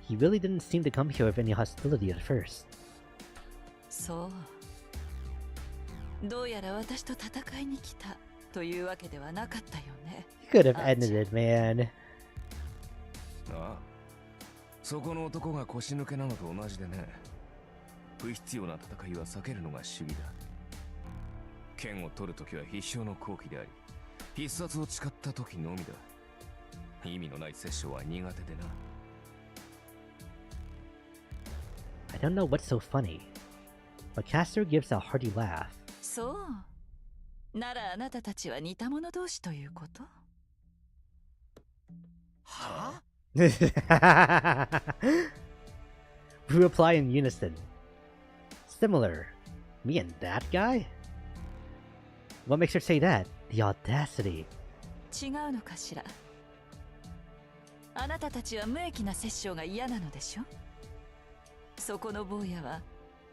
He really didn't seem to come here with any hostility at first. そう。どうやら私と戦いに来たというわけではなかったよね。 He could have ended it, man. ああ、そこの男が腰抜けなのと同じでね。不必要な戦いは避けるのが主義だ。剣を取るときは必勝の好機であり、必殺を誓ったときのみだ。意味のない殺生は苦手でな。I don't know what's so funny, but Caster gives a hearty laugh. そう。ならあなたたちは似た者同士ということ？は？ We reply in unison. Similar. Me and that guy? What makes her say that? The audacity. 違うのかしら。あなたたちは無益な殺生が嫌なのでしょ？そこの坊やは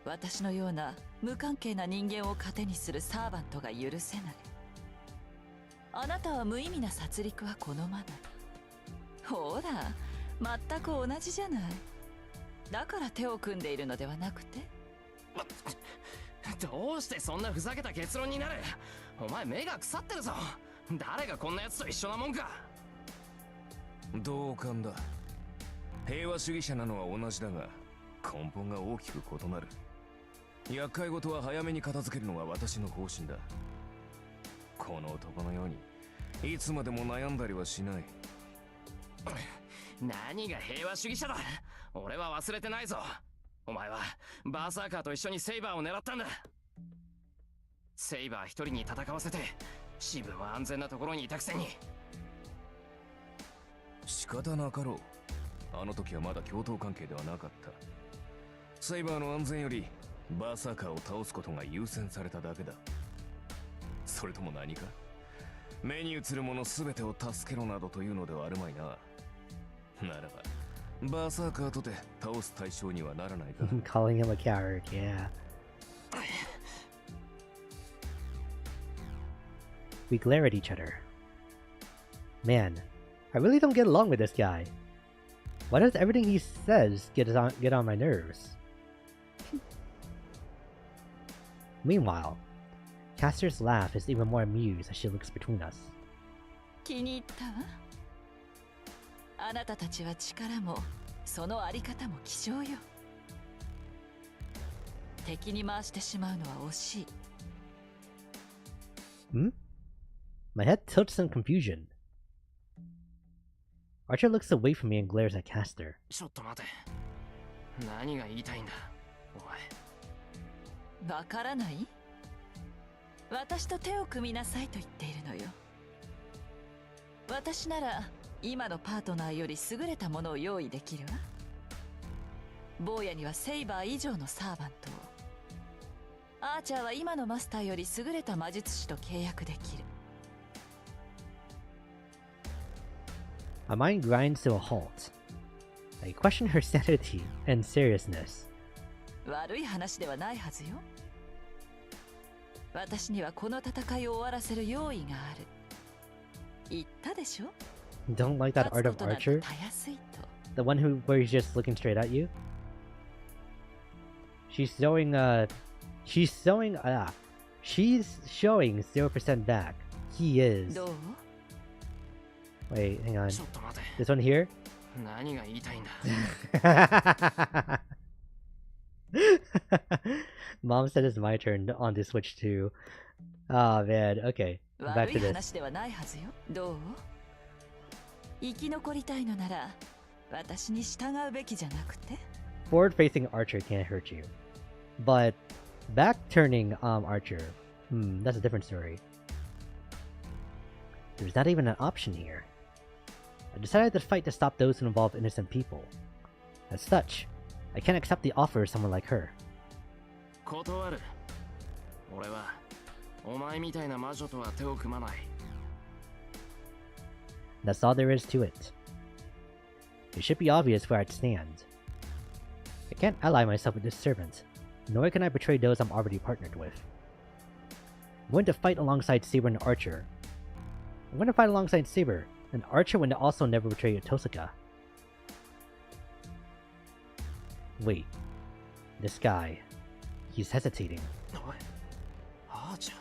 私のような無関係な人間を糧にするサーバントが許せない。あなたは無意味な殺戮は好まない。ほら、全く同じじゃない。だから手を組んでいるのではなくて？どうしてそんなふざけた結論になる？お前目が腐ってるぞ。誰がこんな奴と一緒なもんか。同感だ。平和主義者なのは同じだが、根本が大きく異なる。厄介事は早めに片付けるのが私の方針だ。この男のようにいつまでも悩んだりはしない。何が平和主義者だ。俺は忘れてないぞ。お前はバーサーカーと一緒にセイバーを狙ったんだ。セイバー一人に戦わせて自分は安全なところにいたくせに。仕方なかろう。あの時はまだ共闘関係ではなかった。セイバーの安全よりバーサーカーを倒すことが優先されただけだ。それとも何か目に映るもの全てを助けろなどというのではあるまいな。ならばバーサーカーとて倒す対象にはならないか。Calling him a coward, yeah. We glare at each other. Man, I really don't get along with this guy. Why does everything he says get on my nerves? Meanwhile, Caster's laugh is even more amused as she looks between us. 気に入ったわ。あなたたちは力もそのあり方も希少よ。敵に回してしまうのは惜しい。Hmm? My head tilts in confusion. Archer looks away from me and glares at Caster. ちょっと待て。何が言いたいんだ、お前。わからない？私と手を組みなさいと言っているのよ。私なら今のパートナーより優れたものを用意できるわ。坊やにはセイバー以上のサーバントを、アーチャーは今のマスターより優れた魔術師と契約できる。My mind grinds to a halt. I question her sanity and seriousness. 悪い話ではないはずよ。私にはこの戦いを終わらせる用意がある。言ったでしょ？ Don't like that art of 勝つことなんて Archer? たやすいと。 The one where he's just looking straight at you? She's showing 0% back. He is. どう？ Wait, hang on. ちょっと待て。 This one here? 何が言いたいんだ。 Mom said it's my turn on the Switch too. Oh man, okay. Back 悪 to い this. 話ではないはずよ。どう？生き残りたいのなら私に従うべきじゃなくて？ Forward-facing Archer can't hurt you. But back-turning Archer, that's a different story. There's not even an option here. I decided to fight to stop those who involve innocent people. As such, I can't accept the offer of someone like her. 断る。俺はお前みたいな魔女とは手を組まない。 That's all there is to it. It should be obvious where I'd stand. I can't ally myself with this servant, nor can I betray those I'm already partnered with. I'm going to fight alongside Saber and Archer. I'm going to fight alongside Saber, and Archer would also never betray Tosaka. Wait. This guy. He's hesitating. おい、あーちゃん、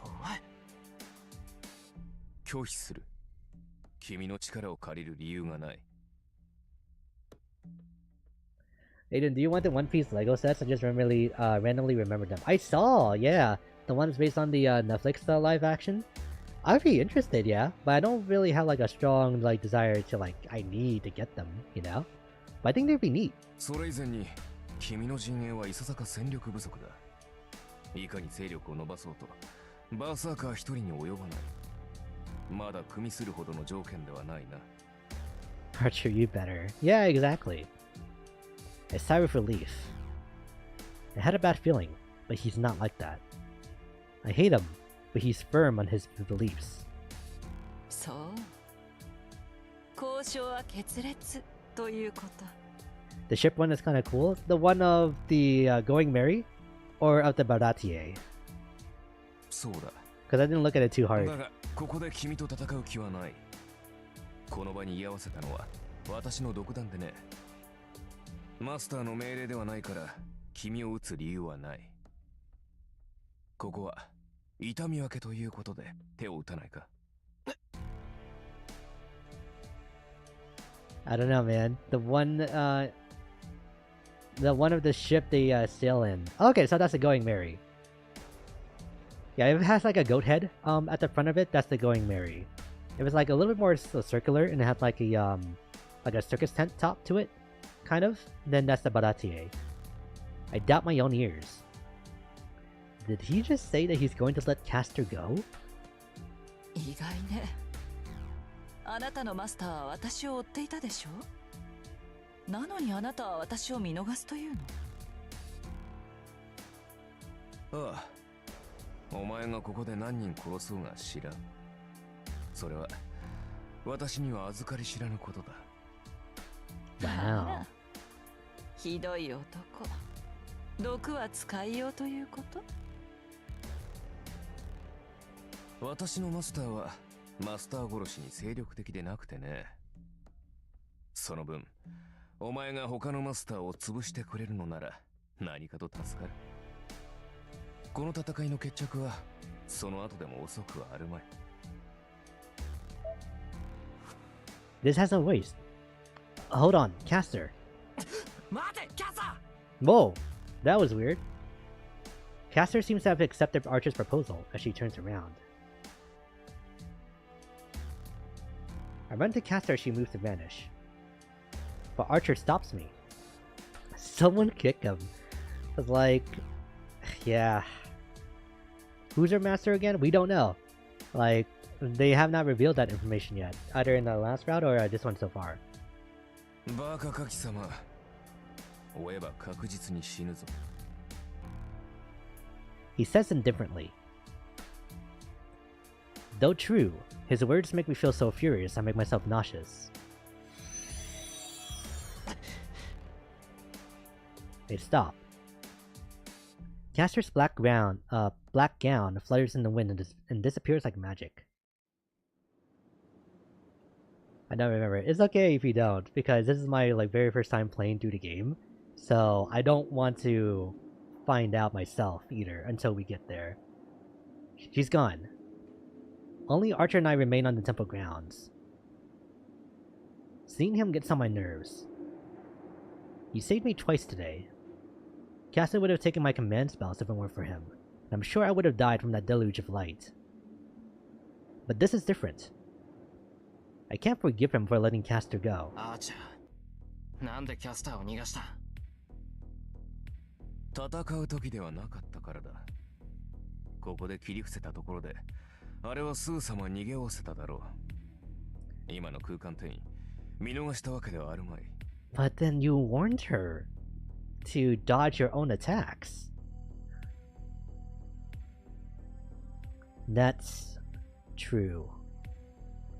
お前。拒否する。君の力を借りる理由がない。 Aiden, do you want the One Piece Lego sets? I just randomly remembered them. I saw, yeah, the ones based on the Netflix live action. I'd be interested, yeah, but I don't really have like a strong like desire to like I need to get them, you know. But I think they'd be neat. それ以前に、君の陣営はいささか戦力不足だ。いかに勢力を伸ばそうと、バーサーカー一人に及ばない。まだ組みするほどの条件ではないな。 Archer, you better. Yeah, exactly. I sigh with relief. I had a bad feeling, but he's not like that. I hate him, but he's firm on his beliefs. そう。交渉は決裂ということ。 The ship one is kind of cool. The one of the Going Merry, or of the Baratier. そうだ。 Because I didn't look at it too hard. だが、ここで君と戦う気はない。この場に居合わせたのは私の独断でね。マスターの命令ではないから君を撃つ理由はない。ここは痛み分けということで手を打たないか。 I don't know, man. The one of the ship they sail in. Okay, so that's the Going Merry. Yeah, if it has like a goat head at the front of it, that's the Going Merry. If it's like a little bit more circular and it had like a circus tent top to it, kind of, then that's the Baratier. I doubt my own ears. Did he just say that he's going to let Caster go? 意外ね。あなたのマスターは私を追っていたでしょ？なのにあなたは私を見逃すというの？ああ。お前がここで何人殺そうが知らん。それは私には預かり知らぬことだ。Wow. ひどい男。毒は使いようということ？私のマスターはマスター殺しに精力的でなくてね。その分、お前が他のマスターを潰してくれるのなら何かと助かる。この戦いの決着はその後でも遅くはあるまい。 This has no waste. Hold on, Caster. 待て、キャサ Whoa, that was weird. Caster seems to have accepted Archer's proposal as she turns around. run to cast her as she moves to vanish. But Archer stops me. Someone kick him. I was like, yeah. Who's our master again? We don't know. Like, they have not revealed that information yet, either in the last round or this one so far. バカカキ様、追えば確実に死ぬぞ。 He says them differently. Though true, his words make me feel so furious I make myself nauseous. They stop. Caster's black gown flutters in the wind and disappears like magic. I don't remember. It's okay if you don't, because this is my very first time playing through the game, so I don't want to find out myself either until we get there. She's gone. Only Archer and I remain on the temple grounds. Seeing him gets on my nerves. You saved me twice today. Caster would have taken my command spells if it weren't for him, and I'm sure I would have died from that deluge of light. But this is different. I can't forgive him for letting Caster go. アーチャー、なんでキャスターを逃がした？戦う時ではなかったからだ。ここで切り伏せたところで、あれはスー様逃げおせただろう。今の空間転移、見逃したわけではあるまい。But then you warned her to dodge your own attacks. That's true.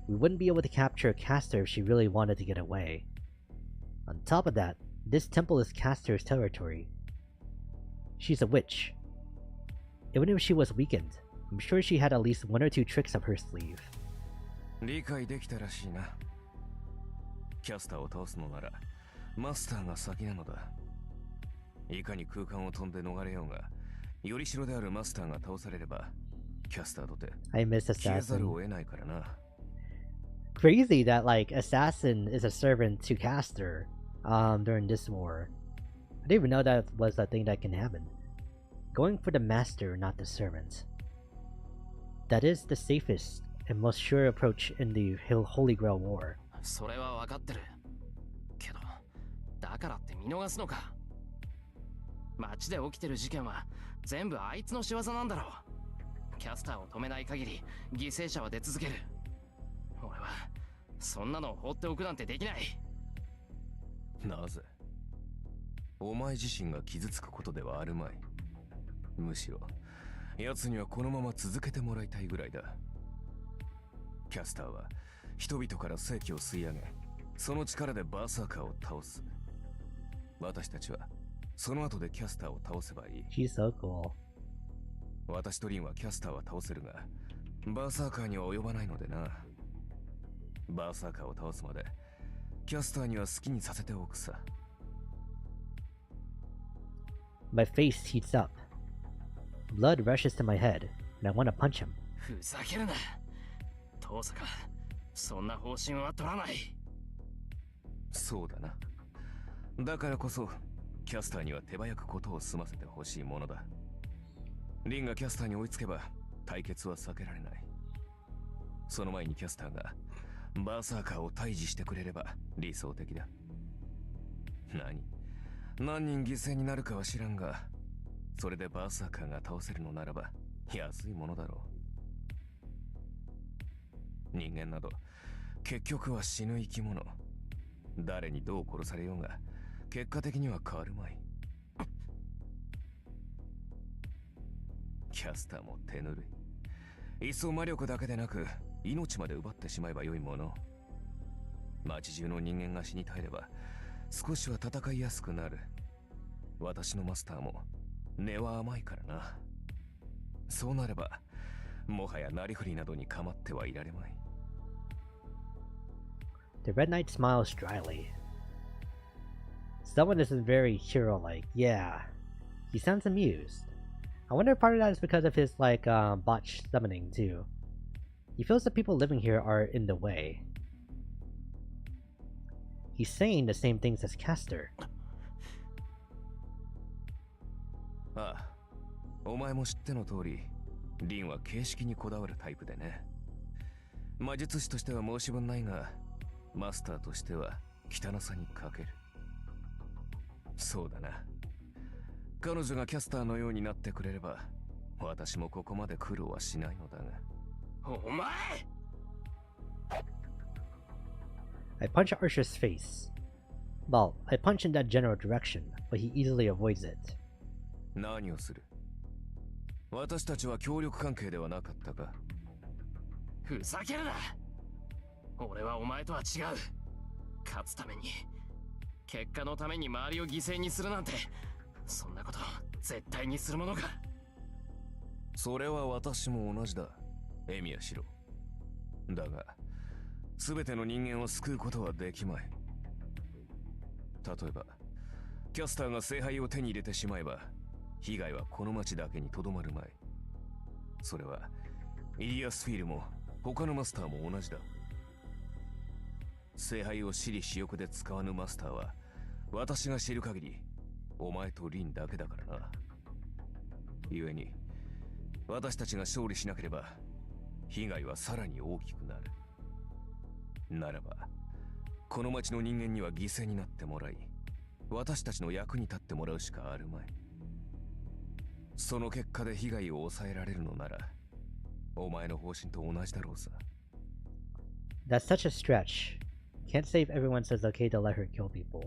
We wouldn't be able to capture Caster if she really wanted to get away. On top of that, this temple is Caster's territory. She's a witch. Even if she was weakened, I'm sure she had at least one or two tricks up her sleeve. 理解できたらしいな。キャスターを倒すのなら、マスターが先なのだ。いかに空間を飛んで逃れようが、よりしろであるマスターが倒されれば、キャスターとて I miss 消えざる Assassin. を得ないからな。Crazy that Assassin is a servant to Caster during this war. I didn't even know that was a thing that can happen. Going for the master, not the servant. That is the safest and most sure approach in the Holy Grail War. それは分かってる。けど、だからって見逃すのか。街で起きてる事件は全部あいつの仕業なんだろう。キャスターを止めない限り犠牲者は出続ける。俺はそんなのを放っておくなんてできない。なぜ？お前自身が傷つくことではあるまい。むしろ、奴にはこのまま続けてもらいたいぐらいだ。キャスターは人々から正気を吸い上げ、その力でバーサーカーを倒す。私たちはその後でキャスターを倒せばいい。She's so cool. 私とリンはキャスターは倒せるが、バーサーカーには及ばないのでな。バーサーカーを倒すまで、キャスターには好きにさせておくさ。My face heats up. Blood rushes to my head, and I want to punch him. ふざけるな。父さん、そんな方針は取らない。そうだな。だからこそ、キャスターには手早くことを済ませてほしいものだ。リンがキャスターに追いつけば、対決は避けられない。その前にキャスターが、バーサーカーを退治してくれれば理想的だ。何人犠牲になるかは知らんが、それでバーサーカーが倒せるのならば安いものだろう。人間など結局は死ぬ生き物。誰にどう殺されようが結果的には変わるまい。キャスターも手ぬるい。いっそ魔力だけでなく命まで奪ってしまえばよいもの。街中の人間が死に絶えれば少しは戦いやすくなる。私のマスターも根は甘いからな。そうなればもはやなりふりなどに構ってはいられまい。 The Red Knight smiles dryly. Someone isn't very hero-like. Yeah, he sounds amused. I wonder if part of that is because of his botched summoning too. He feels the people living here are in the way. He's saying the same things as Caster. ああ、お前も知っての通り、リンは形式にこだわるタイプでね。魔術師としては申し分ないが、マスターとしては汚さに欠ける。そうだな。彼女がキャスターのようになってくれれば、私もここまで苦労はしないのだが。お前 I punch Archer's face. Well, I punch in that general direction, but he easily avoids it. 何をする？私たちは協力関係ではなかったか？ふざけるな。俺はお前とは違う。勝つために、結果のために周りを犠牲にするなんて、そんなこと絶対にするものか。それは私も同じだ、エミヤシロ。だが、全ての人間を救うことはできまい。例えば、キャスターが聖杯を手に入れてしまえば、被害はこの町だけにとどまるまい。それは、イリアスフィールも他のマスターも同じだ。聖杯を私利私欲で使わぬマスターは、私が知る限り、お前とリンだけだからな。故に、私たちが勝利しなければ、被害はさらに大きくなる。ならば、この町の人間には犠牲になってもらい、私たちの役に立ってもらうしかあるまい。その結果で被害を抑えられるのなら、お前の方針と同じだろうさ。That's such a stretch. Can't say if everyone says okay to let her kill people.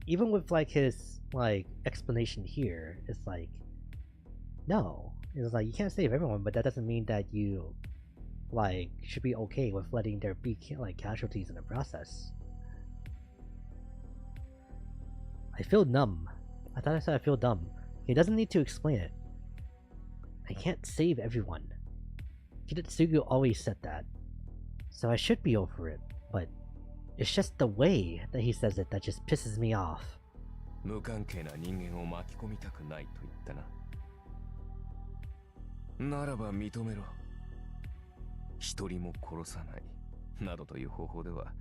Even with like his like explanation here, it's like no. It's like you can't save everyone, but that doesn't mean that you like should be okay with letting there be like casualties in the process. I feel numb. I thought I said I feel dumb. He doesn't need to explain it. I can't save everyone. Kitetsugu always said that. So I should be over it, but it's just the way that he says it that just pisses me off. 無関係な人間を巻き込みたくないと言ったな。ならば認めろ。一人も殺さないなどという方法では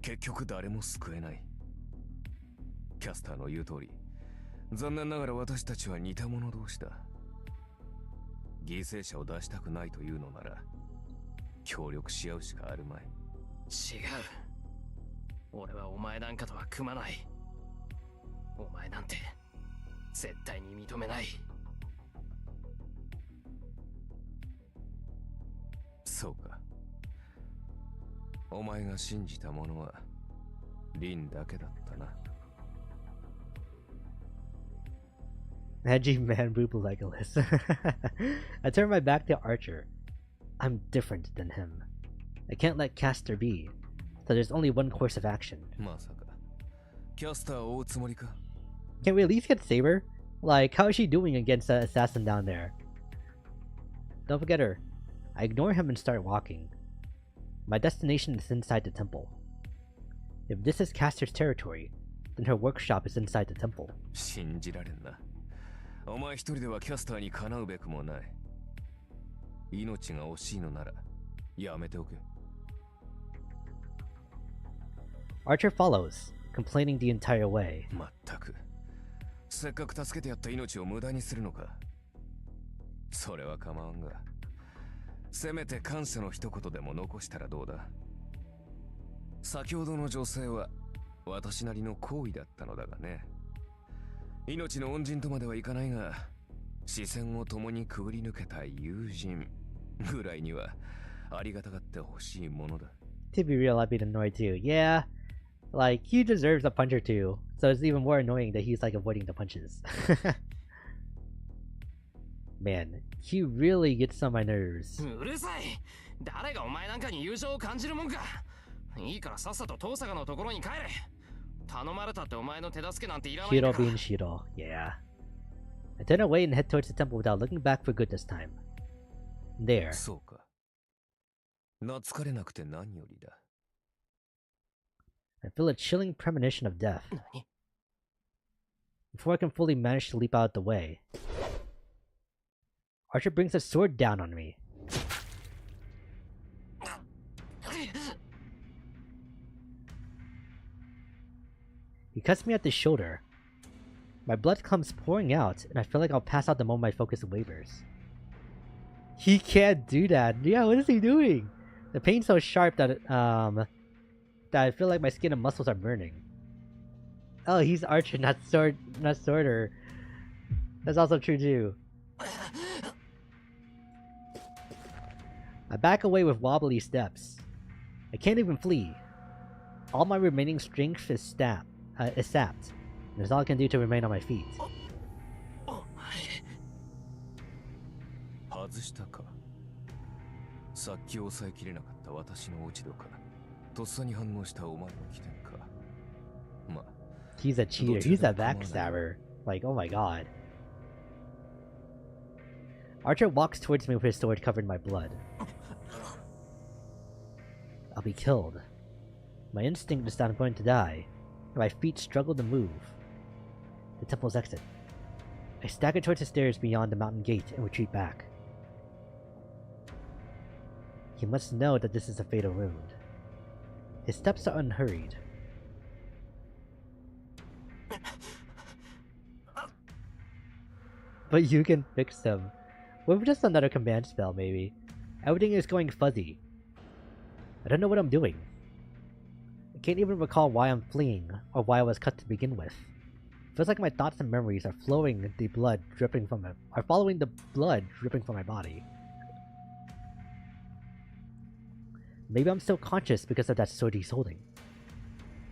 結局誰も救えない。キャスターの言う通り、残念ながら私たちは似た者同士だ。犠牲者を出したくないというのなら協力し合うしかあるまい。違う。俺はお前なんかとは組まない。お前なんて絶対に認めない。そうか。お前が信じたものはリンだけだったな。Edgy man boob Legolas. I turn my back to Archer. I'm different than him. I can't let Caster be, so there's only one course of action. まさかキャスターを追うつもりか? Can we at least get Saber? Like, how is she doing against that assassin down there? Don't forget her. I ignore him and start walking. My destination is inside the temple. If this is Caster's territory, then her workshop is inside the temple. 信じられんな。お前一人ではキャスターにかなうべくもない。命が惜しいのならやめておけ。Archer follows, complaining the entire way. まったく。せっかく助けてやった命を無駄にするのか。それは構わんが。せめて感謝の一言でも残したらどうだ。先ほどの女性は私なりの行為だったのだがね。命の恩人とまではいかないが、視線を共にくぐり抜けた友人ぐらいにはありがたがってほしいものだ。To be real, I'd be annoyed too. Yeah, like he deserves a punch or two, so it's even more annoying that he's like avoiding the punches. Man, he really gets on my nerves. うるさい。誰がお前なんかに友情を感じるもんか。いいからさっさと遠坂のところに帰れ。頼まれたってお前の手助けなんていらないから。Shiro being Shiro, yeah. I turn away and head towards the temple without looking back for good this time. There. そうか。懐かれなくて何よりだ。I feel a chilling premonition of death. 何？ Before I can fully manage to leap out the way, Archer brings a sword down on me. He cuts me at the shoulder. My blood comes pouring out, and I feel like I'll pass out the moment my focus wavers. He can't do that. Yeah, what is he doing? The pain's so sharp that that I feel like my skin and muscles are burning. Oh, he's Archer, not Sorter. That's also true too. I back away with wobbly steps. I can't even flee. All my remaining strength is sapped. That's all I can do to remain on my feet. 外したか。さっき抑えきれなかった私の落ち度か。とっさに反応したお前の起点か。まあ。He's a cheater. He's a backstabber. Like, oh my god. Archer walks towards me with his sword covered in my blood. I'll be killed. My instinct is that I'm going to die, and my feet struggle to move. The temple's exit. I stagger towards the stairs beyond the mountain gate and retreat back. He must know that this is a fatal wound. His steps are unhurried. But you can fix them. With just another command spell, maybe. Everything is going fuzzy. I don't know what I'm doing. I can't even recall why I'm fleeing, or why I was cut to begin with. Feels like my thoughts and memories are following the blood dripping from my body. Maybe I'm still conscious because of that sword he's holding.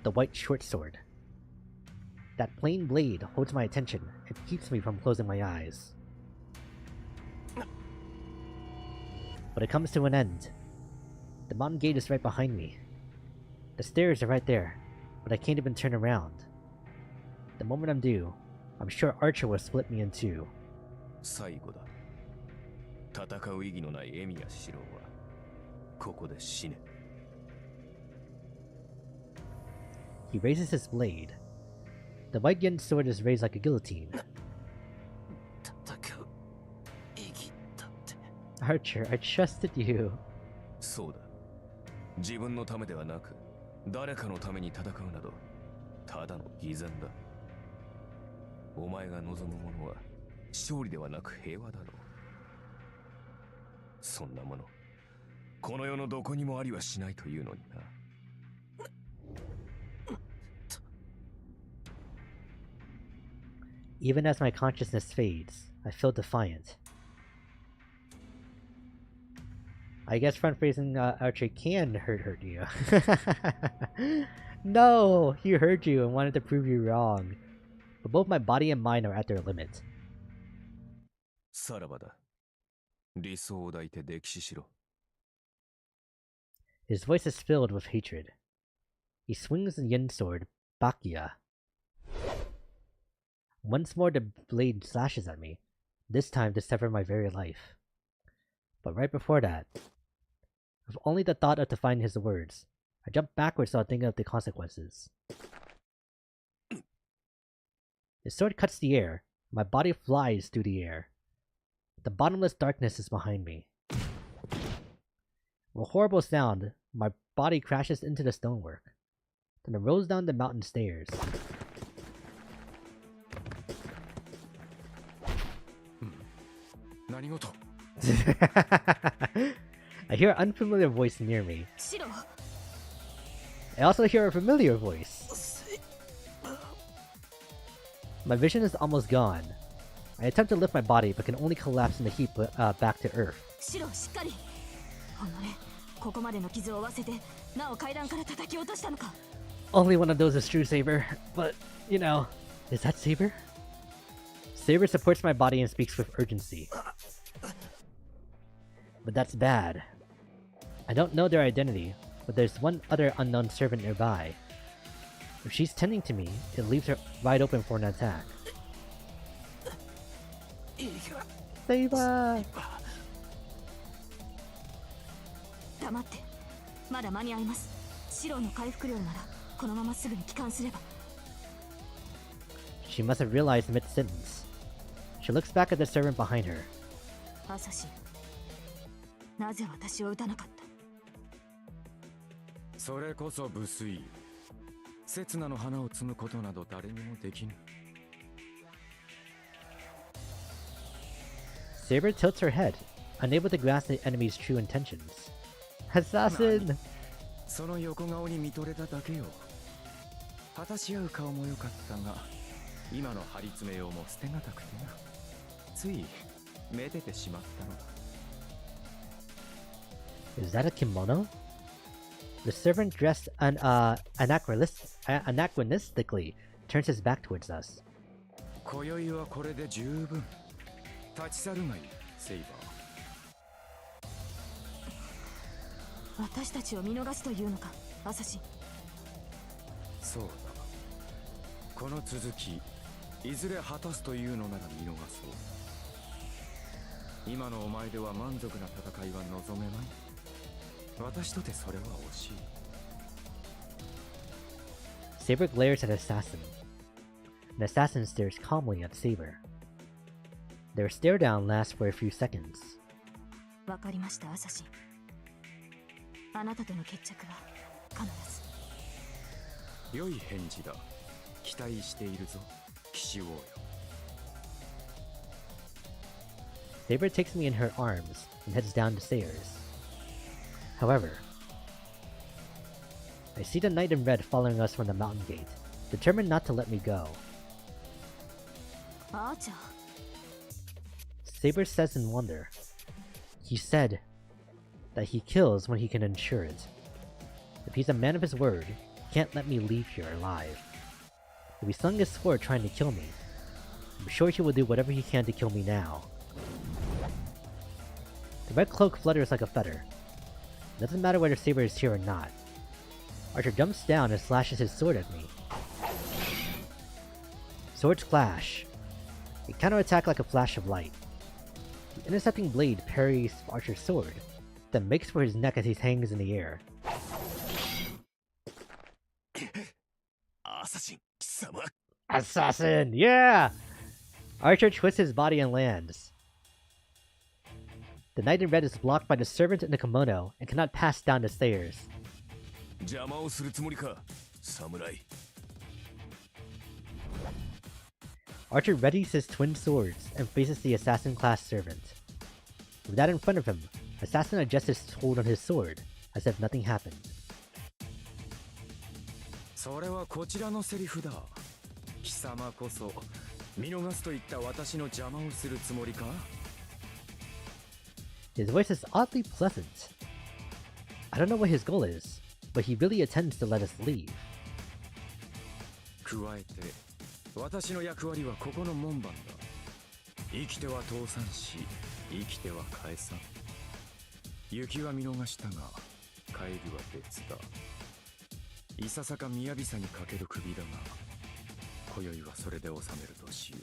The white short sword. That plain blade holds my attention and keeps me from closing my eyes. But it comes to an end. The mountain gate is right behind me. The stairs are right there, but I can't even turn around. The moment I'm due, I'm sure Archer will split me in two. 最後だ。戦う意義のないエミやシロはここで死ね。He raises his blade. The white yen sword is raised like a guillotine. Archer, I trusted you. そうだ。自分のためではなく、誰かのために戦うなど、ただの偽善だ。お前が望むものは勝利ではなく平和だろう。そんなもの、この世のどこにもありはしないというのにな。Even as my consciousness fades, I feel defiant. I guess front-facing Archer can hurt you. No! He hurt you and wanted to prove you wrong. But both my body and mind are at their limit. さらばだ。理想を抱いて溺死しろ。His voice is filled with hatred. He swings the yen sword, Bakya. Once more the blade slashes at me, this time to sever my very life. But right before that, with only the thought of defying his words, I jump backwards without thinking of the consequences. His sword cuts the air, my body flies through the air. The bottomless darkness is behind me. With a horrible sound, my body crashes into the stonework. Then it rolls down the mountain stairs. I hear an unfamiliar voice near me. I also hear a familiar voice. My vision is almost gone. I attempt to lift my body, but can only collapse in the heap back to Earth. Only one of those is true, Saber. But, you know, is that Saber? Saber supports my body and speaks with urgency. But that's bad. I don't know their identity, but there's one other unknown servant nearby. If she's tending to me, it leaves her wide open for an attack. Saber! She must have realized mid-sentence. She looks back at the servant behind her. なぜ私を撃たなかった？それこそ無粋。刹那の花を摘むことなど誰にもできぬ。Saber tilts her head, unable to grasp the enemy's true intentions. Assassin! その横顔に見とれただけよ。果たし合う顔も良かったが、今の張り詰めようも捨てがたくてな。ついめでてしまったのだ。Is that a kimono? The servant dressed anachronistically turns his back towards us. 今宵はこれで十分。立ち去るがいい、セイバー。私たちを見逃すというのか、アサシン。そうだ。この続き、いずれ果たすというのなら見逃そう。今のお前では満足な戦いは望めない。私とてそれは惜しい。Saber glares at Assassin. The assassin stares calmly at Saber. Their stare down lasts for a few seconds. わかりました、アサシン。あなたとの決着は必ず。良い返事だ。期待しているぞ、騎士王よ。Saber takes me in her arms and heads down the stairs. However, I see the knight in red following us from the mountain gate, determined not to let me go. アーチャー。 Saber says in wonder. He said that he kills when he can ensure it. If he's a man of his word, he can't let me leave here alive. If he slung his sword trying to kill me, I'm sure he will do whatever he can to kill me now. The red cloak flutters like a feather. It doesn't matter whether Saber is here or not. Archer jumps down and slashes his sword at me. Swords clash. They counterattack like a flash of light. The intercepting blade parries Archer's sword, then makes for his neck as he hangs in the air. Assassin! Yeah! Archer twists his body and lands. The knight in red is blocked by the servant in the kimono and cannot pass down the stairs. 邪魔をするつもりか、侍。Archer readies his twin swords and faces the assassin-class servant. With that in front of him, Assassin adjusts his hold on his sword, as if nothing happened. それはこちらのセリフだ。貴様こそ見逃すと言った私の邪魔をするつもりか？ His voice is oddly pleasant. I don't know what his goal is, but he really intends to let us leave. 加えて、私の役割はここの門番だ。生きては倒産し、生きては返さん。行きは見逃したが、帰りは別だ。いささか雅さにかける首だが、今宵はそれで収めるとしよう。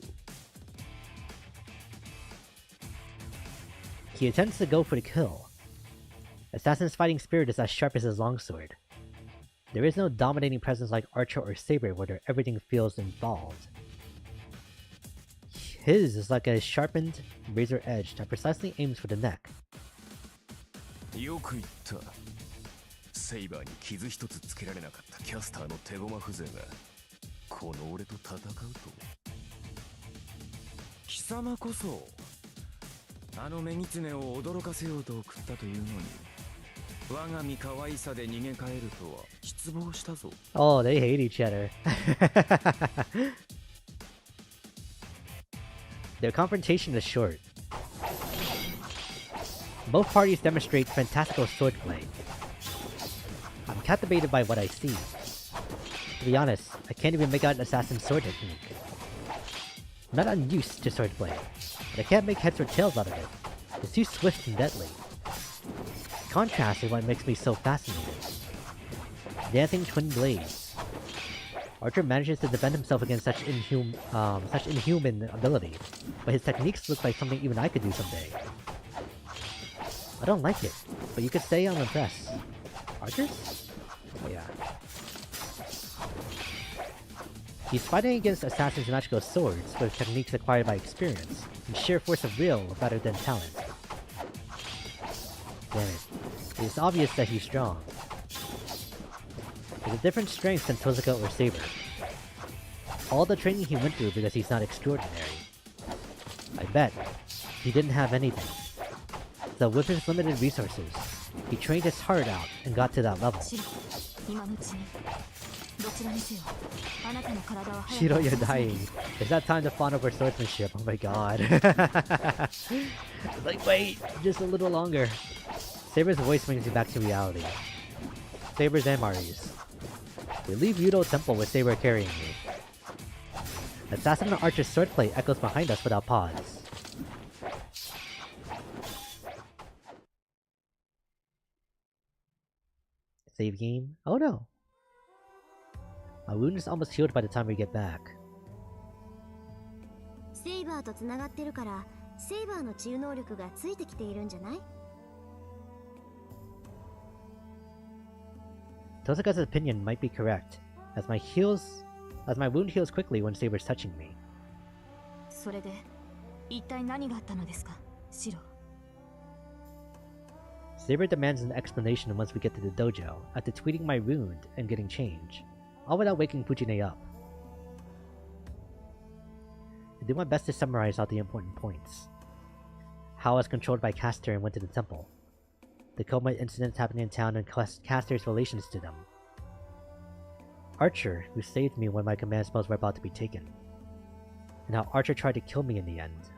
He intends to go for the kill. Assassin's fighting spirit is as sharp as his longsword. There is no dominating presence like Archer or Saber where everything feels involved. His is like a sharpened razor edge that precisely aims for the neck. よく言った。セイバーに傷一つつけられなかったキャスターの手駒風情がこの俺と戦うと。貴様こそあの女狐を驚かせようと送ったというのに、我が身可愛さで逃げ帰るとは失望したぞ。Oh, they hate each other. Their confrontation is short. Both parties demonstrate fantastical swordplay. I'm captivated by what I see. To be honest, I can't even make out an assassin's sword technique. I'm not unused to swordplay, but I can't make heads or tails out of it. It's too swift and deadly. The contrast is what makes me so fascinated. Dancing twin blades. Archer manages to defend himself against such inhuman ability, but his techniques look like something even I could do someday. I don't like it, but you could say I'm impressed. Archers? Oh yeah. He's fighting against assassins' magical swords with techniques acquired by experience and sheer force of will rather than talent. Damn it. It is obvious that he's strong. There's a different strength than Tozuka or Saber. All the training he went through because he's not extraordinary. I bet he didn't have anything. So with his limited resources, he trained his heart out and got to that level. 今のうちにどちらにせよあなたの体は早く Shiro, you're dying. Is that time to fawn over swordsmanship? Oh my god. Like, wait, just a little longer. Saber's voice brings me back to reality. Saber's and Mari's. We leave Yudo Temple with Saber carrying me. Assassin and Archer's swordplay echoes behind us without pause. Save game? Oh no. My wound is almost healed by the time we get back. セイバーとつながってるからセイバーの治癒能力がついてきているんじゃない？ Tosaka's opinion might be correct, as my wound heals quickly when Saber's touching me. それで一体何があったのですか、シロ。 Saber demands an explanation once we get to the dojo, after tweeting my wound and getting change, all without waking Fujine up. I do my best to summarize all the important points. How I was controlled by Caster and went to the temple. The coma incidents happening in town and Caster's relations to them. Archer, who saved me when my command spells were about to be taken. And how Archer tried to kill me in the end.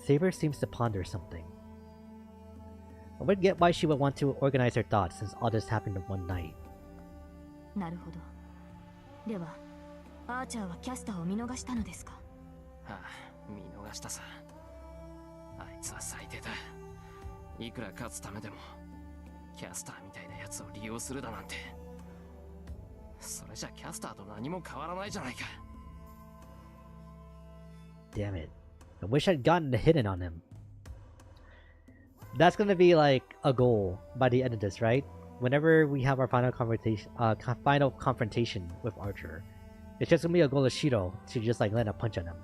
Saber seems to ponder something. I would get why she would want to organize her thoughts since all this happened in one night. なるほど。では、アーチャーはキャスターを見逃したのですか？はあ、見逃したさ。あいつは最低だ。いくら勝つためでもキャスターみたいなやつを利用するだなんて。それじゃキャスターと何も変わらないじゃないか。Damn it. I wish I'd gotten the hidden on him. That's gonna be like a goal by the end of this, right? Whenever we have our final confrontation with Archer, it's just gonna be a goal of Shiro to just like land a punch on him.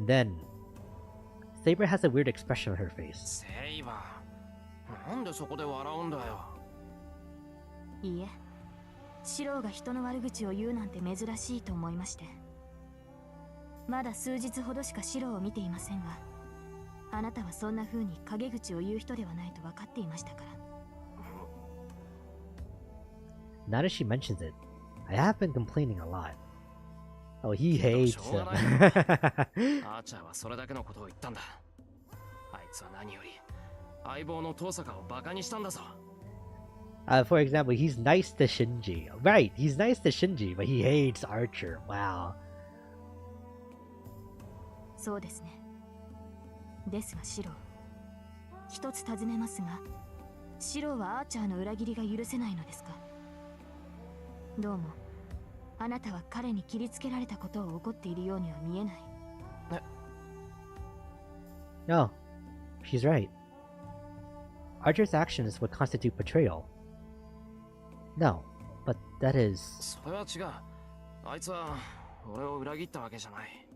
Then, Saber has a weird expression on her face. セイバー、なんでそこで笑うんだよ。いいえ、シローが人の悪口を言うなんて珍しいと思いまして。まだ数日ほどしかシローを見ていませんが、あなたはそんな風に陰口を言う人ではないと分かっていましたから。Now that she mentions it, I have been complaining a lot. Oh, he hates him. アーチャーはそれだけのことを言ったんだ。あいつは何より相棒のトーサカをバカにしたんだぞ。For example, he's nice to Shinji. Right, he's nice to Shinji, but he hates Archer. Wow. そうですね。ですがシロー、一つ尋ねますが、シローはアーチャーの裏切りが許せないのですか？どうも、あなたは彼に切りつけられたことを怒っているようには見えない。No, she's right. Archer's actions would constitute betrayal. No, but that is... それは違う。あいつは俺を裏切ったわけじゃない。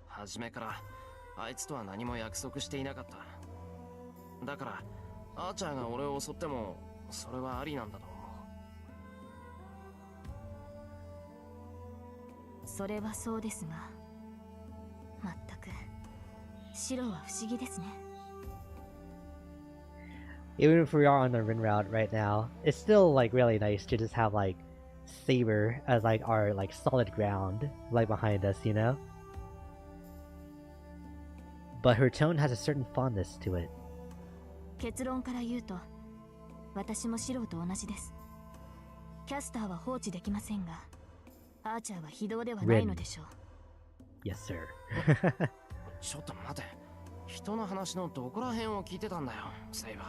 初めからあいつとは何も約束していなかった。だからアーチャーが俺を襲ってもそれはありなんだと思う。それはそうですが、まったくシロは不思議ですね。Even if we are on the Rin route right now, it's still like really nice to just have like Saber as like our like solid ground like behind us, you know? But her tone has a certain fondness to it. 結論から言うと、私もシロと同じです。キャスターは放置できませんが、アーチャーは非道ではないのでしょう。Yes, sir. ちょっと待て。人の話のどこら辺を聞いてたんだよ、セイバー。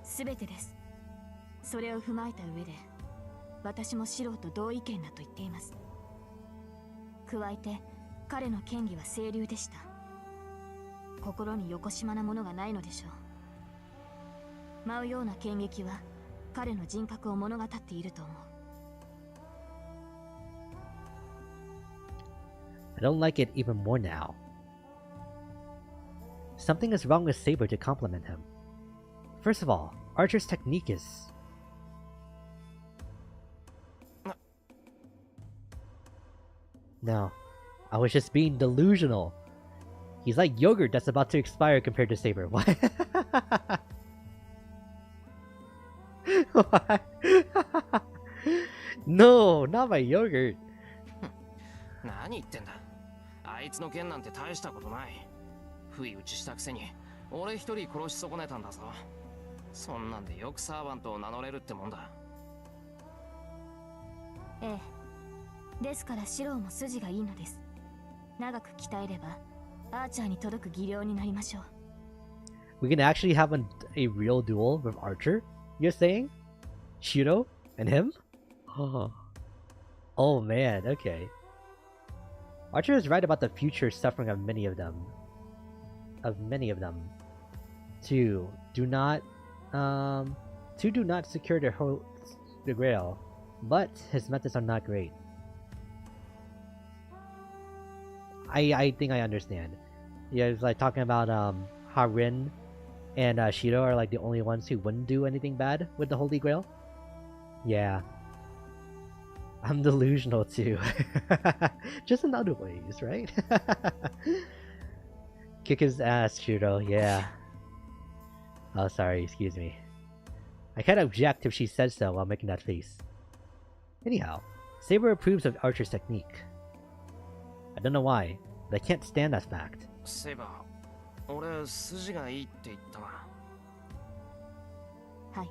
すべてです。それを踏まえた上で、私もシロと同意見だと言っています。加えて、彼の嫌疑は清流でした。心によこしまなものがないのでしょう。舞うような剣撃は彼の人格を物語っていると思う。I don't like it even more now. Something is wrong with Saber to compliment him. First of all, Archer's technique is... No, I was just being delusional. He's like yogurt that's about to expire compared to Saber. What? What? No, not my yogurt. 何言ってんだ。あいつの件なんて大したことない。不意打ちしたくせに俺一人殺し損ねたんだぞ。そんなんでよくサーバントを名乗れるってもんだ。ええ、ですからシローも筋がいいのです。長く鍛えればアーチャーに届く技量になりましょう。 We can actually have a real duel with Archer? You're saying? Shiro and him? Oh man, okay. Archer is right about the future suffering of many of them. Two, do not secure the grail, but his methods are not great. I think I understand. Yeah, it's like talking about how Rin and Shiro are like the only ones who wouldn't do anything bad with the Holy Grail. Yeah. I'm delusional too. Just in other ways, right? Kick his ass, Shiro, yeah. Oh, sorry, excuse me. I can't object if she says so while making that face. Anyhow, Saber approves of Archer's technique. I don't know why, but I can't stand that fact. セイバー、俺筋がいいって言ったな。はい。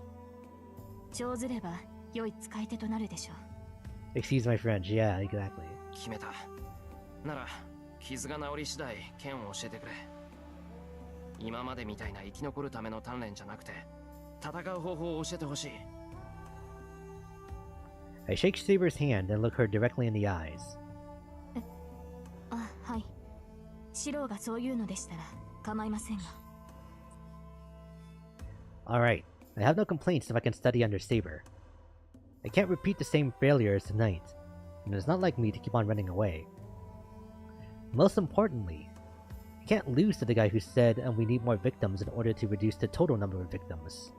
長ずれば良い使い手となるでしょう。 Excuse my French, yeah, exactly. 決めた。なら傷が治り次第剣を教えてくれ。今までみたいな生き残るための鍛錬じゃなくて戦う方法を教えてほしい。 I shake Saber's hand and look her directly in the eyes. あ、はい。シローがそういうのでしたら構いませんが。 Alright, I have no complaints if I can study under Saber. I can't repeat the same failures tonight, and it's not like me to keep on running away. Most importantly, I can't lose to the guy who said we need more victims in order to reduce the total number of victims.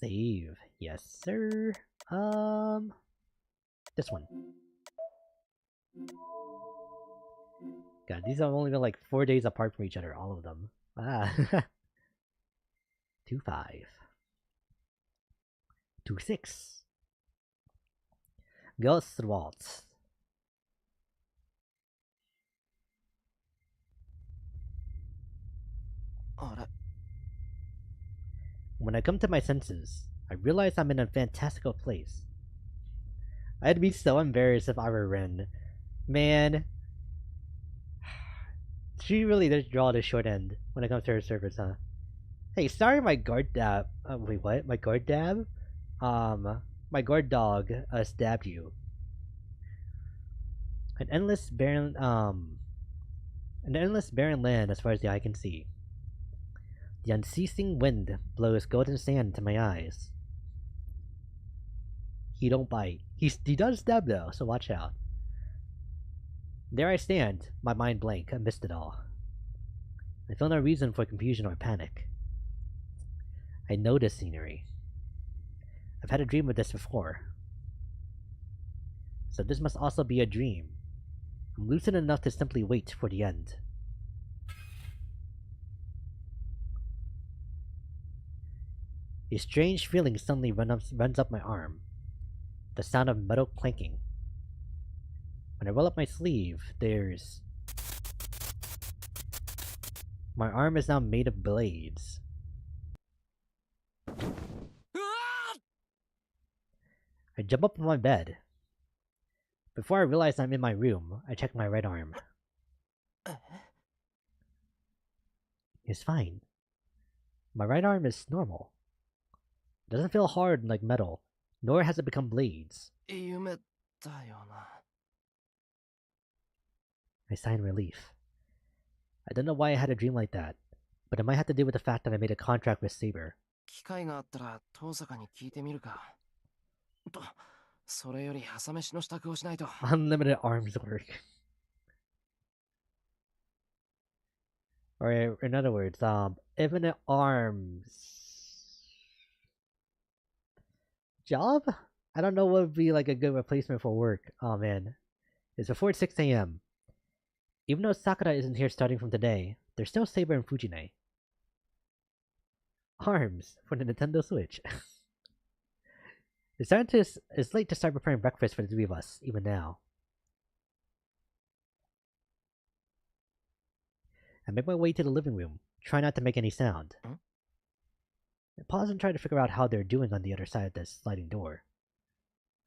Save. Yes, sir. This one. God, these have only been like 4 days apart from each other, all of them. Ah. 2-5. 2-6. Ghost Waltz. When I come to my senses, I realize I'm in a fantastical place. I'd be so embarrassed if I were Ren. Man. She really does draw the short end when it comes to her service, huh? Hey, sorry my guard dab... wait, what? My guard dab? My guard dog, stabbed you. An endless barren land as far as the eye can see. The unceasing wind blows golden sand into my eyes. He don't bite. He does stab though, so watch out. There I stand, my mind blank, amidst it all. I feel no reason for confusion or panic. I know this scenery. I've had a dream of this before. So this must also be a dream. I'm lucid enough to simply wait for the end. A strange feeling suddenly runs up my arm. The sound of metal clanking. When I roll up my sleeve, there's... My arm is now made of blades. I jump up on my bed. Before I realize I'm in my room, I check my right arm. It's fine. My right arm is normal. It doesn't feel hard like metal, nor has it become blades. I sigh in relief. I don't know why I had a dream like that, but it might have to do with the fact that I made a contract with Saber. 機会があったら遠坂に聞いてみるか。と、それより朝飯の支度をしないと。 Unlimited arms work. Or in other words, infinite arms job? I don't know what would be like a good replacement for work. Oh man. It's before 6 a.m. Even though Sakura isn't here starting from today, there's still Saber and Fujine. Arms for the Nintendo Switch. It's late to start preparing breakfast for the three of us, even now. I make my way to the living room, try not to make any sound. I pause and try to figure out how they're doing on the other side of this sliding door.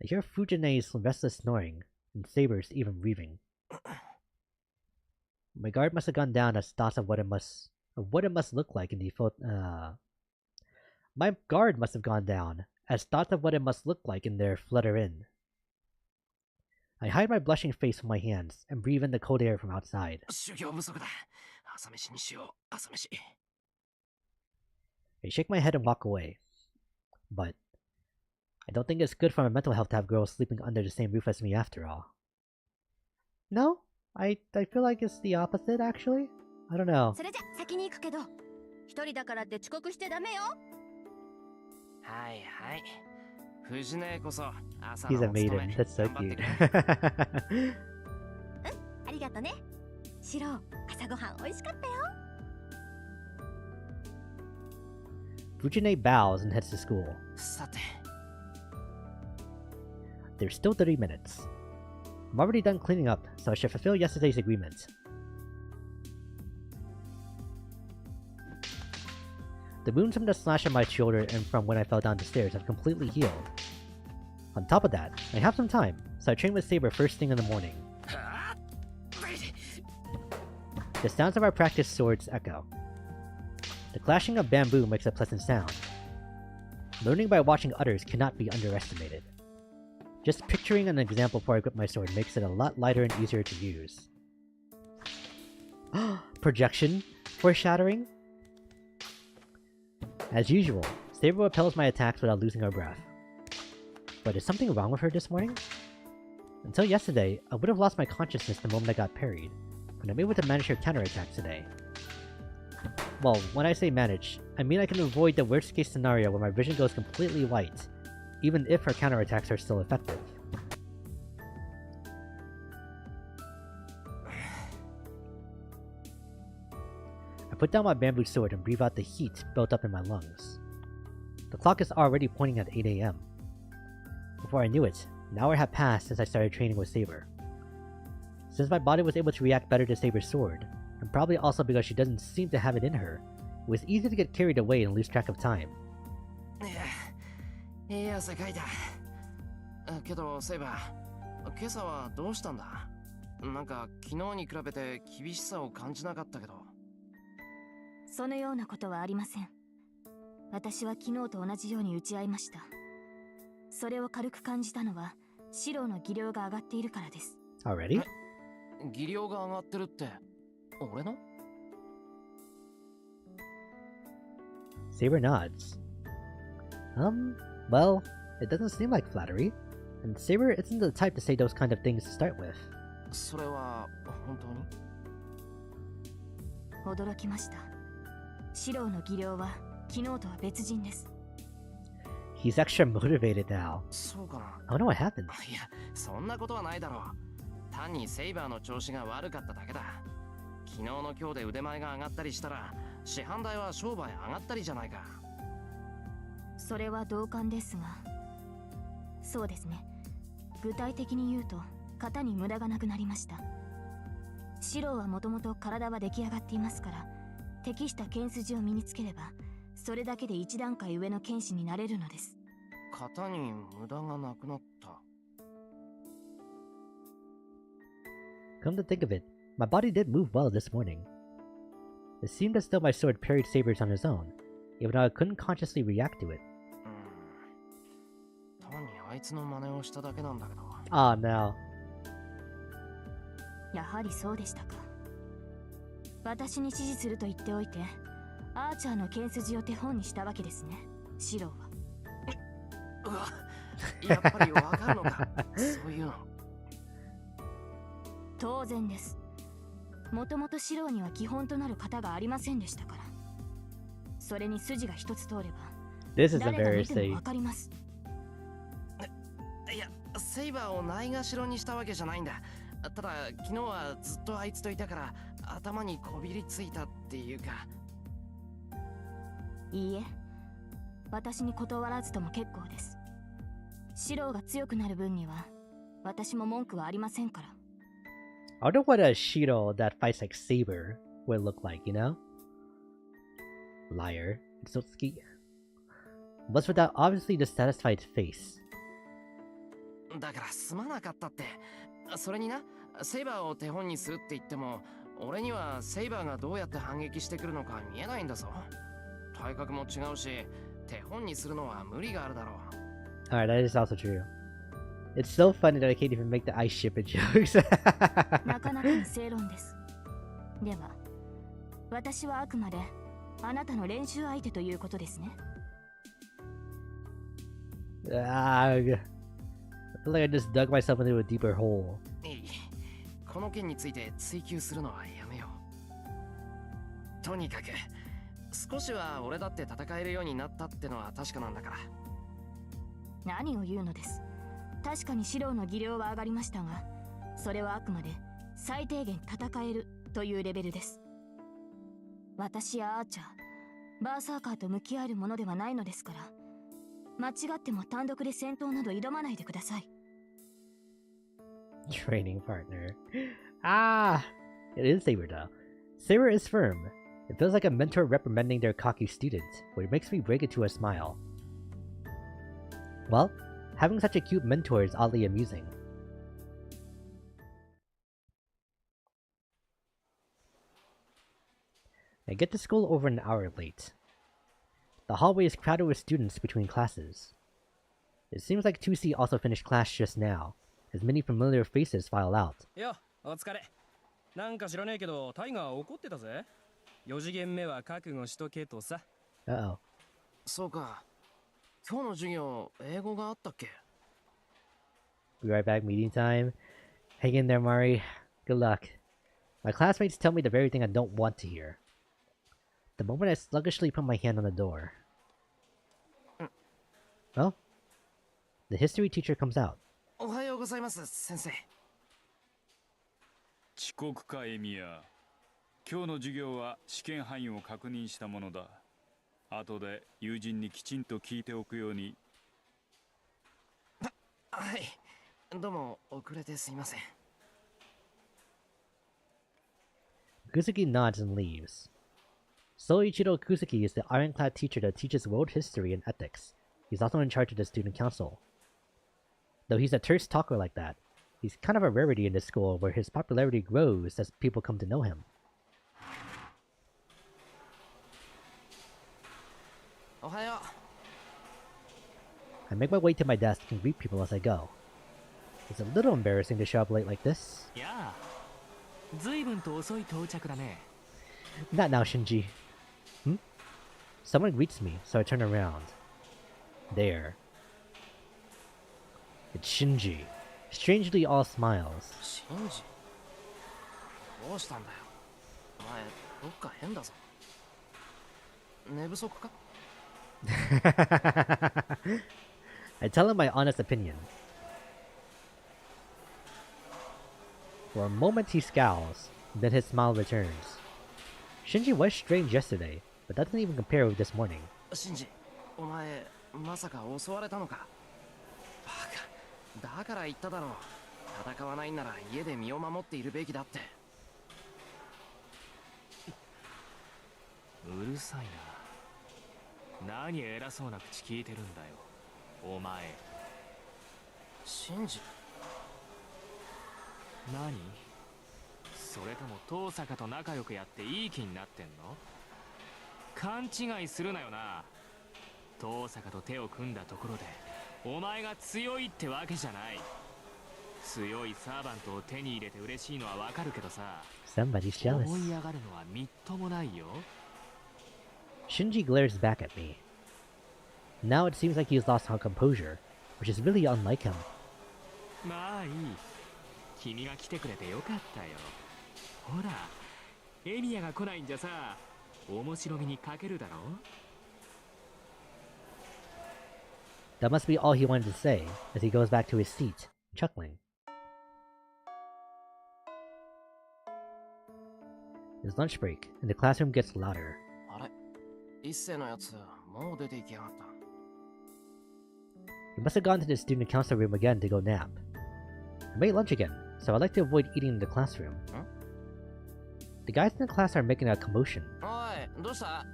I hear Fujine's restless snoring, and Saber's even breathing. My guard must have gone down as thoughts of what it must look like in the My guard must have gone down as thoughts of what it must look like in there flutter in. I hide my blushing face with my hands and breathe in the cold air from outside. I shake my head and walk away. But I don't think it's good for my mental health to have girls sleeping under the same roof as me after all. No? I feel like it's the opposite, actually. I don't know. He's a maiden. That's so cute. Fujine bows and heads to school. There's still 30 minutes. I'm already done cleaning up, so I should fulfill yesterday's agreement. The wounds from the slash on my shoulder and from when I fell down the stairs have completely healed. On top of that, I have some time, so I train with Saber first thing in the morning. The sounds of our practice swords echo. The clashing of bamboo makes a pleasant sound. Learning by watching others cannot be underestimated. Just picturing an example before I grip my sword makes it a lot lighter and easier to use. Projection? Foreshadowing? As usual, Saber repels my attacks without losing her breath. But is something wrong with her this morning? Until yesterday, I would have lost my consciousness the moment I got parried, but I'm able to manage her counterattack today. Well, when I say manage, I mean I can avoid the worst case scenario where my vision goes completely white, even if her counterattacks are still effective. I put down my bamboo sword and breathe out the heat built up in my lungs. The clock is already pointing at 8 AM. Before I knew it, an hour had passed since I started training with Saber. Since my body was able to react better to Saber's sword, and probably also because she doesn't seem to have it in her, it was easy to get carried away and lose track of time. いい汗かいた。けどセイバー、今朝はどうしたんだ？なんか昨日に比べて厳しさを感じなかったけど。そのようなことはありません。私は昨日と同じように打ち合いました。それを軽く感じたのは、シローの技量が上がっているからです。Already? 技量が上がってるって、俺の？ Saber nods. Well, it doesn't seem like flattery, and Saber isn't the type to say those kind of things to start with. それは本当に？驚きました。シローの技量は昨日とは別人です。He's extra motivated now. そうかな。I don't know what happened. いや、そんなことはないだろう。単にセイバーの調子が悪かっただけだ。昨日の今日で腕前が上がったりしたら、市販代は商売上がったりじゃないか。それは同感ですが、そうですね。具体的に言うと、型に無駄がなくなりました。シローはもともと体は出来上がっていますから、適した剣筋を身につければ、それだけで一段階上の剣士になれるのです。型に無駄がなくなった。Come to think of it, my body did move well this morning. It seemed as though my sword parried Saber's on its own, even though I couldn't consciously react to it. 単にあいつの真似をしただけなんだけど。Ah, no. やはりそうでしたか。私に指示すると言っておいて、アーチャーの剣筋を手本にしたわけですね、シローは。うわ、やっぱりわかるのか、そういうの。当然です。もともとシローには基本となる型がありませんでしたから。それに筋が一つ通れば、This is 誰が見ても embarrassing. わかります。いや、セイバーをないがしろにしたわけじゃないんだ。ただ、昨日はずっとあいつといたから、頭にこびりついたっていうか。いいえ、私に断らずとも結構です。シローが強くなる分には私も文句はありませんから。I wonder what a Shiro that fights like Saber would look like, you know? Liar. Itsuki. What's with that obviously dissatisfied face? だからすまなかったって。それにな、セイバーを手本にするって言っても、俺にはセイバーがどうやって反撃してくるのか見えないんだぞ。体格も違うし、手本にするのは無理があるだろう。Alright, that is also true. It's so funny that I can't even make the ice ship jokes. なかなかの正論です。では、私はあくまであなたの練習相手ということですね。I feel like I just dug myself into a deeper hole. いい。この件について追求するのはやめよう。とにかく、少しは俺だって戦えるようになったってのは確かなんだから。何を言うのです。確かにシローの技量は上がりましたが、それはあくまで最低限戦えるというレベルです。私やアーチャー、バーサーカーと向き合えるものではないのですから、間違っても単独で戦闘など挑まないでください。Training partner. Ah! It is Saber though. Saber is firm. It feels like a mentor reprimanding their cocky student, which makes me break into a smile. Well, having such a cute mentor is oddly amusing. I get to school over an hour late. The hallway is crowded with students between classes. It seems like 2C also finished class just now, as many familiar faces file out. よ、お疲れ。なんか知らねえけど、タイガー怒ってたぜ。4次元目は覚悟しとけとさ。Uh-oh. そうか。今日の授業、英語があったっけ？ Be right back, meeting time. Hang in there, Mari. Good luck. My classmates tell me the very thing I don't want to hear. The moment I sluggishly put my hand on the door. Well, the history teacher comes out. おはようございます、先生。遅刻かエミヤ。今日の授業は試験範囲を確認したものだ。後で友人にきちんと聞いておくように。はい。どうも遅れてすいません。Kusuki nods and leaves. Soichiro Kusuki is the ironclad teacher that teaches world history and ethics. He's also in charge of the student council. Though he's a terse talker like that, he's kind of a rarity in this school where his popularity grows as people come to know him. おはよう。I make my way to my desk and greet people as I go. It's a little embarrassing to show up late like this. やあ、随分と遅い到着だね。Not now, Shinji. Someone greets me, so I turn around. There. It's Shinji. Strangely all smiles. シンジ。どうしたんだよ。お前、どっか変だぞ。寝不足か？ I tell him my honest opinion. For a moment he scowls, then his smile returns. Shinji was strange yesterday, but that doesn't even compare with this morning. シンジ、お前、まさか襲われたのか？バカ。だから言っただろう。戦わないんなら家で身を守っているべきだって。うるさいな。何偉そうな口聞いてるんだよ、お前。シンジ。何？それとも遠坂と仲良くやっていい気になってんの？勘違いするなよな。遠坂と手を組んだところでお前が強いってわけじゃない。強いサーバントを手に入れて嬉しいのはわかるけどさ、 Somebody's jealous. 思い上がるのはみっともないよ。 Shinji glares back at me. Now it seems like he's lost all composure, which is really unlike him. まあいい。君が来てくれてよかったよ。ほら、エミヤが来ないんじゃさ、面白みに欠けるだろ。 That must be all he wanted to say, as he goes back to his seat, chuckling. It's lunch break, and the classroom gets louder. あれ一世のやつもう出て行きやがった。 He must have gone to the student council room again to go nap. I made lunch again, so I like to avoid eating in the classroom. The guys in the class are making a commotion. おい、どうした？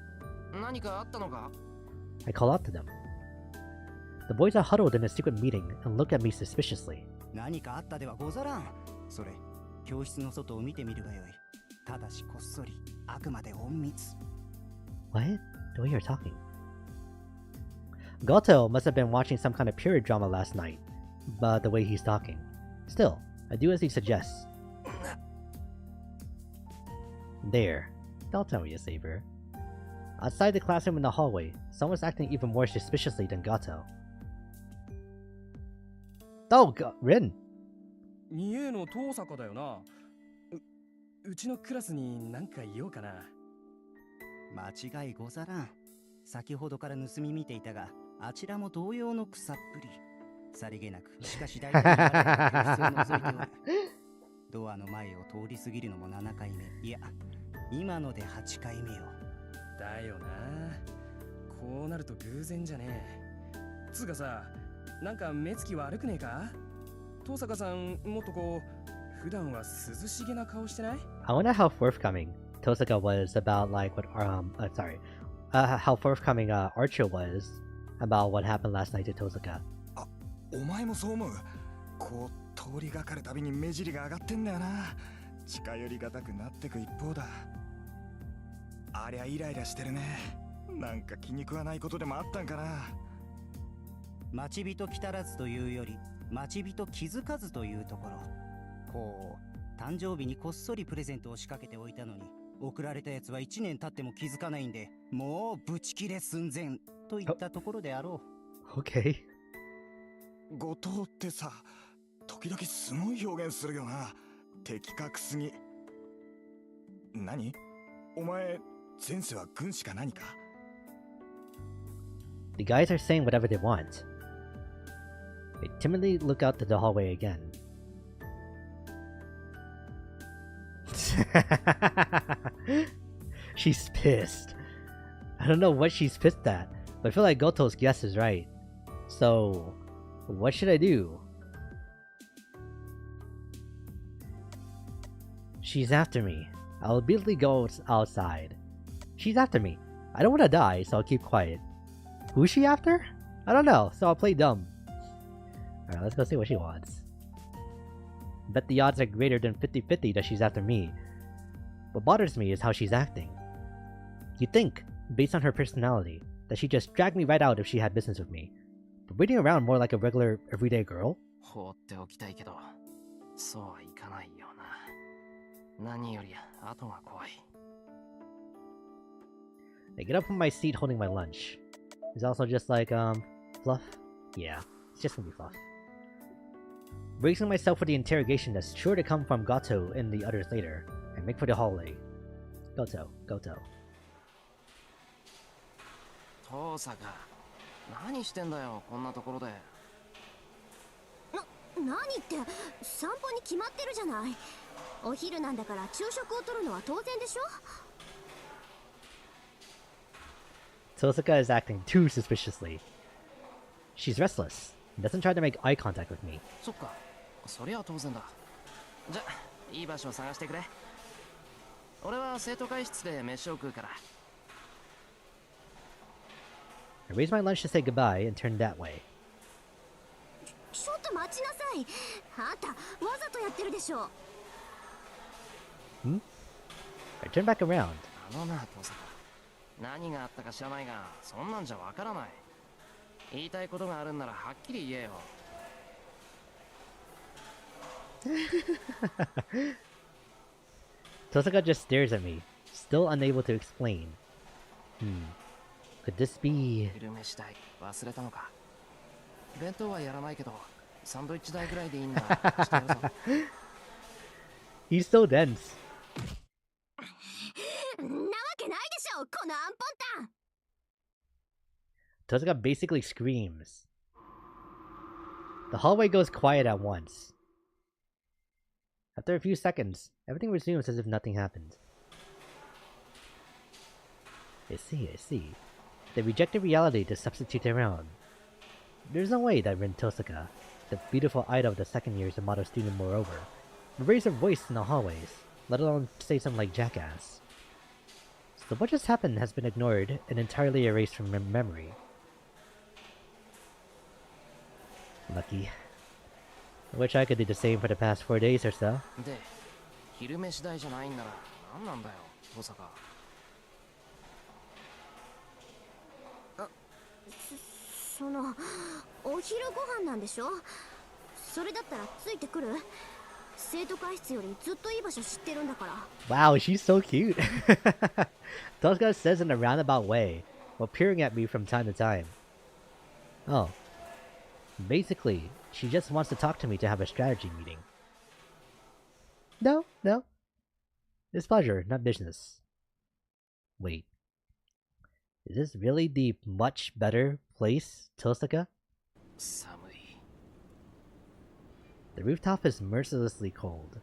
何かあったのか？ I call out to them. The boys are huddled in a secret meeting and look at me suspiciously. 何かあったではござらん。それ、教室の外を見てみるがよい。ただしこっそり、あくまで隠密。 What? The way you're talking. Goto must have been watching some kind of period drama last night, but the way he's talking. Still, I do as he suggests. There. Don't tell me to save her. Outside the classroom in the hallway, someone's acting even more suspiciously than Goto. Oh, Rin! 2A の遠坂だよな。うちのクラスに何か言おうかな。間違いござらん。先ほどから盗み見ていたが、あちらも同様の草っぷり。さりげなく、しかし大体教室を覗いておる。ドアの前を通り過ぎるのも7回目。いや、今ので8回目よ。だよな。こうなると偶然じゃねえ。つうかさ、なんか目つき悪くねえか？遠坂さん、もっとこう、普段は涼しげな顔してない？ I wonder how forthcoming Tosaka was about like what how forthcoming Archer was about what happened last night to Tosaka. お前もそう思う。こう通りがかるたびに目尻が上がってんだよな。近寄りがたくなってく一方だ。ありゃイライラしてるね。なんか気に食わないことでもあったんかな。待ち人来たらずというより、待ち人気づかずというところ。こう、誕生日にこっそりプレゼントを仕掛けておいたのに、送られたやつは1年経っても気づかないんで、もうブチ切れ寸前といったところであろう。Okay. 後藤ってさ、時々すごい表現するよな。的確すぎ。何？お前、前世は軍師か何か？ The guys are saying whatever they want. They timidly look out to the hallway again. She's pissed. I don't know what she's pissed at, but I feel like Goto's guess is right. So, what should I do? She's after me. I'll immediately go outside. She's after me. I don't want to die, so I'll keep quiet. Who's she after? I don't know, so I'll play dumb. Alright, let's go see what she wants. Bet the odds are greater than 50-50 that she's after me. What bothers me is how she's acting. You'd think, based on her personality, that she'd just drag me right out if she had business with me. But waiting around more like a regular, everyday girl? 放っておきたいけど、そうはいかないよな。何より後が怖い。I get up from my seat holding my lunch. It's also just like, fluff? Yeah, it's just gonna be fluff. Bracing myself for the interrogation that's sure to come from Goto and the others later, I make for the hallway. Goto. 遠坂、何してんだよ、こんなところで。何って散歩に決まってるじゃない。お昼なんだから昼食をとるのは当然でしょ。 Tosaka is acting too suspiciously. She's restless and doesn't try to make eye contact with me. そっか、そりゃ当然だ。じゃ、いい場所を探してくれ。俺は生徒会室で飯を食うから。I raise my lunch to say goodbye and turn that way. ちょっと待ちなさい。あんたわざとやってるでしょ。I turn back around. あのな、遠坂。何があったか知らないが、そんなんじゃわからない。言いたいことがあるんならはっきり言えよ。Tosaka just stares at me, still unable to explain. Could this be... 昼飯代忘れたのか。弁当はやらないけど、サンドイッチ代ぐらいでいいんだ。してやるぞ。He's so dense. なわけないでしょ、このアンポンタン。 Tosaka basically screams. The hallway goes quiet at once. After a few seconds, everything resumes as if nothing happened. I see, I see. They rejected reality to substitute their own. There's no way that Rin Tosaka, the beautiful idol of the second year, is a model student moreover, would raise her voice in the hallways, let alone say something like jackass. So what just happened has been ignored and entirely erased from memory. Lucky. I wish I could do the same for the past 4 days or so. で、昼飯代じゃないんなら何なんだよ、登坂。そのお昼ご飯なんでしょ。それだったらついてくる。生徒会室よりずっといい場所知ってるんだから。 Wow, she's so cute. Tosca says in a roundabout way, while peering at me from time to time. Oh. Basically, she just wants to talk to me to have a strategy meeting. No, no. It's pleasure, not business. Wait. Is this really the much better place, Tosaka? 寒い。 The rooftop is mercilessly cold.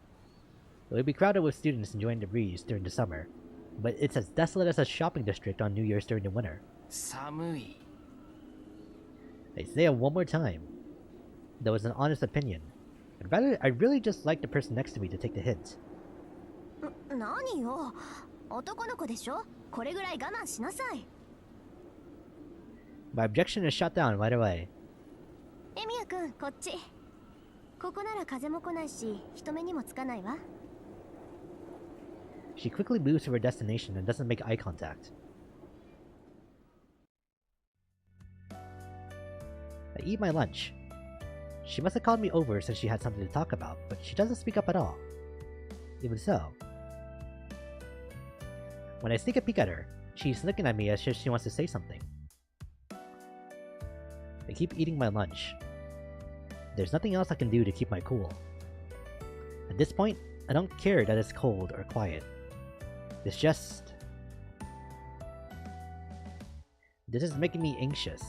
It would be crowded with students enjoying the breeze during the summer, but it's as desolate as a shopping district on New Year's during the winter. 寒い。 I say it one more time. That was an honest opinion. I'd really just like the person next to me to take the hint. 何よ、男の子でしょ。これぐらい我慢しなさい。My objection is shot down right away. エミヤくん、こっち。ここなら風も来ないし、人目にもつかないわ。She quickly moves to her destination and doesn't make eye contact. I eat my lunch. She must have called me over since she had something to talk about, but she doesn't speak up at all. Even so. When I sneak a peek at her, she's looking at me as if she wants to say something. I keep eating my lunch. There's nothing else I can do to keep my cool. At this point, I don't care that it's cold or quiet. It's just... This is making me anxious.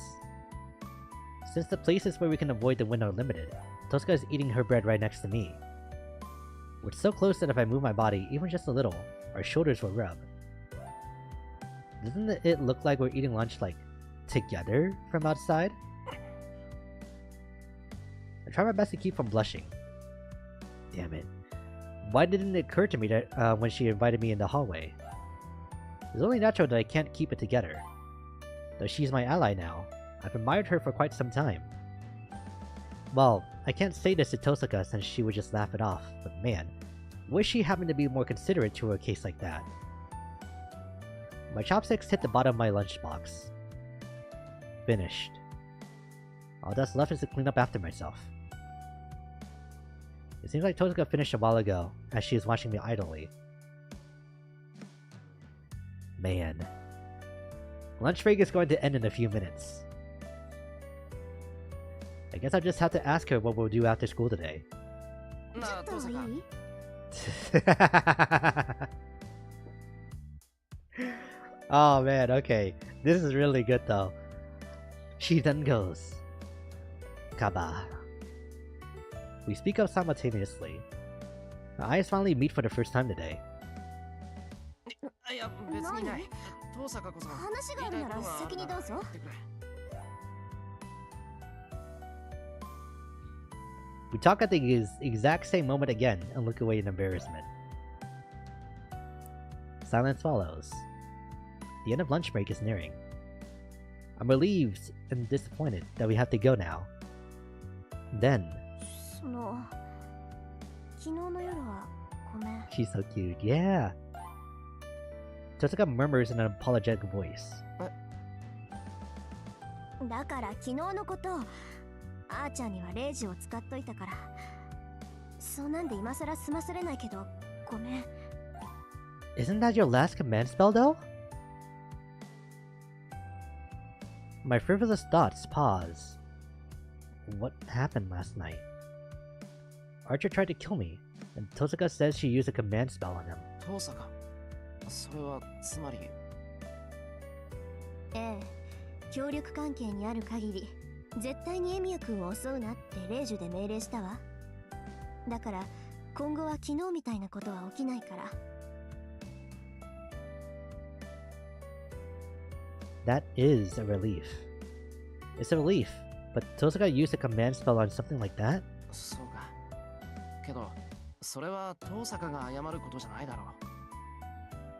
Since the places where we can avoid the wind are limited, Tosca is eating her bread right next to me. We're so close that if I move my body even just a little, our shoulders will rub. Doesn't it look like we're eating lunch, like, together from outside? I try my best to keep from blushing. Damn it. Why didn't it occur to me that when she invited me in the hallway? It's only natural that I can't keep it together. Though she's my ally now, I've admired her for quite some time. Well, I can't say this to Tosaka since she would just laugh it off, but man, wish she happened to be more considerate to a case like that. My chopsticks hit the bottom of my lunchbox. Finished. All that's left is to clean up after myself. It seems like Tosaka finished a while ago, as she is watching me idly. Man. Lunch break is going to end in a few minutes. I guess I'll just have to ask her what we'll do after school today. なあ、登坂。 Oh man, okay. This is really good though. She then goes, Kaba. We speak up simultaneously. Our eyes finally meet for the first time today. いや、別にない。登坂こそ。話があるなら先にどうぞ。 We talk at the exact same moment again and look away in embarrassment. Silence follows. The end of lunch break is nearing. I'm relieved and disappointed that we have to go now. Then... その、昨日の夜はごめん。 She's so cute, yeah! Tosaka murmurs in an apologetic voice. だから昨日のこと、あーちゃんには0時を使っといたから。そうなんで今さら済ませれないけど、ごめん。 Isn't that your last command spell though? My frivolous thoughts pause. What happened last night? Archer tried to kill me, and Tosaka says she used a command spell on him. 登坂。それはつまり。ええ、協力関係にある限り、絶対にエミヤ君を襲うなってレイジュで命令したわ。だから今後は昨日みたいなことは起きないから。That is a relief. It's a relief, but Tosaka used a command spell on something like that? そうか。けど、それは遠坂が謝ることじゃないだろう。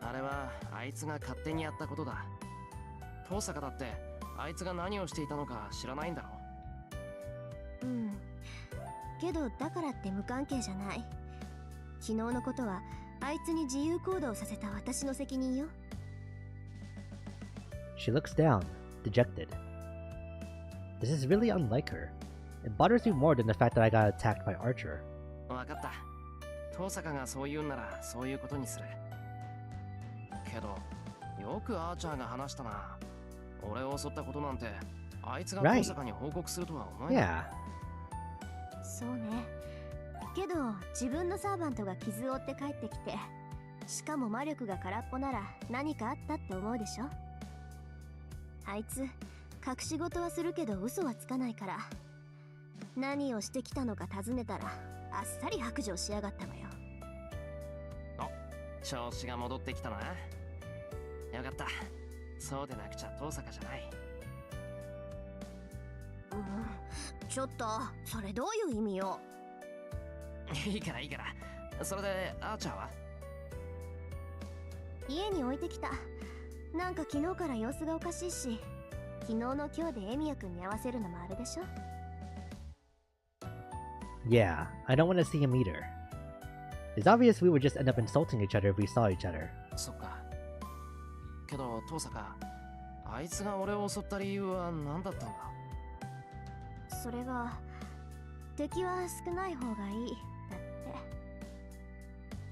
あれはあいつが勝手にやったことだ。遠坂だってあいつが何をしていたのか知らないんだろうん。けどだからって無関係じゃない。昨日のことはあいつに自由行動させた私の責任よ。She looks down, dejected. This is really unlike her. It bothers me more than the fact that I got attacked by Archer. わかった。遠坂がそう言うんならそういうことにする。けど、よくアーチャーが話したな。俺を襲ったことなんて、あいつが遠坂に報告するとは思えない。Yeah. そうね。けど自分のサーバントが傷を負って帰ってきて、しかも魔力が空っぽなら何かあったって思うでしょ。あいつ隠し事はするけど嘘はつかないから、何をしてきたのか尋ねたらあっさり白状しやがったわよ。お、調子が戻ってきたな。よかった。そうでなくちゃ遠坂じゃない。ちょっとそれどういう意味よ。いいからいいから。それでアーチャーは家に置いてきた。なんか昨日から様子がおかしいし、昨日の今日でエミヤ君に合わせるのもあるでしょ。Yeah, I don't want to see him either. It's obvious we would just end up insulting each other if we saw each other. そっか。けど遠坂、あいつが俺を襲った理由は何だったんだ。それが敵は少ない方がいいだっ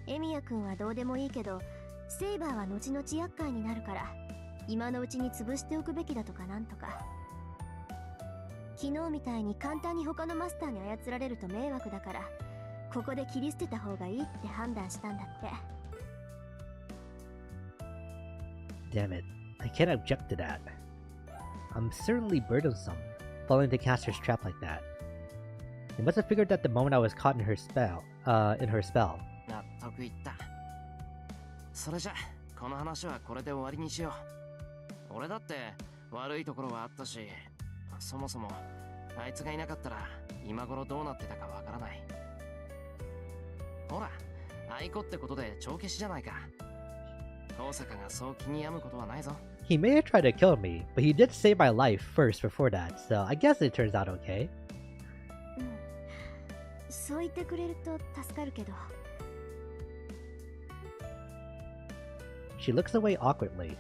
て。エミヤ君はどうでもいいけど、セイバーは後々厄介になるから今のうちに潰しておくべきだとかなんとか。昨日みたいに簡単に他のマスターに操られると迷惑だから、ここで切り捨てた方がいいって判断したんだって。 Damn it, I can't object to that. I'm certainly burdensome, falling into Caster's trap like that. They must have figured that the moment I was caught in her spell. 納得いった。それじゃこの話はこれで終わりにしよう。俺だって悪いところはあったし、そもそもあいつがいなかったら今頃どうなってたかわからない。ほら、アイコってことで帳消しじゃないか。遠坂がそう気に病むことはないぞ。 He may have tried to kill me, but he did save my life first before that, so I guess it turns out okay. そう言ってくれると助かるけど。 She looks away awkwardly.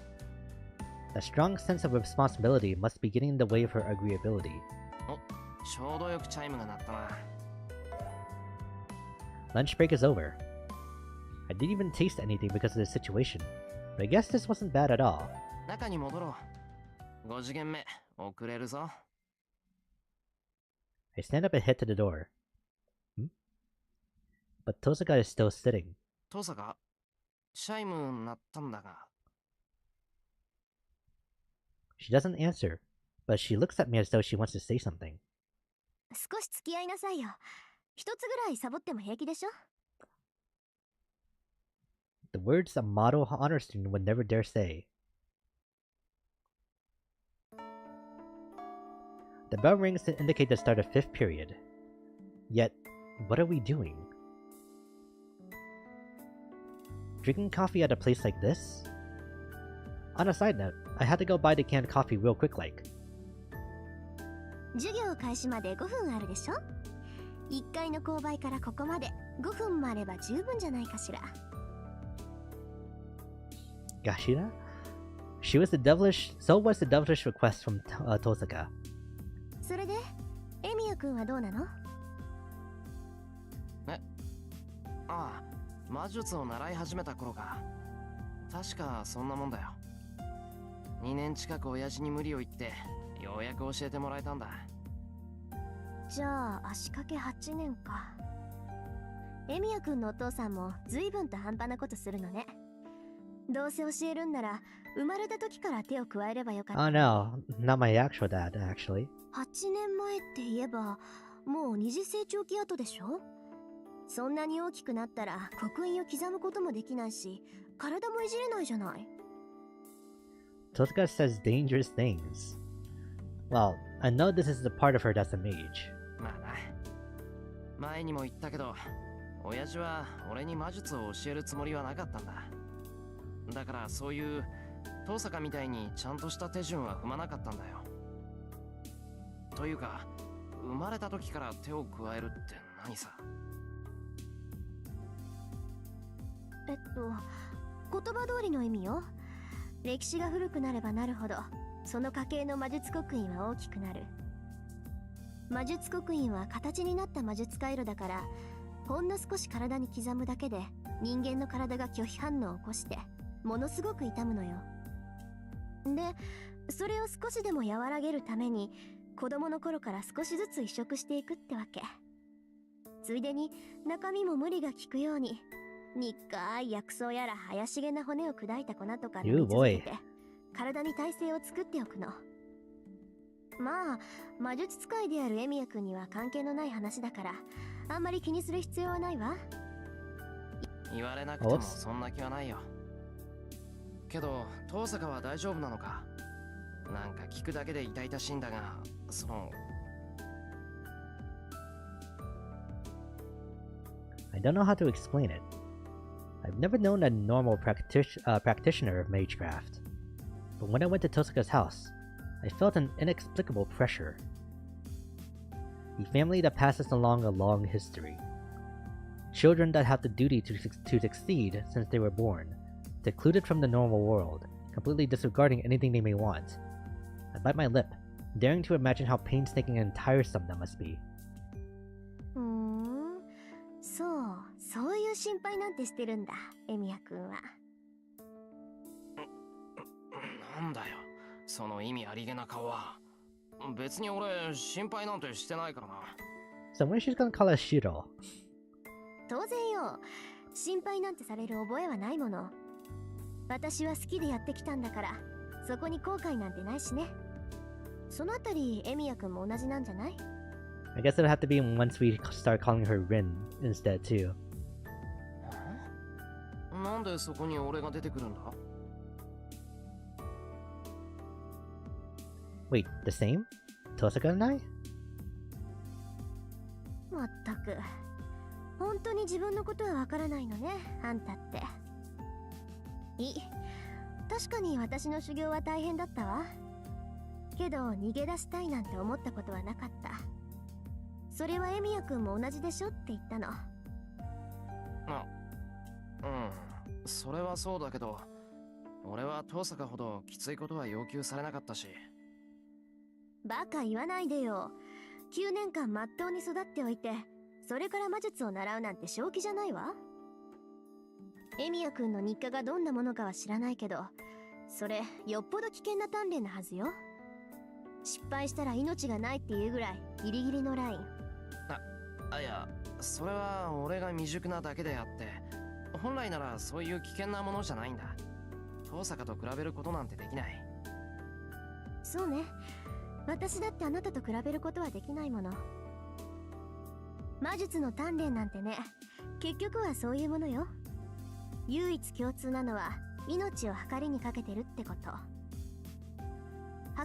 A strong sense of responsibility must be getting in the way of her agreeability. お、ちょうどよくチャイムが鳴ったな。 Lunch break is over. I didn't even taste anything because of the situation, but I guess this wasn't bad at all. 中に戻ろう。5次元目、遅れるぞ。I stand up and head to the door. But Tosaka is still sitting. 遠坂、チャイム鳴ったんだが。She doesn't answer, but she looks at me as though she wants to say something. 少し付き合いなさいよ。一つぐらいサボっても平気でしょ。 The words a model honor student would never dare say. The bell rings to indicate the start of 5th period. Yet, what are we doing? Drinking coffee at a place like this? On a side note, I had to go buy the canned coffee real quick like. 授業開始まで5分あるでしょ。1階の購買からここまで5分もあれば十分じゃないかしら。 Gashira? So was the devilish request from Tosaka. それで、エミヤ君はどうなの？ああ、魔術を習い始めた頃か。確かそんなもんだよ。2年近く親父に無理を言って、ようやく教えてもらえたんだ。じゃあ、足掛け8年か。エミヤ君のお父さんも随分と半端なことするのね。どうせ教えるんなら、生まれた時から手を加えればよかった。Oh no, not my actual dad, actually. 8年前って言えば、もう二次成長期後でしょ？そんなに大きくなったら刻印を刻むこともできないし、体もいじれないじゃない。Tosaka says dangerous things. Well, I know this is the part of her that's a mage. まあな。前にも言ったけど、親父は俺に魔術を教えるつもりはなかったんだ。だからそういう遠坂みたいにちゃんとした手順は踏まなかったんだよ。というか、生まれた時から手を加えるって何さ。言葉通りの意味よ。歴史が古くなればなるほど、その家系の魔術刻印は大きくなる。魔術刻印は形になった魔術回路だから、ほんの少し体に刻むだけで人間の体が拒否反応を起こしてものすごく痛むのよ。で、それを少しでも和らげるために子供の頃から少しずつ移植していくってわけ。ついでに中身も無理が効くようににっかい薬草やら怪しげな骨を砕いた粉とか塗り続けて体に耐性を作っておくの。まあ魔術使いであるエミヤ君には関係のない話だからあんまり気にする必要はないわ。言われなくてもそんな気はないよ。けど遠坂は大丈夫なのか。なんか聞くだけで痛々しいんだが、その I don't know how to explain it. I've never known a normal practitioner of magecraft, but when I went to Tosaka's house, I felt an inexplicable pressure. The family that passes along a long history. Children that have the duty to succeed since they were born, secluded from the normal world, completely disregarding anything they may want. I bite my lip, daring to imagine how painstaking and tiresome that must be. そういう心配なんてしてるんだ、エミヤ君は。なんだよ、その意味ありげな顔は。別に俺心配なんてしてないからな。So when she's gonna call us Shiro? 当然よ、心配なんてされる覚えはないもの。私は好きでやってきたんだから、そこに後悔なんてないしね。そのあたりエミヤ君も同じなんじゃない？ I guess it'll have to be once we start calling her Rin instead too. なんでそこに俺が出てくるんだ？ Wait, the same? Tosaka and I? まったく、本当に自分のことはわからないのね、あんたって。確かに私の修行は大変だったわ。けど逃げ出したいなんて思ったことはなかった。それはエミヤ君も同じでしょって言ったの。それはそうだけど、俺は遠坂ほどきついことは要求されなかったし。バカ言わないでよ。9年間まっとうに育っておいて、それから魔術を習うなんて正気じゃないわ。エミヤ君の日課がどんなものかは知らないけど、それよっぽど危険な鍛錬なはずよ。失敗したら命がないっていうぐらいギリギリのライン。いや、それは俺が未熟なだけであって、本来ならそういう危険なものじゃないんだ。遠坂と比べることなんてできない。そうね、私だってあなたと比べることはできないもの。魔術の鍛錬なんてね、結局はそういうものよ。唯一共通なのは命を計りにかけてるってこと。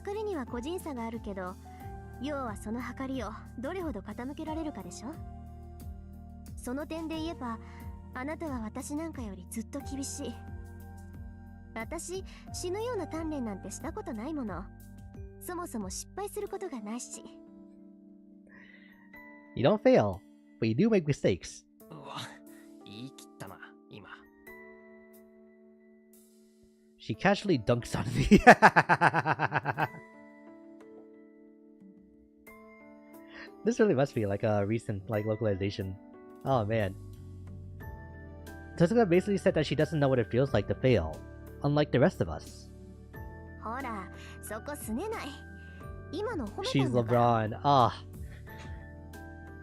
計りには個人差があるけど、要はその計りをどれほど傾けられるかでしょ。その点で言えば、あなたは私なんかよりずっと厳しい。私、死ぬような鍛錬なんてしたことないもの。そもそも失敗することがないし。You don't fail, but you do make mistakes. うわ、言い切ったな、今。She casually dunks on me. This really must be like a recent localization. Oh man. Tosaka basically said that she doesn't know what it feels like to fail, unlike the rest of us. ほら、そこすねない。今の褒めた She's んだから。 LeBron. Ah.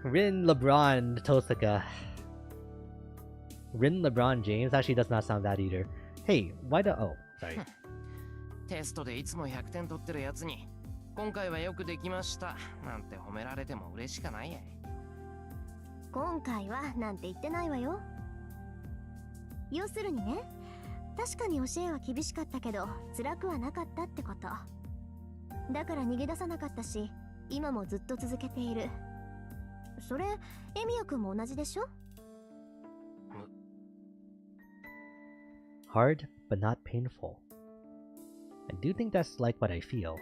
Rin LeBron Tosaka. Rin LeBron James actually does not sound bad either. Hey, why the... Oh, sorry. テストでいつも100点取ってるやつに、今回はよくできましたなんて褒められても嬉しかないやい。今回はなんて言ってないわよ。要するにね、確かに教えは厳しかったけど辛くはなかったってこと。だから逃げ出さなかったし、今もずっと続けている。それエミヤ君も同じでしょ？ Hard, but not painful. I do think that's like what I feel.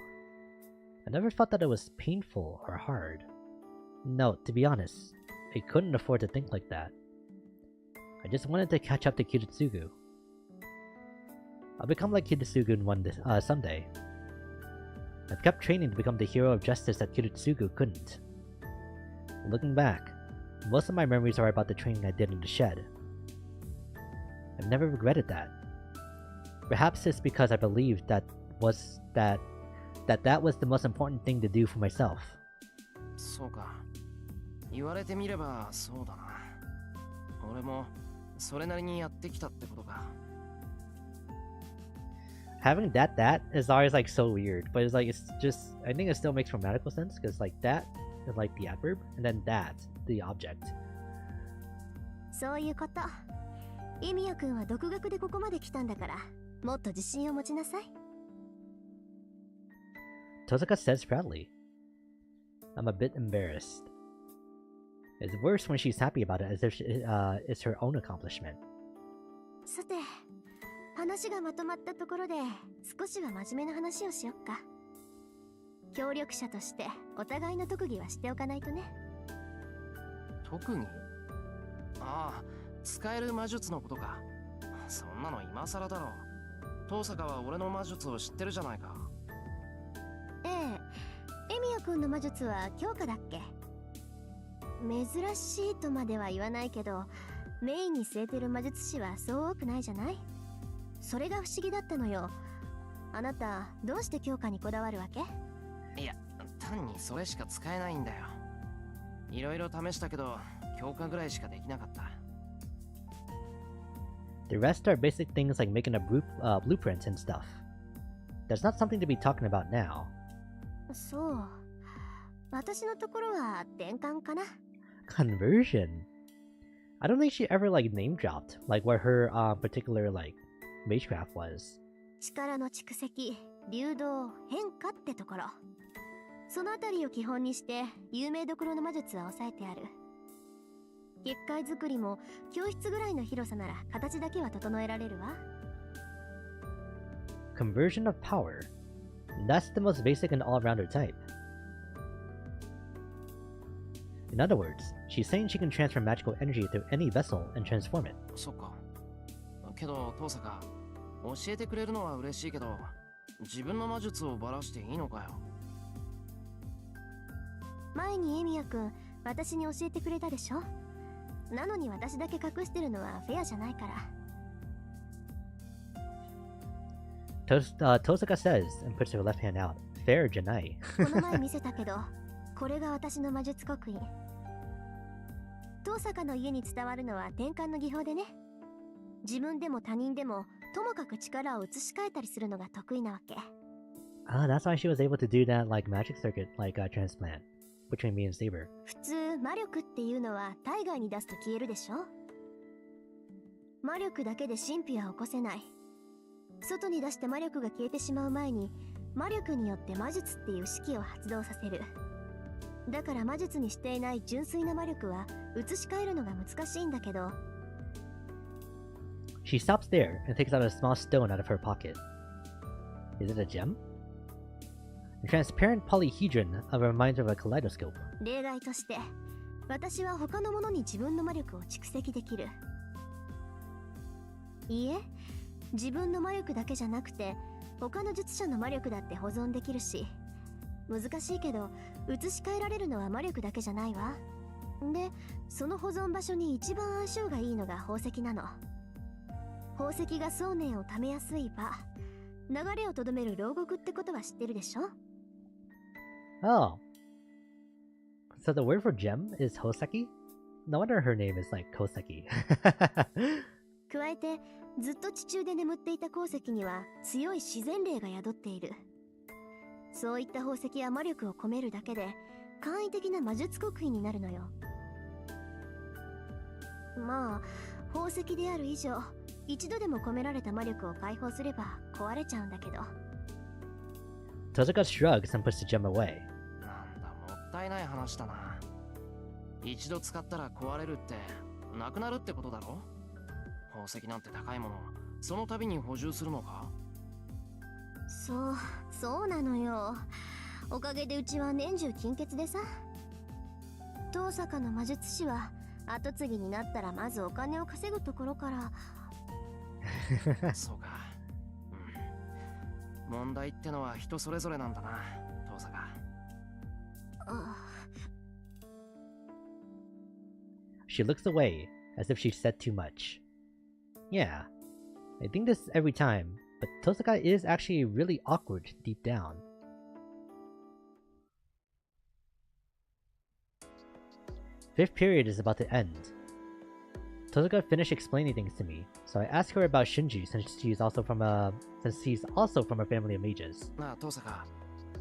I never thought that it was painful or hard. No, to be honest, I couldn't afford to think like that. I just wanted to catch up to Kiritsugu. I'll become like Kiritsugu someday. I've kept training to become the hero of justice that Kiritsugu couldn't. Looking back, most of my memories are about the training I did in the shed. I've never regretted that. Perhaps it's because I believed that was the most important thing to do for myself. そうか。言われてみればそうだな。俺もそれなりにやってきたってことか。Having that is always like so weird, but it's like it's just I think it still makes grammatical sense because like that is like the adverb and then that the object. そういうこと。エミヤ君は独学でここまで来たんだから、もっと自信を持ちなさい。Tosaka says proudly. I'm a bit embarrassed. It's worse when she's happy about it as if it's her own accomplishment. さて、話がまとまったところで少しは真面目な話をしよっか。協力者としてお互いの特技は知っておかないとね。特技？ああ、使える魔術のことか。そんなの今更だろ。遠坂は俺の魔術を知ってるじゃないか。ええ、エミヤ君の魔術は強化だっけ？珍しいとまでは言わないけど、メインに据えてる魔術師はそう多くないじゃない？それが不思議だったのよ。あなたどうして強化にこだわるわけ？いや、単にそれしか使えないんだよ。いろいろ試したけど強化ぐらいしかできなかった。The rest are basic things like making blueprints and stuff. That's not something to be talking about now. そう。私のところは転換かな。Conversion. I don't think she ever like name dropped like what her particular like magecraft was. 力の蓄積、流動、変化ってところ。そのあたりを基本にして有名どころの魔術は抑えてある。結界作りも教室ぐらいの広さなら形だけは整えられるわ。Conversion of power. That's the most basic and all-rounder type. In other words, she's saying she can transfer magical energy through any vessel and transform it. そっか。けど、遠坂、教えてくれるのは嬉しいけど、自分の魔術をばらしていいのかよ。前にエミヤ君、私に教えてくれたでしょ？なのに私だけ隠してるのはフェアじゃないから。Tosaka says and puts her left hand out. Fair janai. この前見せたけど、これが私の魔術刻印。遠坂の家に伝わるのは転換の技法でね。自分でも他人でもともかく力を移し替えたりするのが得意なわけ。Ah, that's why she was able to do that like magic circuit like transplant between me and Saber. 普通魔力っていうのは体外に出すと消えるでしょ？魔力だけで神秘は起こせない。外に出して魔力が消えてしまう前に魔力によって魔術っていう式を発動させる。だから魔術にしていない純粋な魔力は移し替えるのが難しいんだけど。She stops there and takes out a small stone out of her pocket. Is it a gem? The transparent polyhedron reminds her of a kaleidoscope. 例外として私は他のものに自分の魔力を蓄積できる。いいえ、自分の魔力だけじゃなくて他の術者の魔力だって保存できるし、難しいけど移し替えられるのは魔力だけじゃないわ。で、その保存場所に一番相性がいいのが宝石なの。宝石が想念をためやすい場、流れをとどめる牢獄ってことは知ってるでしょ？ Oh. So the word for gem is Hoseki? No wonder her name is like Koseki. 加えてずっと地中で眠っていた鉱石には強い自然霊が宿っている。そういった宝石は魔力を込めるだけで簡易的な魔術刻印になるのよ。まあ宝石である以上一度でも込められた魔力を解放すれば壊れちゃうんだけど。 Tozuka shrugs and puts the gem away. なんだ、もったいない話だな。一度使ったら壊れるってなくなるってことだろ。宝石なんて高いもの、その度に補充するのか。そうなのよ。おかげでうちは年中金欠でさ。遠坂の魔術師は後継ぎになったらまずお金を稼ぐところから。そうか、問題ってのは人それぞれなんだな、遠坂。She looks away, as if she said too much. Yeah, I think this every time, but Tosaka is actually really awkward deep down. Fifth period is about to end. Tosaka finished explaining things to me, so I asked her about Shinji since he's also from a family of mages. なあ、遠坂、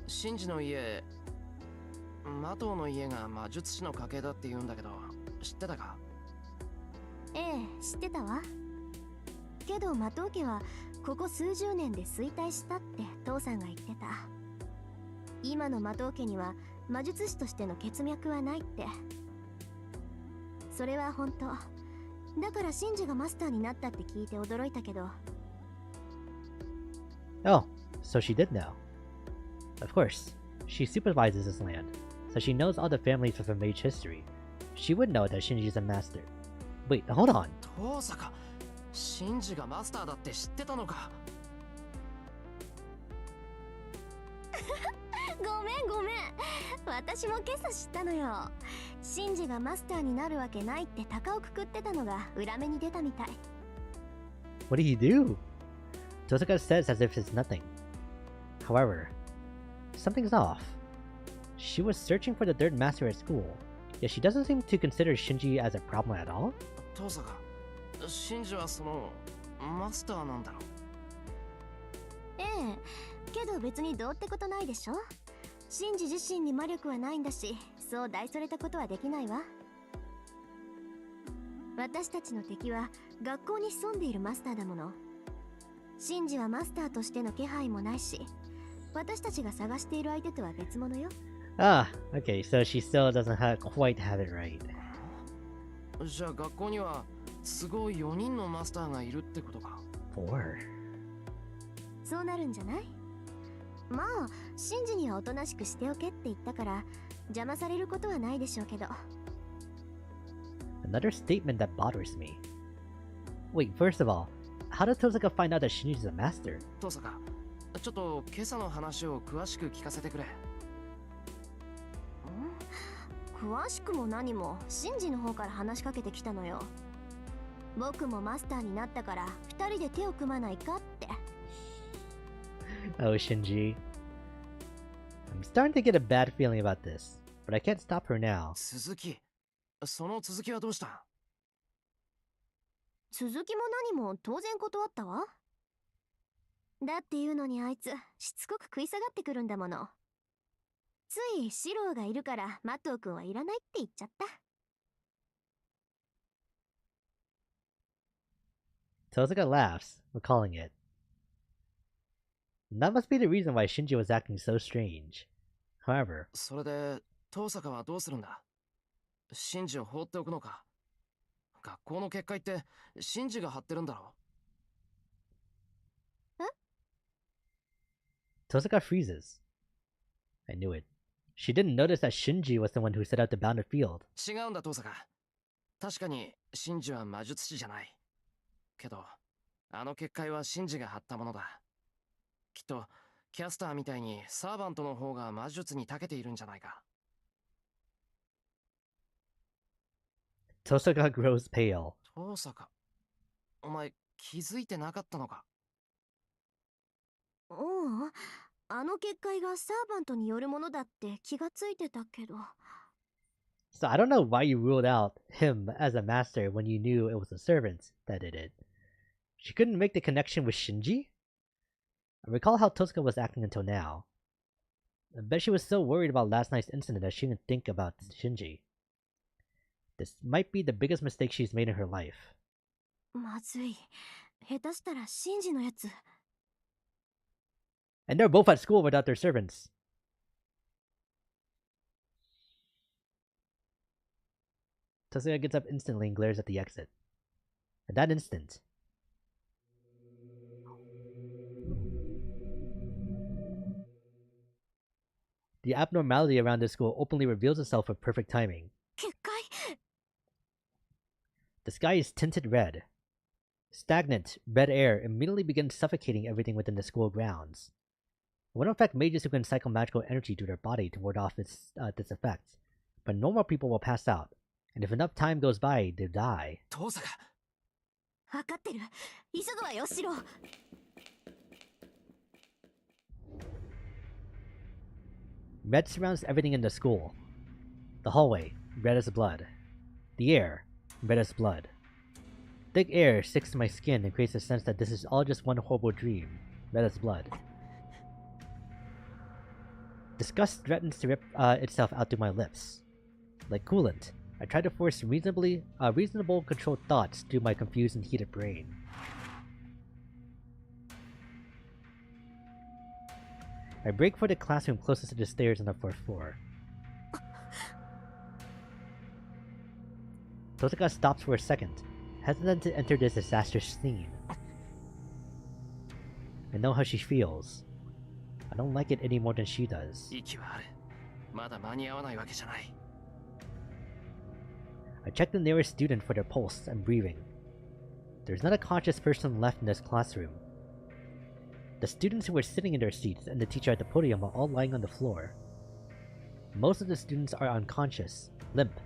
シンジの家、マトウの家が魔術師の家系だって言うんだけど、知ってたか？ええ、知ってたわ。けどマトウ家はここ数十年で衰退したって父さんが言ってた。今のマトウ家には魔術師としての血脈はないって。それは本当。だからシンジがマスターになったって聞いて驚いたけど。Oh, so she did know. Of course, she supervises this land, so she knows all the families with a mage history. She would know that Shinji's a master. Wait, hold on. 遠坂、シンジがマスターだって知ってたのか？ごめん。私も今朝知ったのよ。シンジがマスターになるわけないって鷹をくくってたのが裏目に出たみたい。What did he do? Tosaka says as if it's nothing. However, something's off. She was searching for the third master at school, yet she doesn't seem to consider Shinji as a problem at all. 遠坂、シンジはそのマスターなんだろう。ええ、けど別にどうってことないでしょ。シンジ自身に魔力はないんだし、そう大それたことはできないわ。私たちの敵は学校に潜んでいるマスターだもの。シンジはマスターとしての気配もないし、私たちが探している相手とは別物よ。Ah, okay, so she still doesn't quite have it right. じゃあ学校には都合4人のマスターがいるってことか。 4. そうなるんじゃない？まあ、シンジにはおとなしくしておけって言ったから邪魔されることはないでしょうけど。 Another statement that bothers me. Wait, first of all, how did Tosaka find out that Shinji's a master? 遠坂、ちょっと今朝の話を詳しく聞かせてくれ。詳しくも何もシンジの方から話しかけてきたのよ。僕もマスターになったから2人で手を組まないかって。Oh, Shinji. I'm starting to get a bad feeling about this, but I can't stop her now. 続き、その続きはどうした？続きも何も当然断ったわ。だっていうのにあいつしつこく食い下がってくるんだもの。ついシローがいるからマトウ君はいらないって言っちゃった。 Tosaka laughs, recalling it. That must be the reason why Shinji was acting so strange. However, それで遠坂はどうするんだ？シンジを放っておくのか？学校の結界ってシンジが張ってるんだろ？ Tosaka freezes. I knew it. She didn't notice that Shinji was the one who set out the bounded field. 違うんだ遠坂。確かにシンジは魔術師じゃない。けど、あの結界はシンジが張ったものだ。きっとキャスターみたいにサーバントの方が魔術に長けているんじゃないか。Tosaka grows pale. 遠坂、お前気づいてなかったのか？うん、あの結界がサーバントによるものだって気がついてたけど。 So I don't know why you ruled out him as a master when you knew it was the servants that did it. She couldn't make the connection with Shinji? I recall how Tosaka was acting until now. I bet she was so worried about last night's incident that she didn't think about Shinji. This might be the biggest mistake she's made in her life. まずい。下手したらシンジのやつ。 And they're both at school without their servants. Tosuka gets up instantly and glares at the exit. At that instant, the abnormality around the school openly reveals itself with perfect timing. 結界。 The sky is tinted red. Stagnant, red air immediately begins suffocating everything within the school grounds. It won't affect mages who can cycle magical energy to their body to ward off this effect, but normal people will pass out, and if enough time goes by, they die. 遠坂。分かってる。急ぐわよ、シロ。 Red surrounds everything in the school. The hallway, red as blood. The air, red as blood. Thick air sticks to my skin and creates a sense that this is all just one horrible dream, red as blood. Disgust threatens to rip itself out through my lips. Like coolant, I try to force reasonable, controlled thoughts through my confused and heated brain. I break for the classroom closest to the stairs on the fourth floor. Tosuka stops for a second, hesitant to enter this disastrous scene. I know how she feels. I don't like it any more than she does. 息はある。まだ間に合わないわけじゃない。 I check the nearest student for their pulse and breathing. There's not a conscious person left in this classroom. The students who were sitting in their seats and the teacher at the podium are all lying on the floor. Most of the students are unconscious, limp,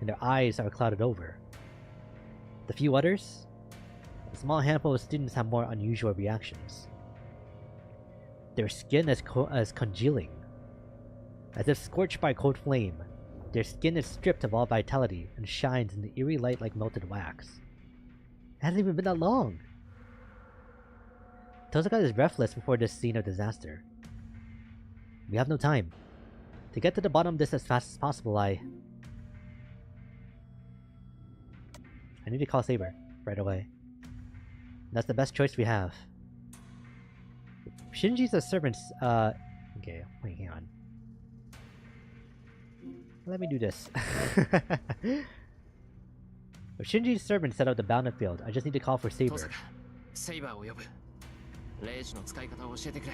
and their eyes are clouded over. The few others? A small handful of students have more unusual reactions. Their skin is congealing. As if scorched by a cold flame, their skin is stripped of all vitality and shines in the eerie light like melted wax. It hasn't even been that long! Tosuka is breathless before this scene of disaster. We have no time. To get to the bottom of this as fast as possible, I need to call Saber right away. That's the best choice we have. Shinji's a servant. Okay, wait, hang on. Let me do this. If Shinji's servant set up the battlefield, I just need to call for Saber. セイバーを呼ぶ。レイジの使い方を教えてくれ。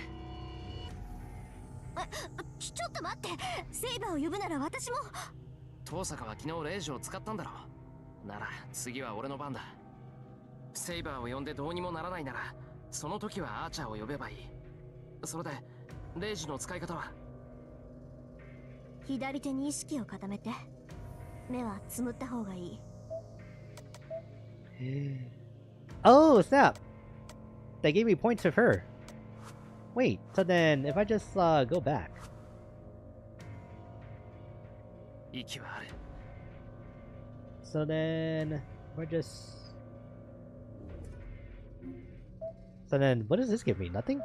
ちょっと待って。セイバーを呼ぶなら私も。遠坂は昨日レイジを使ったんだろう。なら次は俺の番だ。セイバーを呼んでどうにもならないなら、その時はアーチャーを呼べばいい。それでレイジの使い方は？左手に意識を固めて。目はつむった方がいい。Oh, snap! They gave me points of her. Wait, so then if I just go back. 息はある。 So then we're just. So then what does this give me? Nothing?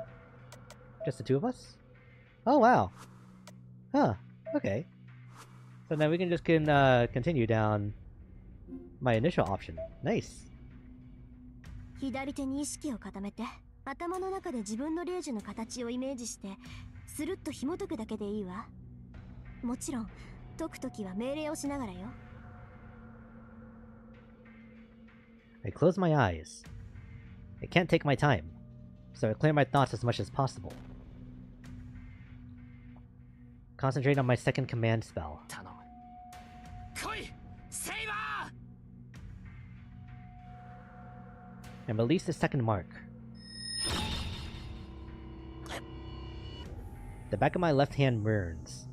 Just the two of us? Oh wow. Huh. Okay. So then we can just continue down my initial option. Nice. 左手に意識を固めて、頭の中で自分のレイジの形をイメージして、スルッと紐解くだけでいいわ。もちろん、解くときは命令をしながらよ。I close my eyes. I can't take my time, so I clear my thoughts as much as possible. Concentrate on my second command spell. 頼む。来い、セイバー！ And release the second mark. The back of my left hand burns.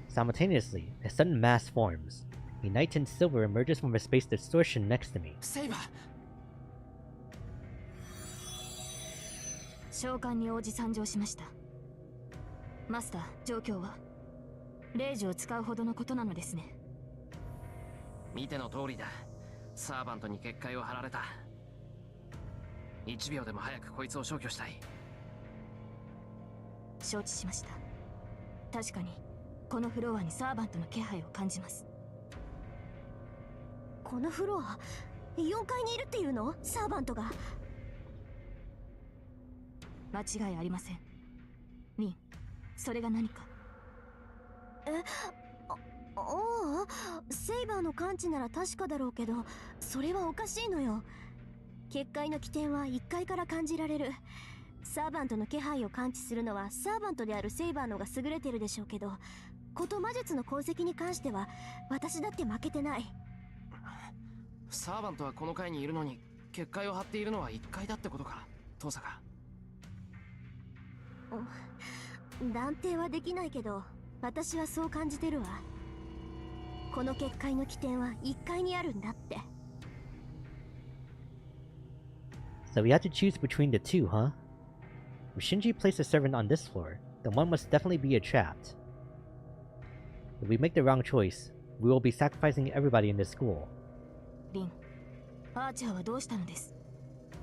Simultaneously, a sudden mass forms. A knight in silver emerges from a space distortion next to me. セイバー！ 召喚に応じ参上しました。マスター、状況はレイジを使うほどのことなのですね。見ての通りだ。サーバントに結界を張られた。1秒でも早くこいつを消去したい。承知しました。確かにこのフロアにサーバントの気配を感じます。このフロア、4階にいるっていうの？サーバントが。間違いありません。リン、それが何か。おお、セイバーの感知なら確かだろうけど、それはおかしいのよ。結界の起点は1階から感じられる。サーバントの気配を感知するのはサーバントであるセイバーのが優れてるでしょうけど、こと魔術の功績に関しては私だって負けてない。サーバントはこの階にいるのに結界を張っているのは1階だってことか、遠坂。断定はできないけど、私はそう感じてるわ。この結界の起点は1階にあるんだって。So we had to choose between the two, huh? If Shinji placed a servant on this floor, then one must definitely be trapped. If we make the wrong choice, we will be sacrificing everybody in this school. リン、アーチャーはどうしたのです。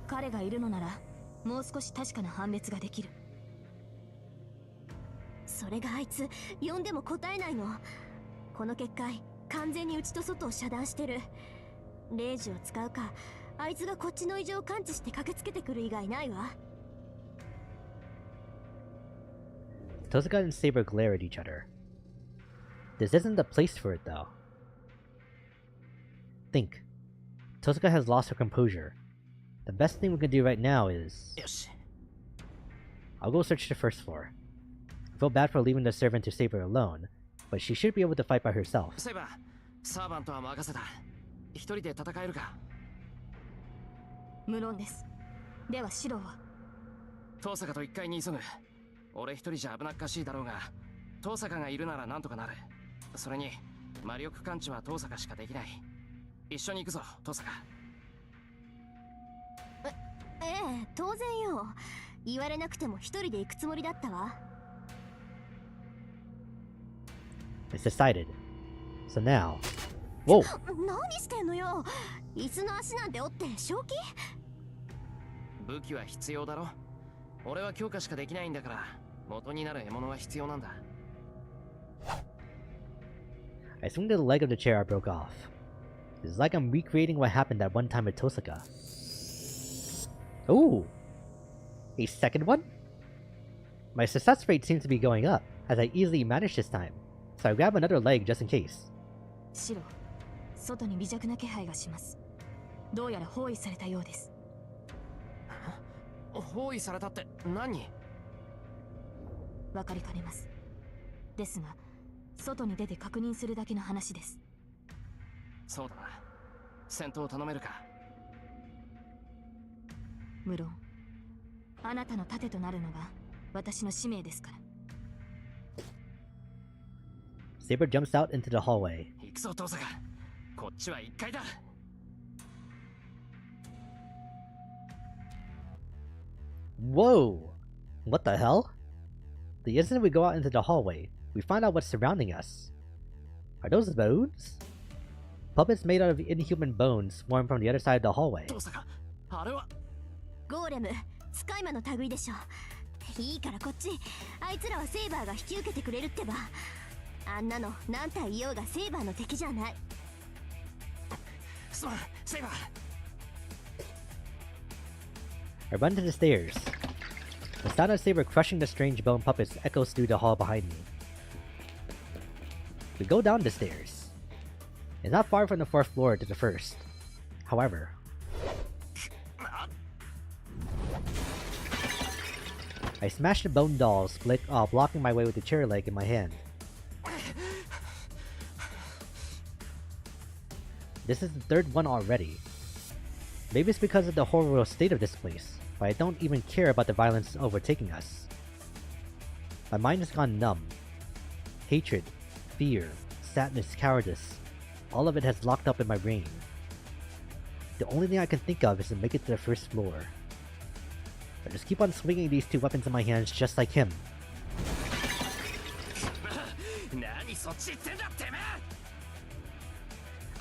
彼がいるのなら、もう少し確かな判別ができる。それがあいつ、呼んでも答えないの。この結界、完全に内と外を遮断してる。レイジを使うか、あいつがこっちの異常を感知して駆けつけてくる以外ないわ。Tosuka and Saber glare at each other. This isn't the place for it, though. Think. Tosuka has lost her composure. The best thing we can do right now is... I'll go search the first floor. I feel bad for leaving the servant to Saber alone, but she should be able to fight by herself. Saber, サーバントは任せた。一人で戦えるか。無論です。ではシロは。遠坂と1階に急ぐ。俺一人じゃ危なっかしいだろうが、遠坂がいるならなんとかなる。それに魔力感知は遠坂しかできない。一緒に行くぞ、遠坂。ええ、当然よ。言われなくても一人で行くつもりだったわ。It's decided. So now... Whoa! 何してんのよ。椅子の足なんて折って正気？武器は必要だろ。俺は強化しかできないんだから、元になる獲物は必要なんだ。I swing to the leg of the chair I broke off. It's like I'm recreating what happened that one time with Tosaka. Ooh! A second one? My success rate seems to be going up, as I easily managed this time, so I grab another leg just in case. シロ、外に微弱な気配がします。どうやら包囲されたようです。包囲されたって何？わかりかねます。ですが、外に出て確認するだけの話です。そうだな。戦闘を頼めるか？無論、あなたの盾となるのが私の使命ですから。Saber jumps out into the hallway. 行くぞ、遠坂。こっちは1階だ。Whoa! What the hell? The instant we go out into the hallway, we find out what's surrounding us. Are those bones? Puppets made out of inhuman bones swarm from the other side of the hallway. 遠坂、あれはゴーレム、使い魔の類でしょ。いいからこっち。あいつらはセイバーが引き受けてくれるってば。あんなの何体いようがセイバーの敵じゃない。すまん、セイバー。I run to the stairs. The sound of Saber crushing the strange bone puppets echoes through the hall behind me. We go down the stairs. It's not far from the fourth floor to the first. However, I smash the bone dolls, blocking my way with the chair leg in my hand. This is the third one already. Maybe it's because of the horrible state of this place, but I don't even care about the violence overtaking us. My mind has gone numb. Hatred, fear, sadness, cowardice, all of it has locked up in my brain. The only thing I can think of is to make it to the first floor. I just keep on swinging these two weapons in my hands just like him.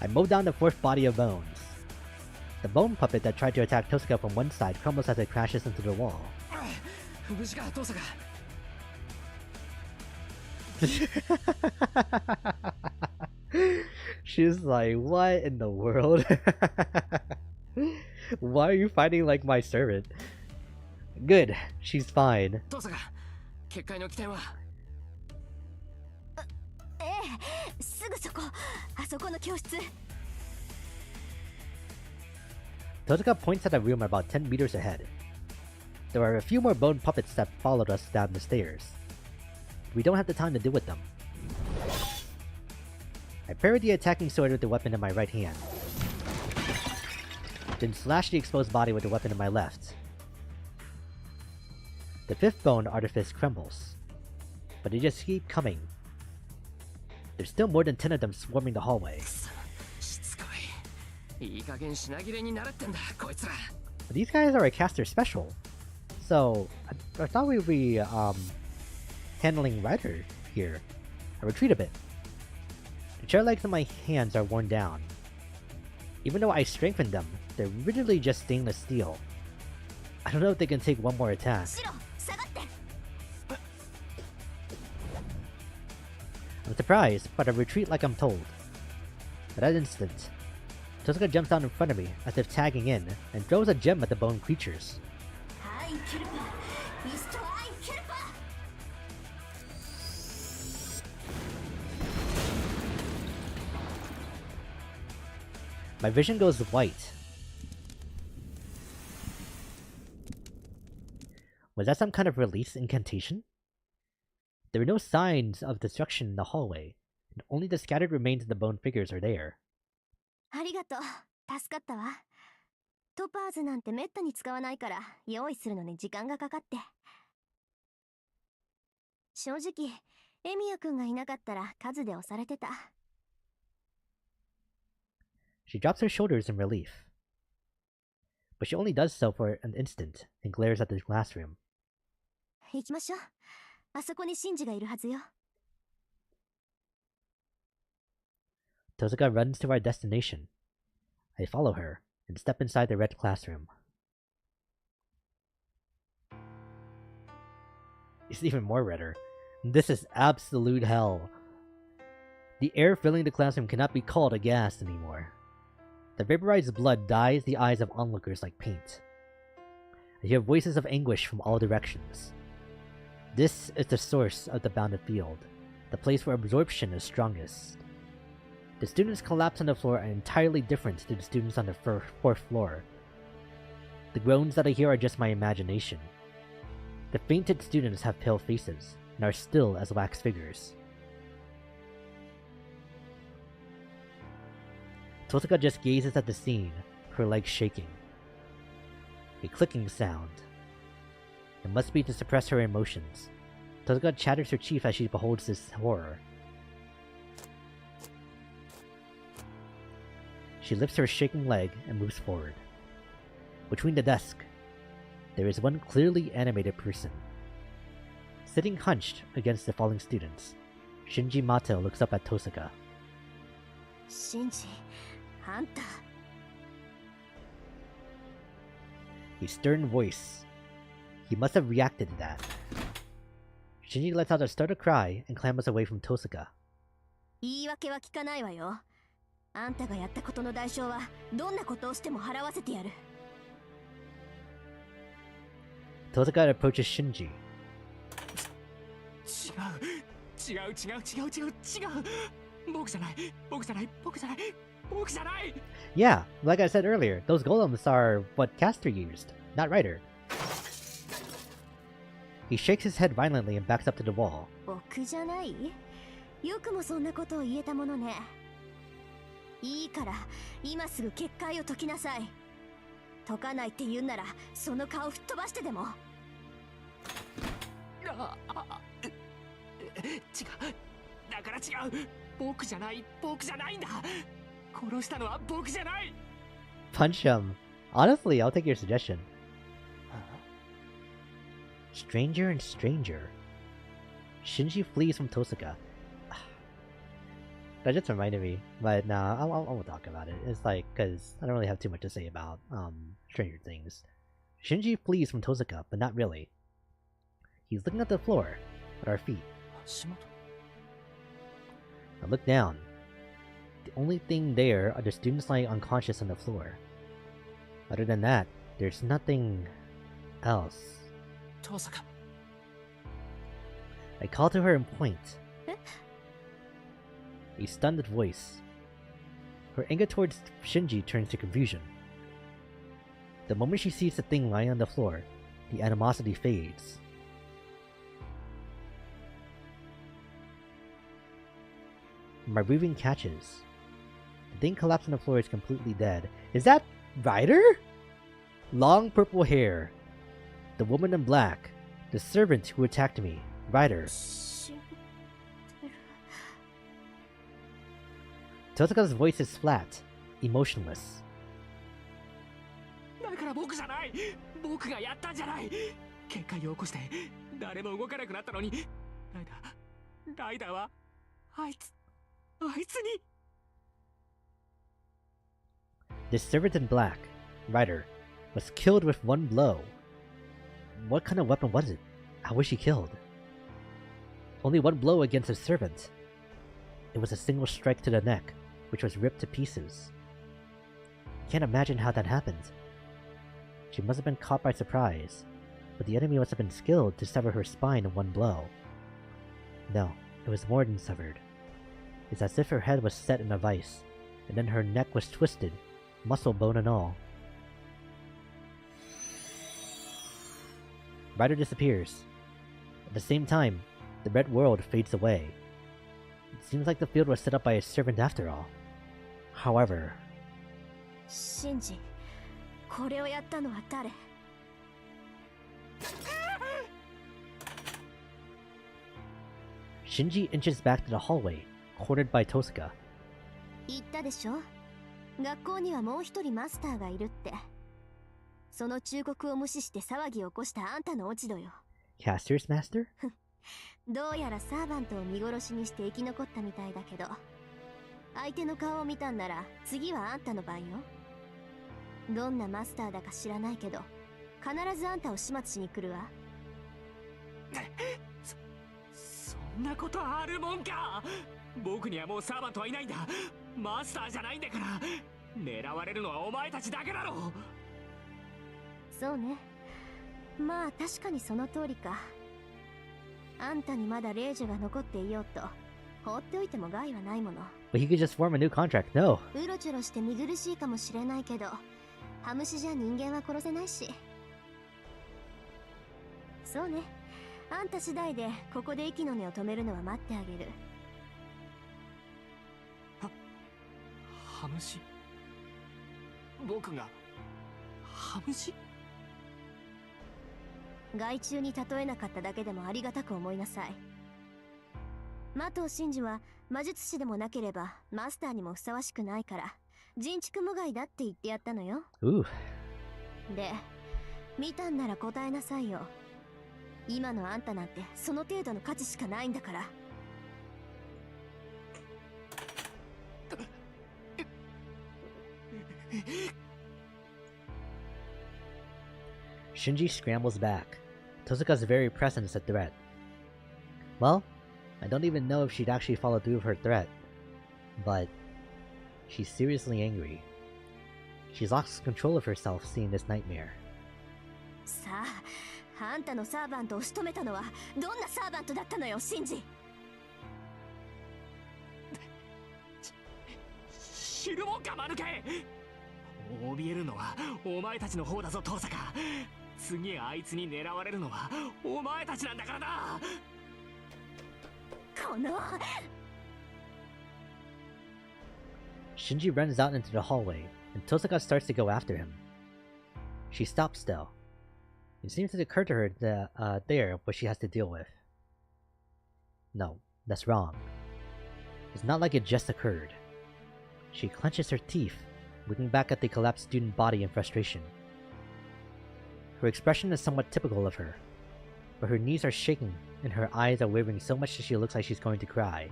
I mow down the fourth body of bones. The bone puppet that tried to attack Tosaka from one side crumbles as it crashes into the wall. She's like, what in the world? Why are you fighting like my servant? Good, she's fine. トサカ、結界の起点は？ええ、すぐそこ、あそこの教室。Tozuka points at a room about 10 meters ahead. There are a few more bone puppets that followed us down the stairs. We don't have the time to deal with them. I parry the attacking sword with the weapon in my right hand, then slash the exposed body with the weapon in my left. The fifth bone artifice crumbles, but they just keep coming. There's still more than 10 of them swarming the hallway. しつこい。いい加減品切れになれってんだ、こいつら。But these guys are a caster special, so I thought we'd be handling Rider here. I retreat a bit. The chair legs in my hands are worn down. Even though I strengthened them, they're rigidly just stainless steel. I don't know if they can take one more attack. シロ、下がって。 I'm surprised, but I retreat like I'm told. At that instant, Tozuka jumps down in front of me, as if tagging in, and throws a gem at the bone creatures. はい、キルパ。イストアイキルパ。 My vision goes white. Was that some kind of release incantation? There were no signs of destruction in the hallway, and only the scattered remains of the bone figures are there. ありがとう。助かったわ。トパーズなんてめったに使わないから用意するのに時間がかかって。正直、エミヤくんがいなかったら数で押されてた。She drops her shoulders in relief. But she only does so for an instant, and glares at the classroom. 行きましょう。あそこにシンジがいるはずよ。Tozuka runs to our destination. I follow her, and step inside the red classroom. It's even more redder. This is absolute hell. The air filling the classroom cannot be called a gas anymore. The vaporized blood dyes the eyes of onlookers like paint. I hear voices of anguish from all directions. This is the source of the bounded field, the place where absorption is strongest. The students collapsed on the floor are entirely different to the students on the fourth floor. The groans that I hear are just my imagination. The fainted students have pale faces, and are still as wax figures. Tozuka just gazes at the scene, her legs shaking. A clicking sound. It must be to suppress her emotions. Tozuka chatters her chief as she beholds this horror. She lifts her shaking leg and moves forward. Between the desk, there is one clearly animated person. Sitting hunched against the falling students, Shinji Mato looks up at Tozuka. シンジ、あんた。 A stern voice. He must have reacted to that. Shinji lets out a startled cry and clambers away from Tozuka. 言い訳は聞かないわよ。あんたがやったことの代償はどんなことをしても払わせてやる。 Tozuka approaches Shinji. 違う。僕じゃない。 Yeah, like I said earlier, those golems are what Caster used, not Rider. He shakes his head violently and backs up to the wall. 僕じゃない？よくもそんなことを言えたものね。いいから、今すぐ結界を解きなさい。解かないって言うんなら、その顔吹っ飛ばしてでも。違う。だから違う。僕じゃないんだ。殺したのは僕じゃない。 Punch him. Honestly, I'll take your suggestion. Stranger and stranger. Shinji flees from Tozuka. That just reminded me, but nah, I won't talk about it. It's like, cause I don't really have too much to say about Stranger Things. Shinji flees from Tozuka, but not really. He's looking at the floor, at our feet. I look down. The only thing there are the students lying unconscious on the floor. Other than that, there's nothing else. Tosaka. I call to her and point. A stunned voice. Her anger towards Shinji turns to confusion. The moment she sees the thing lying on the floor, the animosity fades. My breathing catches. The thing collapsed on the floor is completely dead. Is that Ryder? Long purple hair. The woman in black. The servant who attacked me. Ryder. Tosaka's voice is flat, emotionless. だから僕じゃない。僕がやったんじゃない。結界を起こして誰も動かなくなったのに、ライダーはあいつに。This servant in black, Ryder, was killed with one blow. What kind of weapon was it? How was she killed? Only one blow against a servant. It was a single strike to the neck, which was ripped to pieces. I can't imagine how that happened. She must have been caught by surprise, but the enemy must have been skilled to sever her spine in one blow. No, it was more than severed. It's as if her head was set in a vice, and then her neck was twisted, muscle bone and all. Ryder disappears. At the same time, the red world fades away. It seems like the field was set up by a servant after all. However... Shinji, これをやったのは誰? Shinji inches back to the hallway, cornered by Tosaka. 言ったでしょ? 学校にはもう一人マスターがいるって。その忠告を無視して騒ぎを起こしたあんたの落ち度よ。Caster's master? どうやらサーバントを見殺しにして生き残ったみたいだけど、相手の顔を見たんなら次はあんたの番よ。どんなマスターだか知らないけど、必ずあんたを始末しに来るわ。そんなことあるもんか。僕にはもうサーバントはいないんだ。マスターじゃないんだから。狙われるのはお前たちだけだろ。そうね。まあ確かにその通りか。あんたにまだ令状が残っていようと放っておいても害はないもの。 But he could just form a new contract. No. うろちょろして見苦しいかもしれないけど、ハムシじゃ人間は殺せないし。そうね。あんた次第でここで息の根を止めるのは待ってあげる。ハムシ？僕がハムシ？害虫に例えなかっただけでもありがたく思いなさい。マトウ真司は魔術師でもなければマスターにもふさわしくないから人畜無害だって言ってやったのよ。で、見たんなら答えなさいよ。今のあんたなんてその程度の価値しかないんだから。Shinji scrambles back. Tosaka's very presence a threat. Well, I don't even know if she'd actually follow through with her threat, but she's seriously angry. She's lost control of herself seeing this nightmare. さあ、あんたのサーバントを仕留めたのはどんなサーバントだったのよ、シンジ。知るもんか、マヌケ。怯えるのはお前たちの方だぞ、トサカ。次あいつに狙われるのはお前たちなんだからな。この Shinji runs out into the hallway, and Tosaka starts to go after him. She stops still. It seems to occur to her that there what she has to deal with. No, that's wrong. It's not like it just occurred. She clenches her teeth, looking back at the collapsed student body in frustration. Her expression is somewhat typical of her, but her knees are shaking and her eyes are wavering so much that she looks like she's going to cry.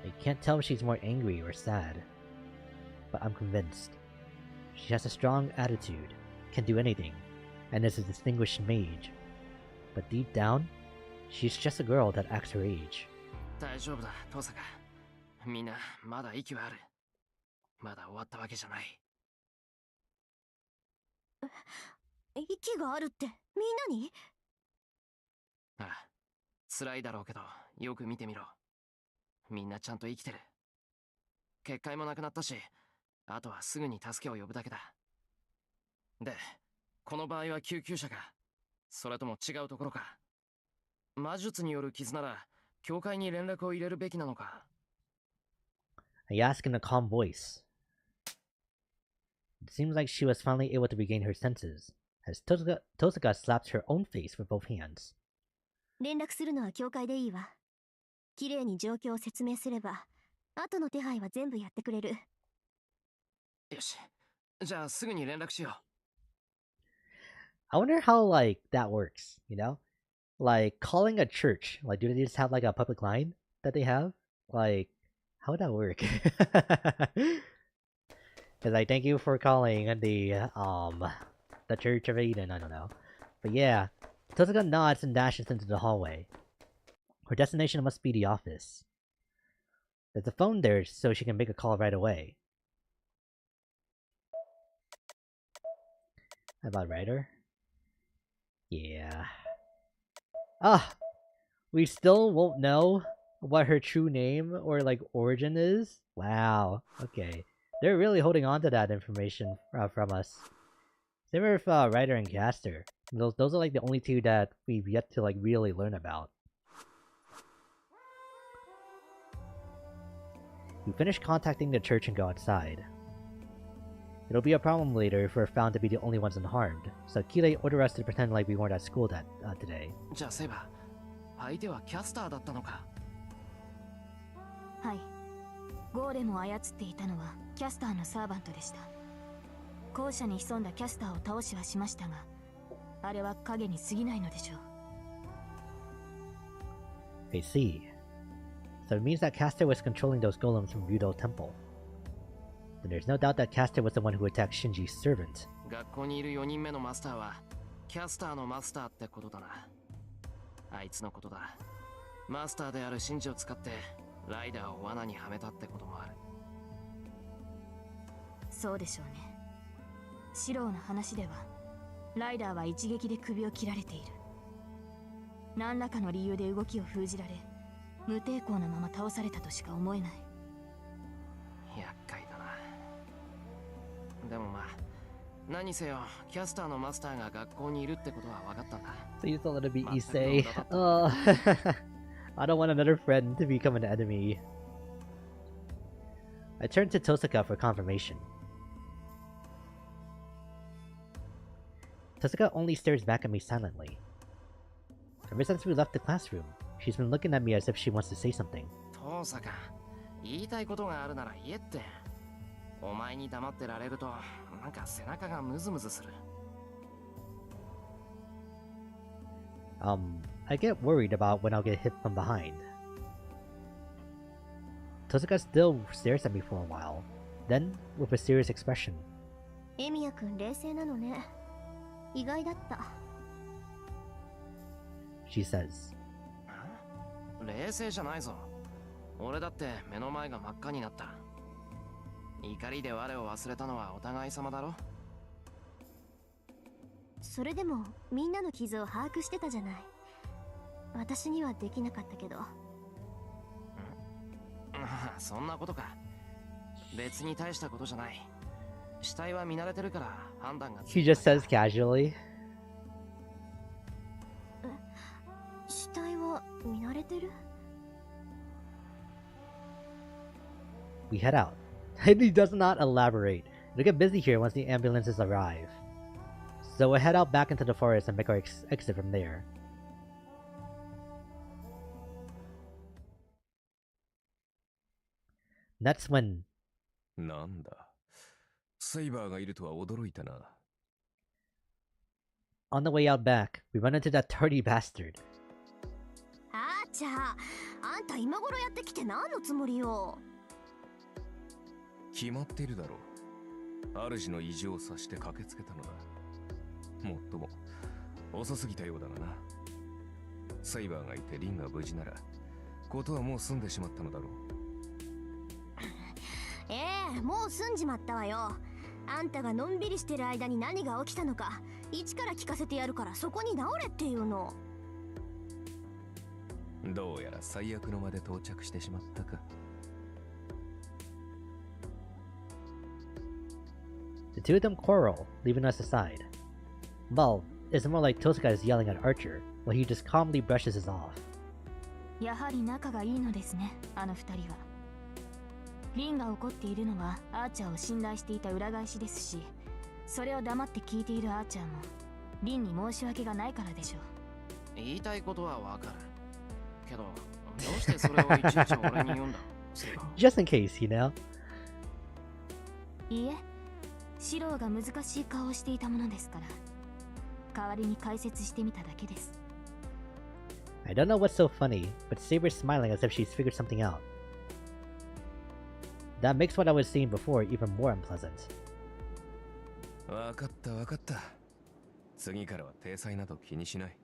I can't tell if she's more angry or sad, but I'm convinced. She has a strong attitude, can do anything, and is a distinguished mage. But deep down, she's just a girl that acts her age. 大丈夫だ、トサカ。みんなまだ息はある。まだ終わったわけじゃない。息があるってみんなに？ああ、辛いだろうけど、よく見てみろ。みんなちゃんと生きてる。結界もなくなったし、あとはすぐに助けを呼ぶだけだ。で、この場合は救急車か、それとも違うところか。魔術による傷なら、教会に連絡を入れるべきなのか。I asked in a calm voice. It seems like she was finally able to regain her senses, as Tosaka slapped her own face with both hands. 連絡するのは教会でいいわ。綺麗に状況を説明すれば、後の手配は全部やってくれる。よし、じゃあすぐに連絡しよう。I wonder how, like, that works, you know? Like, calling a church, like, do they just have, like, a public line that they have? Like, how would that work? Because I thank you for calling the Church of Eden, I don't know. But yeah, Tosaka nods and dashes into the hallway. Her destination must be the office. There's a phone there so she can make a call right away. How about writer? Yeah. Ah! We still won't know what her true name or, like, origin is? Wow. Okay. They're really holding on to that information from us. Same with writer and caster. Those are, like, the only two that we've yet to, like, really learn about. We finish contacting the church and go outside. It'll be a problem later if we're found to be the only ones unharmed, so Kirei ordered us to pretend like we weren't at school today. じゃあセイバ、相手はキャスターだったのか。はい。ゴーレムを操っていたのはキャスターのサーバントでした。校舎に潜んだキャスターを倒しはしましたが、あれは影に過ぎないのでしょう。I see. So it means that Caster was controlling those golems from Ryudo Temple. Then there's no doubt that Caster was the one who attacked Shinji's servant. 学校にいる4人目のマスターはキャスターのマスターってことだな。あいつのことだ。マスターであるシンジを使ってライダーを罠にはめたってこともある。そうでしょうね。シローの話ではライダーは一撃で首を切られている。何らかの理由で動きを封じられ、無抵抗なまま倒されたとしか思えない。厄介だな。でもまあ、何せよキャスターのマスターが学校にいるってことは分かったんだ。 Please don't let it be Issei. I don't want another friend to become an enemy. I turned to Tosaka for confirmation. Tosaka only stares back at me silently. Ever since we left the classroom, she's been looking at me as if she wants to say something. トサカ、言いたいことがあるなら言えって。お前に黙ってられるとなんか背中がムズムズする。I get worried about when I'll get hit from behind. Tosaka still stares at me for a while, then with a serious expression. エミヤくん冷静なのね。意外だった。She says. 冷静じゃないぞ。俺だって目の前が真っ赤になった。怒りで我を忘れたのはお互い様だろ。それでもみんなの傷を把握してたじゃない。私にはできなかったけど。そんなことか。別に大したことじゃない。死体は見慣れてるから判断がつく。 She just says casually. 死体は見慣れてる？ We head out. He does not elaborate. It'll get busy here once the ambulances arrive. So we'll head out back into the forest and make our exit from there. That's when... なんだ。セイバーがいるとは驚いたな。On the way out back, we run into that tardy bastard. あーちゃあ、あんた今頃やってきて何のつもりよ。決まっているだろう。主の異常を察して駆けつけたのだ。もっとも遅すぎたようだがな。セイバーがいてリンが無事ならことはもう済んでしまったのだろう。もう済んじまったわよ。あんたがのんびりしてる間に何が起きたのか一から聞かせてやるからそこに直れっていうの。どうやら最悪のまで到着してしまったか。The two of them quarrel, leaving us aside. Well, it's more like Tosaka is yelling at Archer, while he just calmly brushes us off. やはり仲がいいのですね、あの二人は。リンが怒っているのはアーチャーを信頼していた裏返しですし、それを黙って聞いているアーチャーもリンに申し訳がないからでしょう。言いたいことはわかる。けど、どうしてそれをいちいち俺に言うんだ。Just in case, you know? いいえ、シローが難しい顔をしていたものですから、代わりに解説してみただけです。I don't know what's so funny, but Saber's smiling as if she's figured something out. That makes what I was seeing before even more unpleasant. わかったわかった。次からは体裁など気にしない。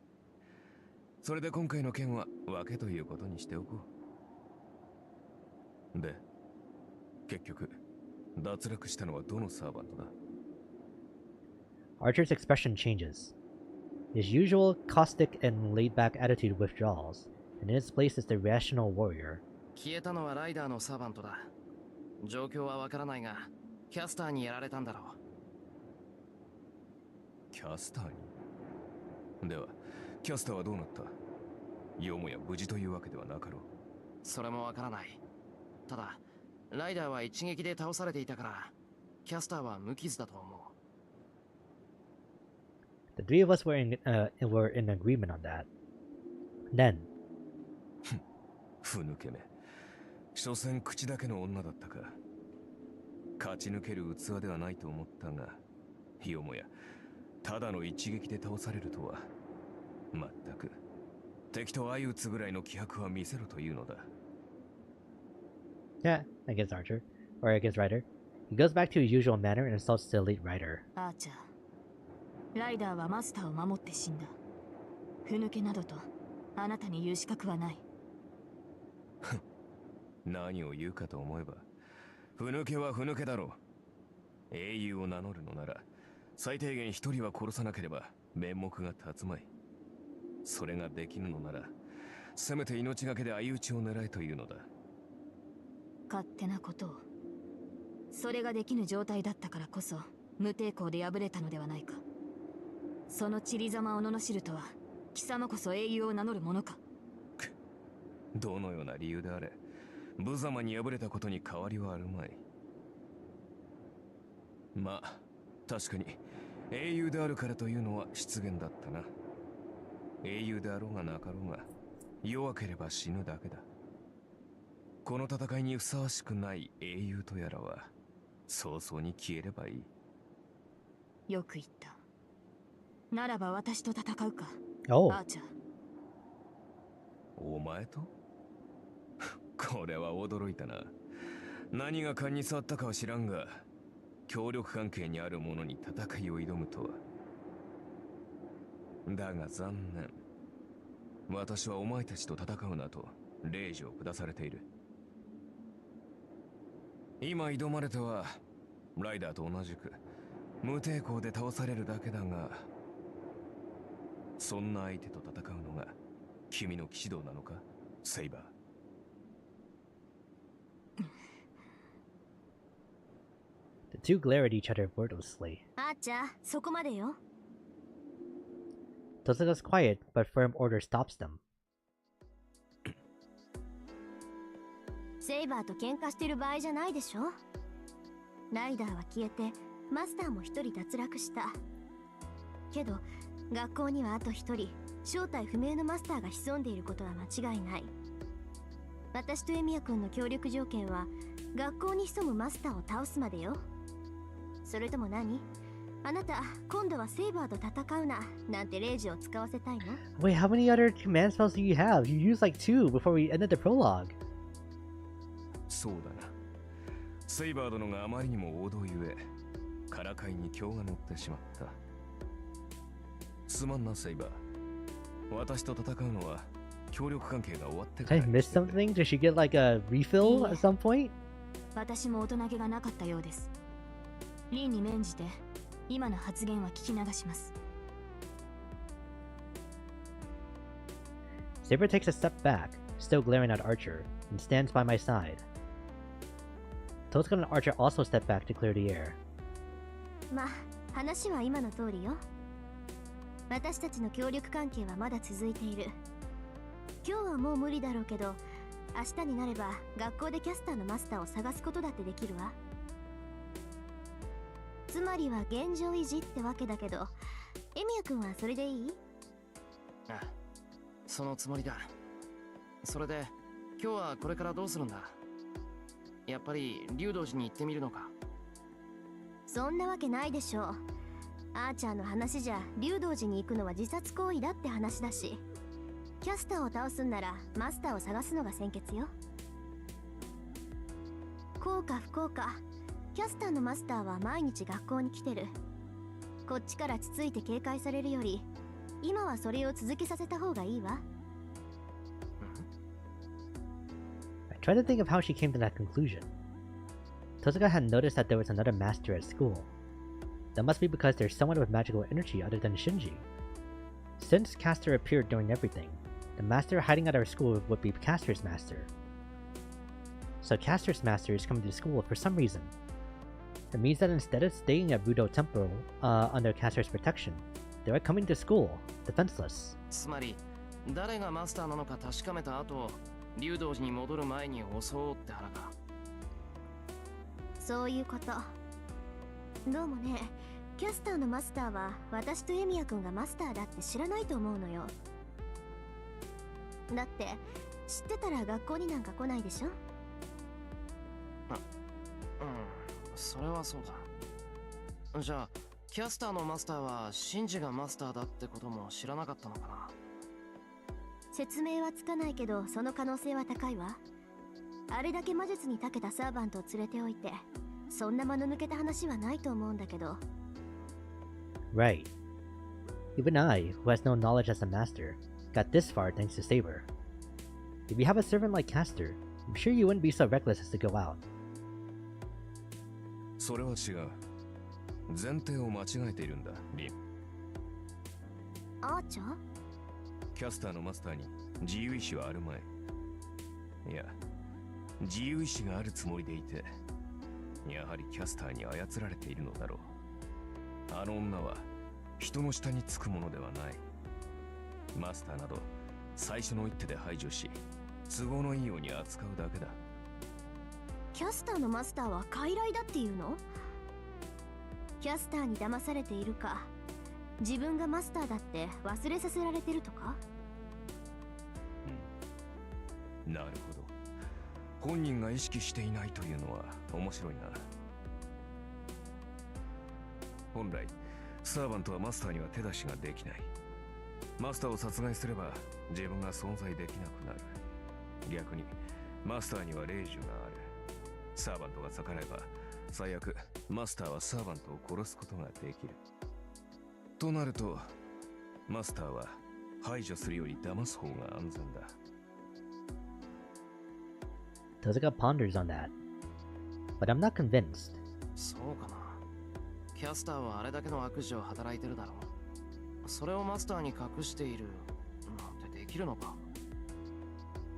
それで今回の件は分けということにしておこう。で、結局、脱落したのはどのサーバントだ？ Archer's expression changes. His usual caustic and laid-back attitude withdraws, and in its place is the rational warrior. 消えたのはライダーのサーバントだ。状況はわからないが、キャスターにやられたんだろう。キャスターに？では、キャスターはどうなった？よもや無事というわけではなかろう。それもわからない。ただ、ライダーは一撃で倒されていたから、キャスターは無傷だと思う。The three of us were in agreement on that. Then, ふぬけめ。所詮口だけの女だったか。勝ち抜ける器ではないと思ったが、よもやただの一撃で倒されるとは。まったく敵と相打つぐらいの気迫は見せろというのだ。yeah, against Archer, or against Ryder. He goes back to his usual manner and insults the elite Ryder. アーチャー、ライダーはマスターを守って死んだ。ふぬけなどとあなたに言う資格はない。何を言うかと思えば、ふぬけはふぬけだろう。英雄を名乗るのなら、最低限一人は殺さなければ面目が立つまい。それができぬのなら、せめて命がけで相打ちを狙えというのだ。勝手なことを。それができぬ状態だったからこそ、無抵抗で敗れたのではないか。その散りざまを罵るとは、貴様こそ英雄を名乗るものか。どのような理由であれ、無様に敗れたことに変わりはあるまい。まあ、確かに英雄であるからというのは失言だったな。英雄であろうがなかろうが、弱ければ死ぬだけだ。この戦いにふさわしくない英雄とやらは、早々に消えればいい。よく言った。ならば私と戦うか。Oh. アーチャー。お前と？これは驚いたな。何が勘に触ったかは知らんが、協力関係にある者に戦いを挑むとは。だが残念。私はお前たちと戦うなと令状を下されている。今挑まれては、ライダーと同じく無抵抗で倒されるだけだが、そんな相手と戦うのが君の騎士道なのか、セイバー。The two glare at each other wordlessly. あーちゃん、そこまでよ。Tosaka's quiet, but firm order stops them. セイバーと喧嘩してる場合じゃないでしょ。ライダーは消えて、マスターも一人脱落した。けど、学校にはあと一人、正体不明のマスターが潜んでいることは間違いない。私とエミヤ君の協力条件は、学校に潜むマスターを倒すまでよ。それとも何？あなた、今度はセイバーと戦うな、なんて令状を使わせたいの？ Wait, how many other command spells do you have? You used like 2 before we ended the prologue. そうだな。セイバー殿があまりにも王道ゆえ、からかいに興が乗ってしまった。すまんな、セイバー。私と戦うのは協力関係が終わってか Did ら I に miss してくれ。 something? Did she get like a refill at some point? 私も大人げがなかったようです。リンに免じて、今の発言は聞き流します。Saber takes a step back, still glaring at Archer, and stands by my side. Tosuka and Archer also step back to clear the air. まあ話は今の通りよ。私たちの協力関係はまだ続いている。今日はもう無理だろうけど、明日になれば学校でキャスターのマスターを探すことだってできるわ。つまりは現状維持ってわけだけど、エミヤ君はそれでいい？ああ、そのつもりだ。それで今日はこれからどうするんだ？やっぱり竜道寺に行ってみるのか？そんなわけないでしょう。アーチャーの話じゃ竜道寺に行くのは自殺行為だって話だし、キャスターを倒すんならマスターを探すのが先決よ。幸か不幸か、キャスターのマスターは毎日学校に来てる。こっちからつついて警戒されるより、今はそれを続けさせた方がいいわ。I tried to think of how she came to that conclusion. Tosuka had noticed that there was another master at school. That must be because there's someone with magical energy other than Shinji. Since Caster appeared during everything, the master hiding at our school would be Caster's master. So Caster's master is coming to school for some reason. It means that instead of staying at Budo Temple under Caster's protection, they are coming to school, defenseless. つまり誰がマスターなのか確かめた後、竜道寺に戻る前に襲おうって腹か。そういうこと。どうもね、キャスターのマスターは私とエミヤ君がマスターだって知らないと思うのよ。だって知ってたら学校になんか来ないでしょ。それはそうだ。じゃあキャスターのマスターはシンジがマスターだってことも知らなかったのかな？説明はつかないけど、その可能性は高いわ。あれだけ魔術に長けたサーバントを連れておいて、そんな間の抜けた話はないと思うんだけど。Right. Even I, who has no knowledge as a master, got this far thanks to Saber. If you have a servant like Caster, I'm sure you wouldn't be so reckless as to go out. それは違う。前提を間違えているんだ、リン。アーチャー？キャスターのマスターに自由意志はあるまい。いや、自由意志があるつもりでいて、やはりキャスターに操られているのだろう。あの女は人の下につくものではない。マスターなど最初の一手で排除し、都合のいいように扱うだけだ。キャスターのマスターは傀儡だっていうの？キャスターに騙されているか、自分がマスターだって忘れさせられてるとか？なるほど。本人が意識していないというのは面白いな。本来サーバントはマスターには手出しができない。マスターを殺害すれば自分が存在できなくなる。逆にマスターには霊樹がある。サーバントが逆らえば最悪マスターはサーバントを殺すことができる。となるとマスターは排除するより騙す方が安全だ。Tosuka ponders on that, but I'm not convinced. そうかな。キャスターはあれだけの悪事を働いてるだろう。それをマスターに隠しているなんてできるのか？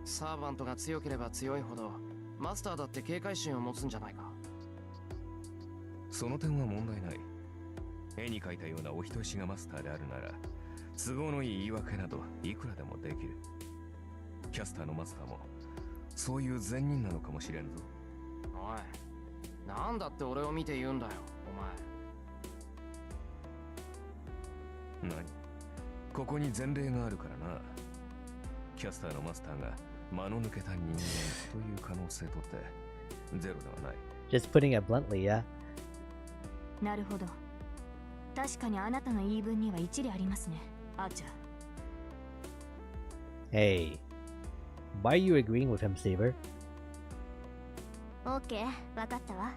サーバントが強ければ強いほどマスターだって警戒心を持つんじゃないか？その点は問題ない。絵に描いたようなお人よしがマスターであるなら都合のいい言い訳などいくらでもできる。キャスターのマスターもそういう善人なのかもしれんぞ。おい、なんだって俺を見て言うんだよ、お前。何？ここに前例があるからな。キャスターのマスターが間の抜けた人間という可能性とってゼロではない。Just putting it bluntly, yeah? なるほど。確かにあなたの言い分には一理ありますね、アーチャー。Hey, why are you agreeing with him, Saber? オッケー、わかったわ。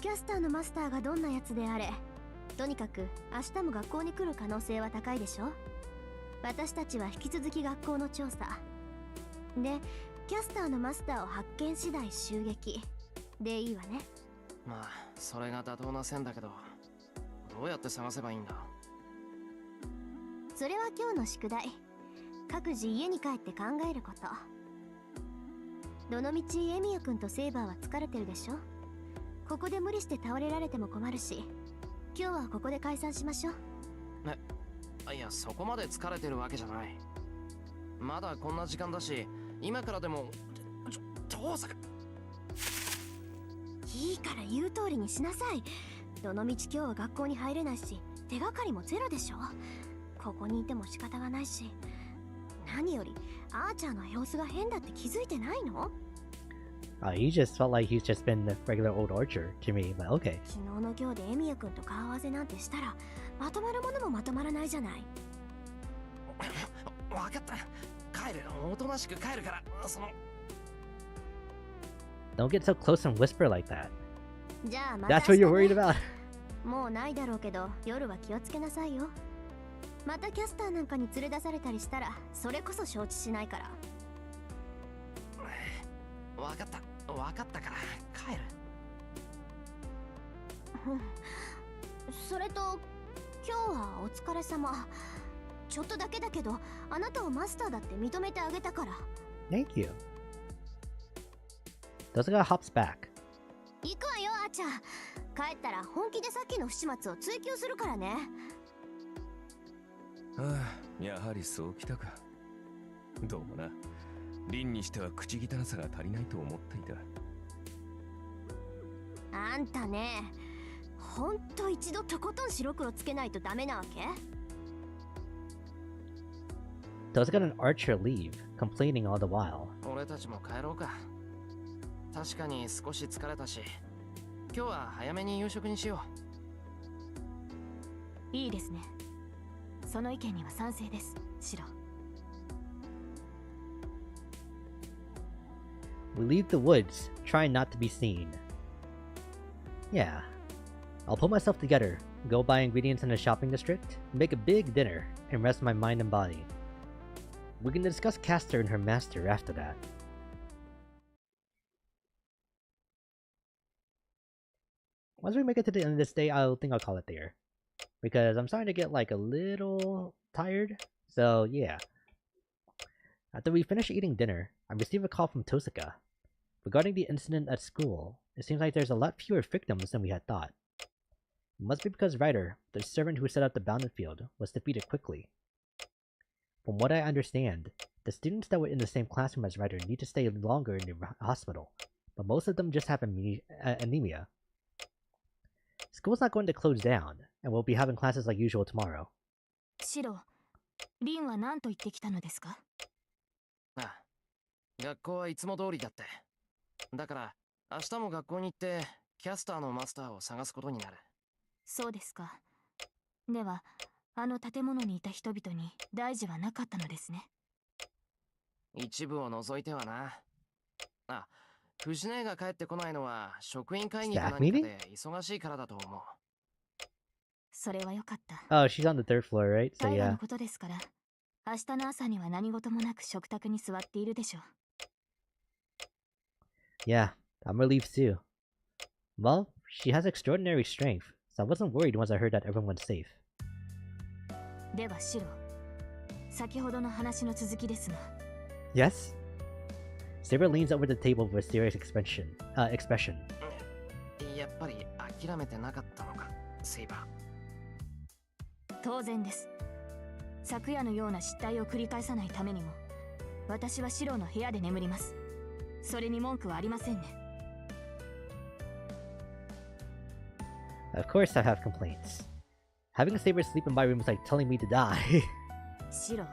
キャスターのマスターがどんなやつであれ、とにかく明日も学校に来る可能性は高いでしょ。私たちは引き続き学校の調査で、キャスターのマスターを発見次第襲撃でいいわね。まあそれが妥当な線だけど、どうやって探せばいいんだ？それは今日の宿題。各自家に帰って考えること。どのみちエミヤ君とセイバーは疲れてるでしょ。ここで無理して倒れられても困るし、今日はここで解散しましょう。いや、そこまで疲れてるわけじゃない。まだこんな時間だし、今からでも。父さん、いいから言う通りにしなさい。どのみち今日は学校に入れないし、手がかりもゼロでしょ。ここにいても仕方がないし、何よりアーチャーの様子が変だって気づいてないのHe just felt like he's just been a regular old archer to me, but okay. 昨日の今日でエミヤ君と顔合わせなんてしたら、まとまるものもまとまらないじゃない。わかった。帰る。おとなしく帰るから。Don't get so close and whisper like that. じゃあまた That's what you're worried about. もうないだろうけど、夜は気をつけなさいよ。またキャスターなんかに連れ出されたりしたら、それこそ承知しないから。わかったから帰る。それと今日はお疲れ様。ちょっとだけだけど、あなたをマスターだって認めてあげたから。 Thank you. Tosuka hops back. 行くわよ、あーちゃん。帰ったら本気でさっきの不始末を追求するからね。やはりそうきたか。どうもな。凛にしては口汚さが足りないと思っていた。あんたね、ほんと一度とことん白黒つけないとダメなわけ。Tosuka and Archer leave, complaining all the while. 俺たちも帰ろうか。確かに少し疲れたし、今日は早めに夕食にしよう。いいですね。その意見には賛成です、シロ。We leave the woods, trying not to be seen. Yeah. I'll pull myself together, go buy ingredients in a shopping district, make a big dinner, and rest my mind and body. We can discuss Castor and her master after that. Once we make it to the end of this day, I think I'll call it there. Because I'm starting to get like a little tired. So yeah. After we finish eating dinner, I receive a call from Tosuka. Regarding the incident at school, it seems like there's a lot fewer victims than we had thought. It must be because Ryder, the servant who set up the bounded field, was defeated quickly. From what I understand, the students that were in the same classroom as Ryder need to stay longer in the hospital, but most of them just have anemia. School's not going to close down, and we'll be having classes like usual tomorrow. シロ、リンは何と言ってきたのですか？学校はいつも通りだって。だから明日も学校に行ってキャスターのマスターを探すことになる。そうですか。では、あの建物にいた人々に大事はなかったのですね。一部を除いてはな。藤姉が帰ってこないのは職員会議か何かで忙しいからだと思う。それはよかった。Oh, she's on the third floor, right? So 大 yeah. のことですから、明日の朝には何事もなく食卓に座っているでしょう。Yeah, I'm relieved too. Well, she has extraordinary strength, so I wasn't worried once I heard that everyone's safe. ではシロ、先ほどの話の続きですが。Yes? Saber leans over the table with a serious expression. やっぱり諦めてなかったのか、セイバー。当然です。昨夜のような失態を繰り返さないためにも、私はシロの部屋で眠ります。それに文句はありませんね。Of course I have complaints. Having Saber sleep in my room is like telling me to die. シロ、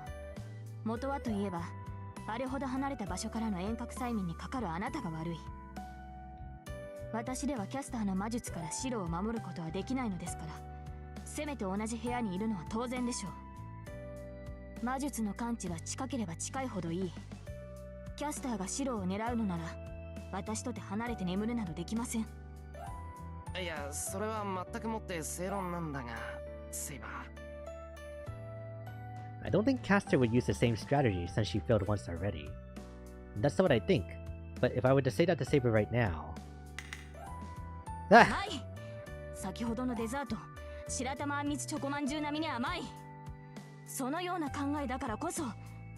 元はといえば、あれほど離れた場所からの遠隔催眠にかかるあなたが悪い。私ではキャスターの魔術からシロを守ることはできないのですから、せめて同じ部屋にいるのは当然でしょう。魔術の感知は近ければ近いほどいい。キャスターがシロを狙うのなら、私とて離れて眠るなどできません。いや、それは全くもって正論なんだが、セイバー。I don't think Castor would use the same strategy since she failed once already. That's what I think, but if I were to say that to Saber right now... はい、先ほどのデザート、白玉あんみつチョコまんじゅう並みに甘い。そのような考えだからこそ、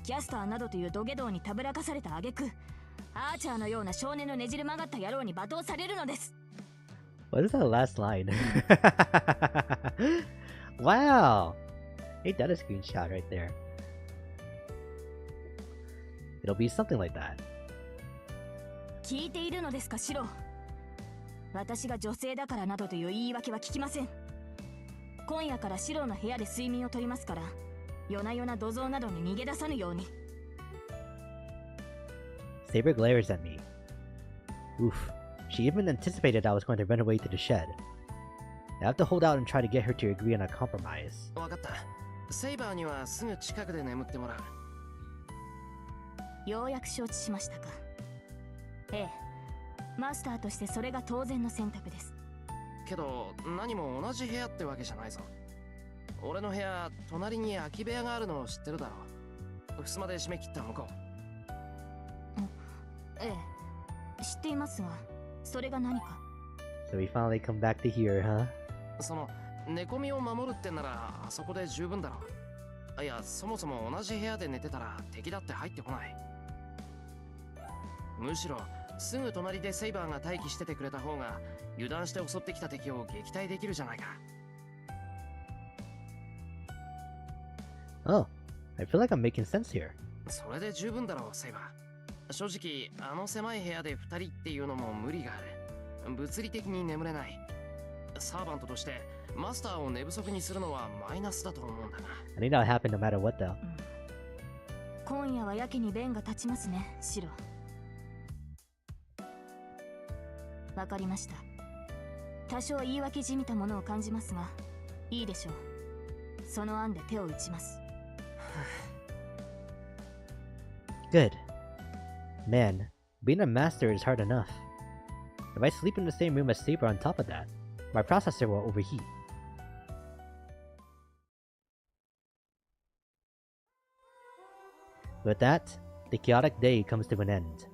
キャスターなどという土下道にたぶらかされた挙句、アーチャーのような少年のねじれ曲がった野郎に罵倒されるのです。What is that last line? Wow! Ain't that a screenshot right there? It'll be something like that. 聞いているのですか、シロ。私が女性だからなどという言い訳は聞きません。今夜からシロの部屋で睡眠をとりますから、夜な夜な土蔵などに逃げ出さぬように。Saber glares at me. Oof. She even anticipated I was going to run away to the shed. I have to hold out and try to get her to agree on a compromise. わかった。セイバーにはすぐ近くで眠ってもらう。ようやく承知しましたか。ええ。マスターとしてそれが当然の選択です。けど、何も同じ部屋ってわけじゃないぞ。俺の部屋、隣に空き部屋があるのを知ってるだろう。襖で締め切った向こう。ええ。知っていますが、それが何か。So we finally come back to here, huh? その、寝込みを守るってなら、あそこで十分だろう。いや、そもそも同じ部屋で寝てたら敵だって入ってこない。むしろ、すぐ隣でセイバーが待機しててくれた方が、油断して襲ってきた敵を撃退できるじゃないか。Oh, I feel like I'm making sense here. それで十分だろう、セイバー。正直、あの狭い部屋で2人っていうのも無理がある。物理的に眠れない。サーバントとして、マスターを寝不足にするのはマイナスだと思うんだな。I think that'll happen no matter what though. 今夜はやけに弁が立ちますね、シロ。わかりました。多少言い訳じみたものを感じますが、いいでしょう。その案で手を打ちます。Good. Man, being a master is hard enough. If I sleep in the same room as Saber on top of that, my processor will overheat. With that, the chaotic day comes to an end.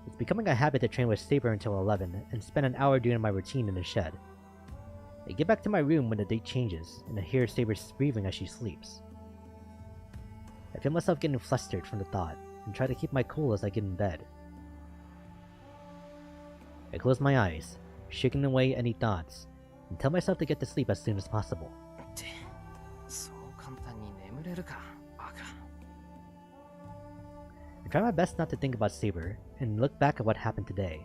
It's becoming a habit to train with Saber until 11 and spend an hour doing my routine in the shed. I get back to my room when the date changes, and I hear Saber breathing as she sleeps. I feel myself getting flustered from the thought, and try to keep my cool as I get in bed. I close my eyes, shaking away any thoughts, and tell myself to get to sleep as soon as possible. そう簡単に眠れるか、バカ。I try my best not to think about Saber, and look back at what happened today.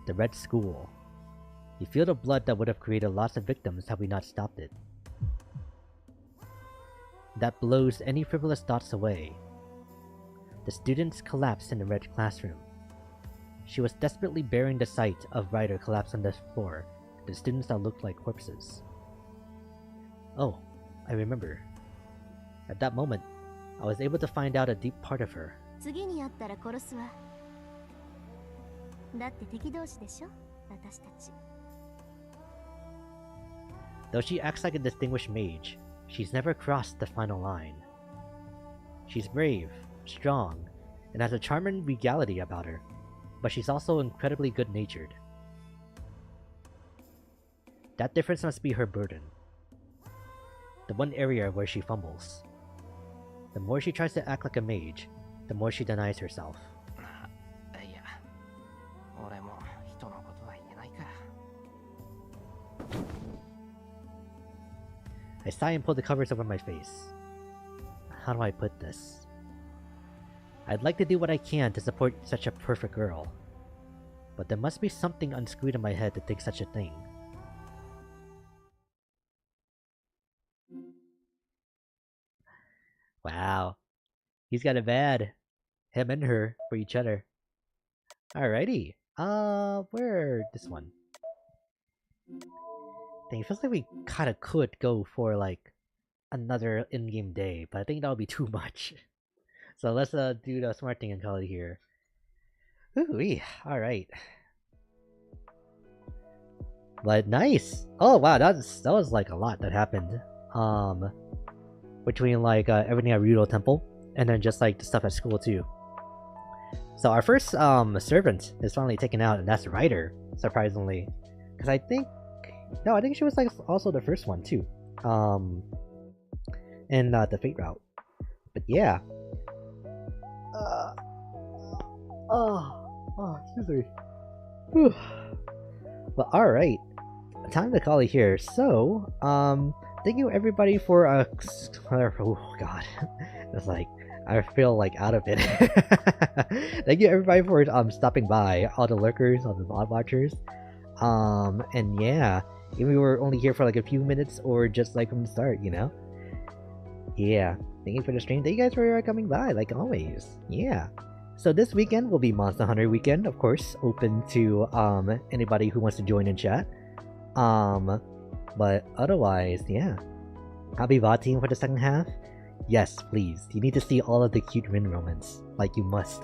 The Red School. You feel the blood that would have created lots of victims had we not stopped it. That blows any frivolous thoughts away. The students collapsed in the red classroom. She was desperately bearing the sight of Ryder collapse on the floor, the students that looked like corpses. Oh, I remember. At that moment, I was able to find out a deep part of her. 次に会ったら殺すわ。だって敵同士でしょ、私たち。Though she acts like a distinguished mage, she's never crossed the final line. She's brave, strong, and has a charming regality about her, but she's also incredibly good-natured. That difference must be her burden. The one area where she fumbles. The more she tries to act like a mage, the more she denies herself. いや、俺も人のことは言えないか。I sigh and pull the covers over my face. How do I put this? I'd like to do what I can to support such a perfect girl, but there must be something unscrewed in my head to think such a thing. Wow. He's got it bad. Him and her for each other. Alrighty. Where this one? Dang, it feels like we kinda could go for like another in-game day, but I think that would be too much. So let's do the smart thing and call it here. Ooh, alright. But nice! Oh wow, that was like a lot that happened. Between like everything at Ryudo Temple and then just like the stuff at school too. So our first servant is finally taken out, and that's Ryder, surprisingly. Because I think she was like also the first one too. In the Fate route. But yeah. Excuse me. Whew. But alright. Time to call it here. So, thank you everybody for oh god. It's like I feel like out of it. Thank you everybody for stopping by, all the lurkers, all the mod watchers. And yeah, even we were only here for like a few minutes or just like from the start, you know? Yeah, thank you for the stream. Thank you guys for coming by, like always. Yeah. So this weekend will be Monster Hunter weekend, of course, open to anybody who wants to join in chat. But otherwise, yeah. I'll be VODing for the second half. Yes, please. You need to see all of the cute Rin moments. Like, you must.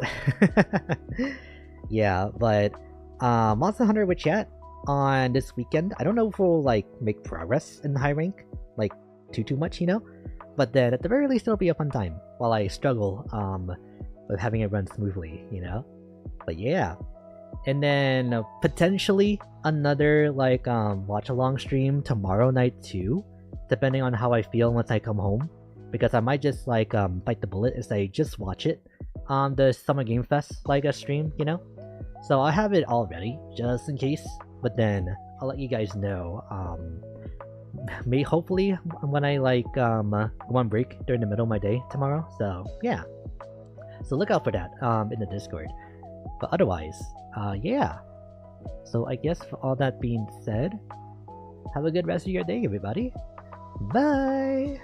Yeah, but Monster Hunter with chat on this weekend. I don't know if we'll, like, make progress in high rank. Like, too much, you know? But then, at the very least, it'll be a fun time. While I struggle, with having it run smoothly, you know? But yeah. And then, potentially, another, like, watch-along stream tomorrow night, too. Depending on how I feel once I come home. Because I might just like bite the bullet and say just watch it on the Summer Game Fest like a stream, you know. So I have it all ready just in case. But then I'll let you guys know. Hopefully when I like go on break during the middle of my day tomorrow. So yeah. So look out for that in the Discord. But otherwise, yeah. So I guess for all that being said, have a good rest of your day, everybody. Bye.